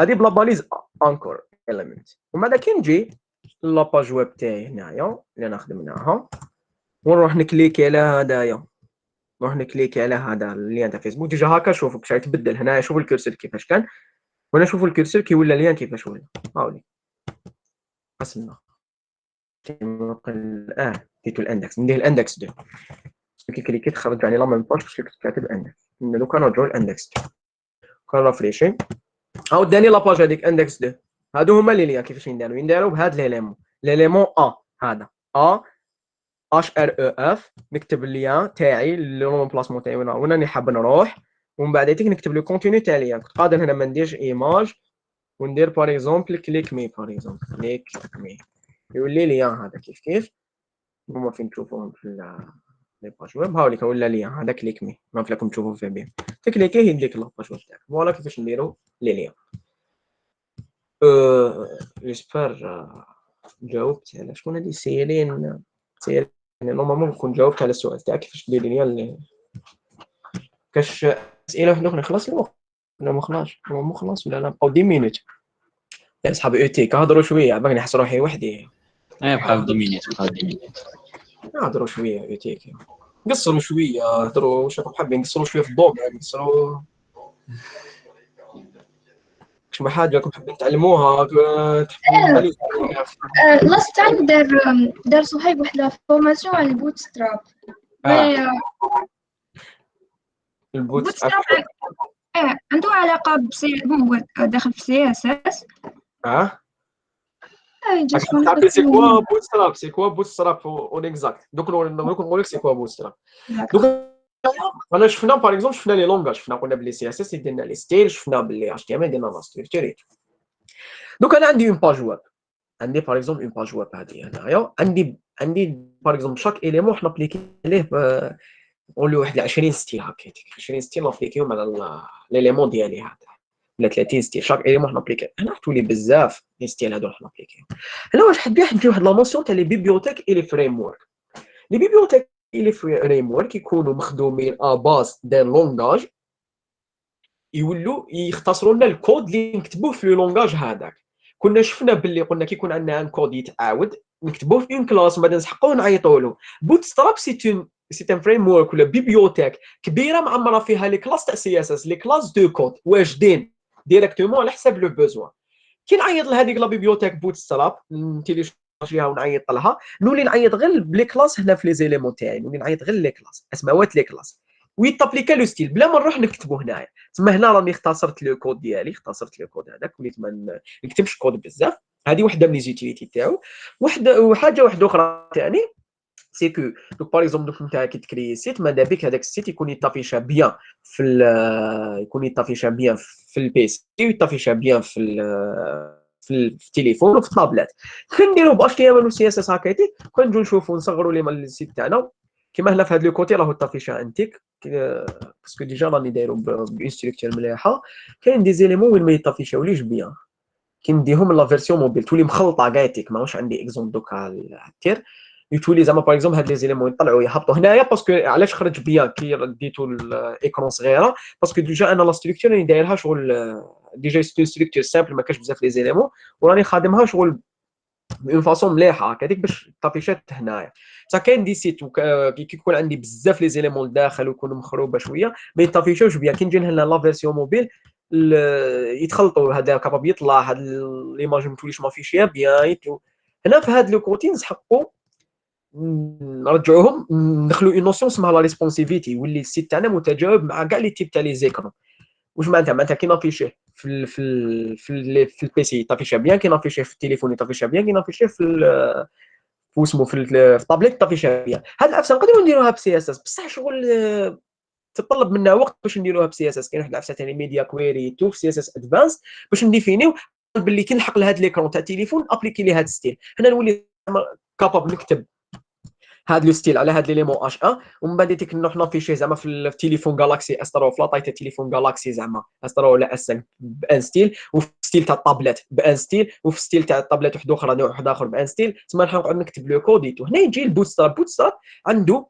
هذه بلا باليز انكور element. ومن بعد كي نجي لاباج ويب تاعي هنايا اللي انا خدمناها ونروح نكليكي على هدايا. نروح نكليكي على هذا اللين تاع فيسبوك. ديجا هكا شوفوا كيفاش يتبدل هنايا. شوفوا الكرسور كيفاش كان وانا شوفوا الكرسور كي ولا اللين كيفاش ولا. هاولي قسمنا ديتو الاندكس. ندير الاندكس 2 كي كليكيت خرج يعني لا ميم باج باش كنت كاتب اندكس. دوكا نرجعوا الاندكس كان رافريشي. هاو داني لاباج هذيك اندكس 2. هادو هما لي ليان كيفاش ينداروا بهاد ليليمون هذا اش ار او اف. نكتب الليان تاعي لو بلاسمون تاعي وين راني حاب نروح. ومن بعد نكتب لو كونتينيو تاع الليان. كنت قادر هنا ما نديرش ايماج وندير باغ اكزومبل كليك مي. باغ اكزومبل كليك مي يولي ليان هذا كيف هما فين تشوفوهم في لي باج ويب. هاوليك ولا ليان هذا كليك مي. ما فيكم تشوفوا فيه بيان. تكليكيه يديك لاباج ويب تاعك. فوالا كيفاش نديروا لي ليان. جيسبر جاوبت على شكون هادي سيرين. يعني نورمالمون نكون جاوبت على السؤال تاعك كيفاش دير ليا. كاش اسئله واحده اخرى. خلاص الوقت ولا ما خلاص؟ ما خلاص ولا لا؟ بقاو 10 مينوت يا صحاب اوتيك. هضروا شويه باغي نحس روحي وحدي. بقاو 10 مينوت هضروا شويه اوتيك. قصروا شويه. هضروا واش راكم حابين نقصروا شويه في الضوء. نقصروا واش ما حاجه راكم حابين تعلموها تحبوا لاست تايم دار صهيب واحد فورماسيون على البوت ستراب. البوت ستراب عنده علاقه هو داخل في سي اس اس. تعرفي سي كوا بوت ستراب؟ سي كوا بوت ستراب اون اكزاكت. دوك نقول لك سي كوا بوت ستراب. دوك انا شفنا باغ اكزومبل شفنا لي لونغاج. شفنا قلنا بلي سي اس اس درنا لي ستيل. شفنا بلي اتش تي ام ال درنا لا ستركتور. دوك انا عندي اون باج ويب. عندي باغ اكزومبل اون باج ويب هذه هنايا. عندي باغ اكزومبل شاك اليمون حنا نابليكي ليه نقولوا واحد 20 ستيل هكا. 20 ستيل نابليكيهم على ليليمون ديالي هذا ولا 30 ستيل. شاك اليمون حنا نابليكي. انا تولي بزاف لي ستيل هذو حنا نابليكيهم. هنا واش حد ندير واحد لا نوسيون تاع لي بيبيوتيك اي لي فريم ورك. لي بيبيوتيك اي لي فريم ورك يكونوا مخدومين باس دير لونغاج يولوا يختصروا لنا الكود اللي نكتبوه في لو لونغاج هذاك. كنا شفنا باللي قلنا كي يكون عندنا ان كود يتعاود نكتبوه في اون كلاس وبعد نسحقوه ونعيطوا له. بوت ستراب سي ان فريم ورك ولا بيبيوتيك كبيره معمره فيها لي كلاس تاع سي اس اس لي كلاس دو كود واجدين ديريكتومون على حساب لو بوزوان. كي نعيط لهذيك لا بيبيوتيك بوت ستراب نتيليشارجيها ونعيط لها نولي نعيط غير بلي كلاس هنا في لي زيليمون تاعي. نولي نعيط غير لي كلاس اسماوات لي كلاس ويطابليكا لو ستيل بلا ما نروح نكتبو هنايا. تما هنا راني اختصرت لو كود ديالي. اختصرت لو كود هذاك وليت ما نكتبش كود بزاف. هذه وحده من لي زوتيليتي تاعو. وحاجه واحده اخرى ثاني سي كو دوك باغ اكزومبل دوك نتا كي تكري سيت ماذا بك هذاك السيت يكون يطافيشا بيان في يكون يطافيشا بيان في البيسي ويطافيشا بيان في التليفون وفي الطابلات. كنديرو باش تي ام ال وسي اس اس هكايتي. كنجيو نشوفو نصغروا لي من السيت تاعنا كيما هنا في هذا لو كوتي راهو طافيشا انتيك باسكو ديجا راني دايرو بون ستركتور مليحه. كاين دي زيليمون وين ما يطافيشاوليش بيان كي نديهم لا فيرسيون موبيل تولي مخلطه كاعتيك. ماهوش عندي اكزومبل دوكا تير يتولي زعما باغ اكزومبل هاد لي زيليمون يطلعوا يهبطوا هنايا. باسكو علاش خرج بيان كي ديتو الايكرون صغيره؟ باسكو ديجا انا لا ستركتور راني دايرها شغل ديجا ستركتور سامبل ما كاش بزاف لي زيليمون وراني خادمها شغل اون فاصون مليحه هكذيك باش طافيشات هنايا. حتى كاين دي سيت كي يكون عندي بزاف لي زيليمون لداخل ويكونوا مخروبه شويه ما يطافيشوش بيان. كي نجي لهنا لا فيرسيون موبيل يتخلطوا. هذا كاباب يطلع هاد ليماج ما توليش مافيشيه بيان. هنا في هاد لو كوتي نسحقوا نرجعوهم ندخلوا اون نوسيون اسمها لا ريسبونسيفيتي، واللي السيت تاعنا متجاوب مع كاع لي تيب تاع لي زيكرون. واش معناتها كي نافيشيه في البيسي تافيشيه بيان، كي نافيشيه في التليفون تافيشيه بيان، كي نافيشيه في الطابليت تافيشيه بيان. هاد العفسه نقدروا نديروها بسي اس اس، بصح شغل تتطلب منا وقت باش نديروها بسي اس اس. كاين واحد العفسه ثاني ميديا كويري تو في سي اس اس ادفانس باش نديفينيو باللي كي نلحق لهاد ليكرون تاع التليفون ابليكي لي هاد ستيل. هنا نولي كابابل نكتب هاد لو ستيل على هاد ليليمون اش 1، ومن بعد ديك نروح نافيشي زعما في التليفون جالاكسي اس 3 في لاطاي تاع التليفون جالاكسي زعما اس 3 ولا اس 5 بان ستيل، وفي ستيل تاع الطابلات بان ستيل، وفي ستيل تاع الطابلات واحد اخرى نوع واحد اخر بان ستيل. تما نقعد نكتب لو كوديتو. هنا يجي البوتستراب. بوتستراب عنده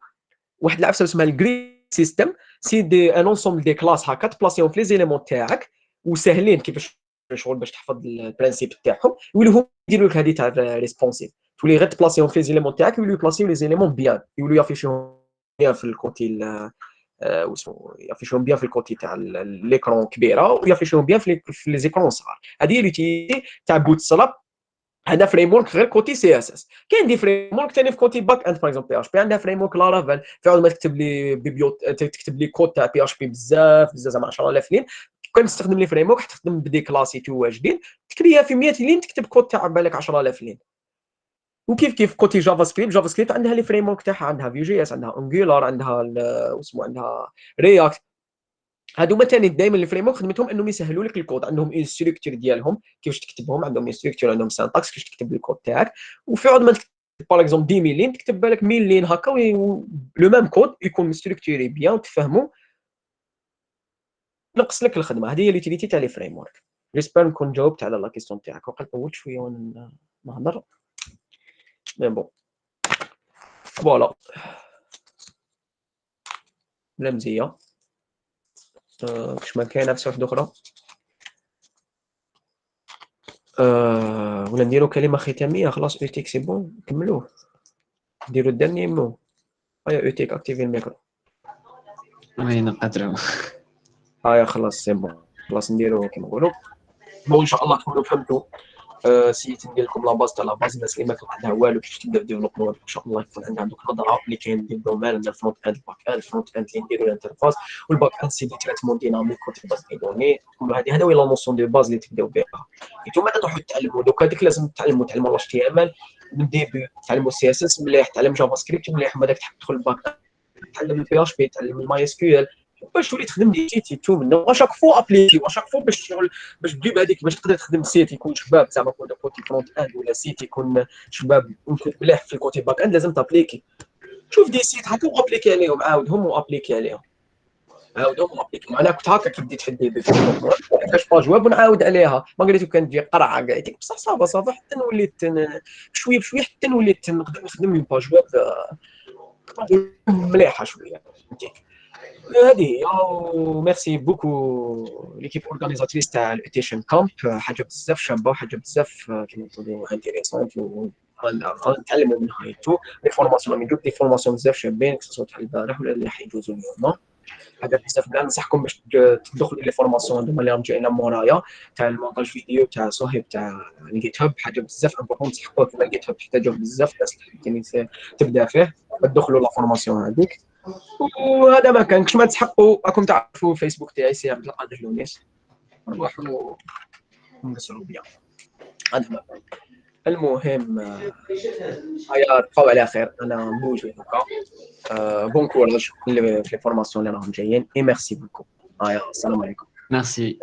واحد العفسه اسمها الجريد سيستم، سي دي ان انسومبل دي كلاس هكا تبلاسيهم في لي زيليمون تاعك، وساهلين كيفاش شغل باش تحفظ البرانسيب تاعهم، ويولوا يديروا لك هذه تاع ريسبونسيف. تولي غير تبلاسيهم في لي زيليمون تاعك، يولوا يبلاسيو لي زيليمون بيان، يولوا يافيشيهم بيان في الكوتي واسمو يافيشيهم بيان في الكوتي تاع ليكرون كبيره، ويافيشيهم بيان في لي زيكرون صغار. هذه هي لوتيليتي تاع بوتستراب. هذا فريم ورك غير كوتي سي اس اس. كاين دي فريم ورك ثاني في كوتي باك اند، باغ اكزومبل بي اش بي عندها فريم ورك لارافيل، فعلا ما تكتب لي تكتب لي كود تاع بي اش بي بزاف زعما 10000 لين. كون تستخدم لي فريم ورك تخدم بدي كلاسي تو واجدين، تكريها في 100 لين تكتب كود تاع بالك 10000 لين. وكيف كيف كوتي جافا سكريبت، جافا سكريبت عندها لي فريم ورك تاعها، عندها فيو جي اس، عندها انجولار، عندها واسمو عندها رياكت. هادو مثلا دائما الفريم ورك خدمتهم انهم يسهلوا لك الكود، عندهم اون ستركتور ديالهم كيفاش تكتبهم، عندهم اون ستركتور، عندهم سانتاكس كيفاش تكتب الكود تاعك. وفي عوض ما تكتب باغ اكزومبل 10 لين تكتب بالك 1000 لين هكا، لو ميم كود يكون ستركتوري بيان وتفهمو، نقص لك الخدمه. هذه هي اليوتيليتي تاع لي فريم ورك. جيسبر نكون جاوبت على لا كيستيون تاعك، وقت طولت شويه وانا نهضر مي بون. فوالا بلا مزيه. واش ما كاين عفسه واحده اخرى؟ ولا نديرو كلمه ختاميه خلاص. اوتيك سي بون نكملوه، نديرو الدرني مو. هيا اوتيك اكتيفي الميكرو. وي نقدروا. خلاص سي بون، خلاص نديرو كيما نقولو. بون ان شاء الله تكونوا فهمتوا. سيت ندير لكم لا باز تاع لا باز. الناس اللي ما كانت عندها والو كيفاش تبدا في ديفلوبمون ان شاء الله يكون عندها دوك نظره اللي كاين دي دومين، عندنا الفرونت اند الباك اند. الفرونت اند اللي نديرو الانترفاس، والباك اند سي دي تريتمون ديناميك كوتي باز دي دوني. تقولوا هذه هو لا نوسيون دو باز اللي تبداو بها. نتوما تروحوا تتعلموا دوك هذيك، لازم تعلموا اتش تي ام ال من ديبي، تعلموا سي اس اس مليح، تعلم جافا سكريبت مليح، من بعد تحب تدخل الباك تعلم البي اش بي، تعلم الماي اس كيو ال، باش تولي تخدم دي سيت تو منه. واشاك فو ابليكي، واشاك فو باش شغل باش تجيب هذيك، باش تقدر تخدم سيت يكون شباب زعما كوتي فرونت اند، ولا سيت يكون شباب يمكن مليح في الكوتي باك اند، لازم تابليكي. شوف دي سيت هكا وابليكي عليهم، عاودهم وابليكي عليهم، عاودهم وابليكي. انا كنت هكا كي بديت في الديبي في كاش با جواب ونعاود عليها، ما قريتو كان تجي قرعه كاع بصح صافا حتى وليت بشويه بشويه حتى وليت نقدر نخدم من باج ويب مليحه شويه. فهمتيك؟ هذه هي. وميرسي بوكو ليكيب اورغانيزاتريس تاع الاوتيشن كامب، حاجه بزاف شابه وحاجه بزاف كيما نقولوا انتيريسونت، نتعلموا منها ايتو. لي فورماسيون نديرو دي فورماسيون بزاف شابين، سواء تاع البارح ولا اللي حيجوزوا اليوم. حاجه بزاف مليحه. ننصحكم باش تدخلوا لي فورماسيون هذوما اللي راهم جايين مورايا، تاع المونتاج فيديو تاع صهيب تاع الجيت هاب. حاجه بزاف امبورطون، نصحكم كيما الجيت هاب تحتاجوه بزاف الناس اللي حابين تبدا فيه، تدخلوا لا فورماسيون هذيك. وهذا ما كان. كش ما تسحقوا راكم تعرفوا فيسبوك تاعي سي عبد القادر لونيس، نروحوا نقصروا بيان. هذا ما كان. المهم هيا تبقاو على خير. انا موجود هكا. بون كوراج في لي فورماسيون اللي راهم جايين. اي ميرسي بوكو. هيا السلام عليكم. ميرسي.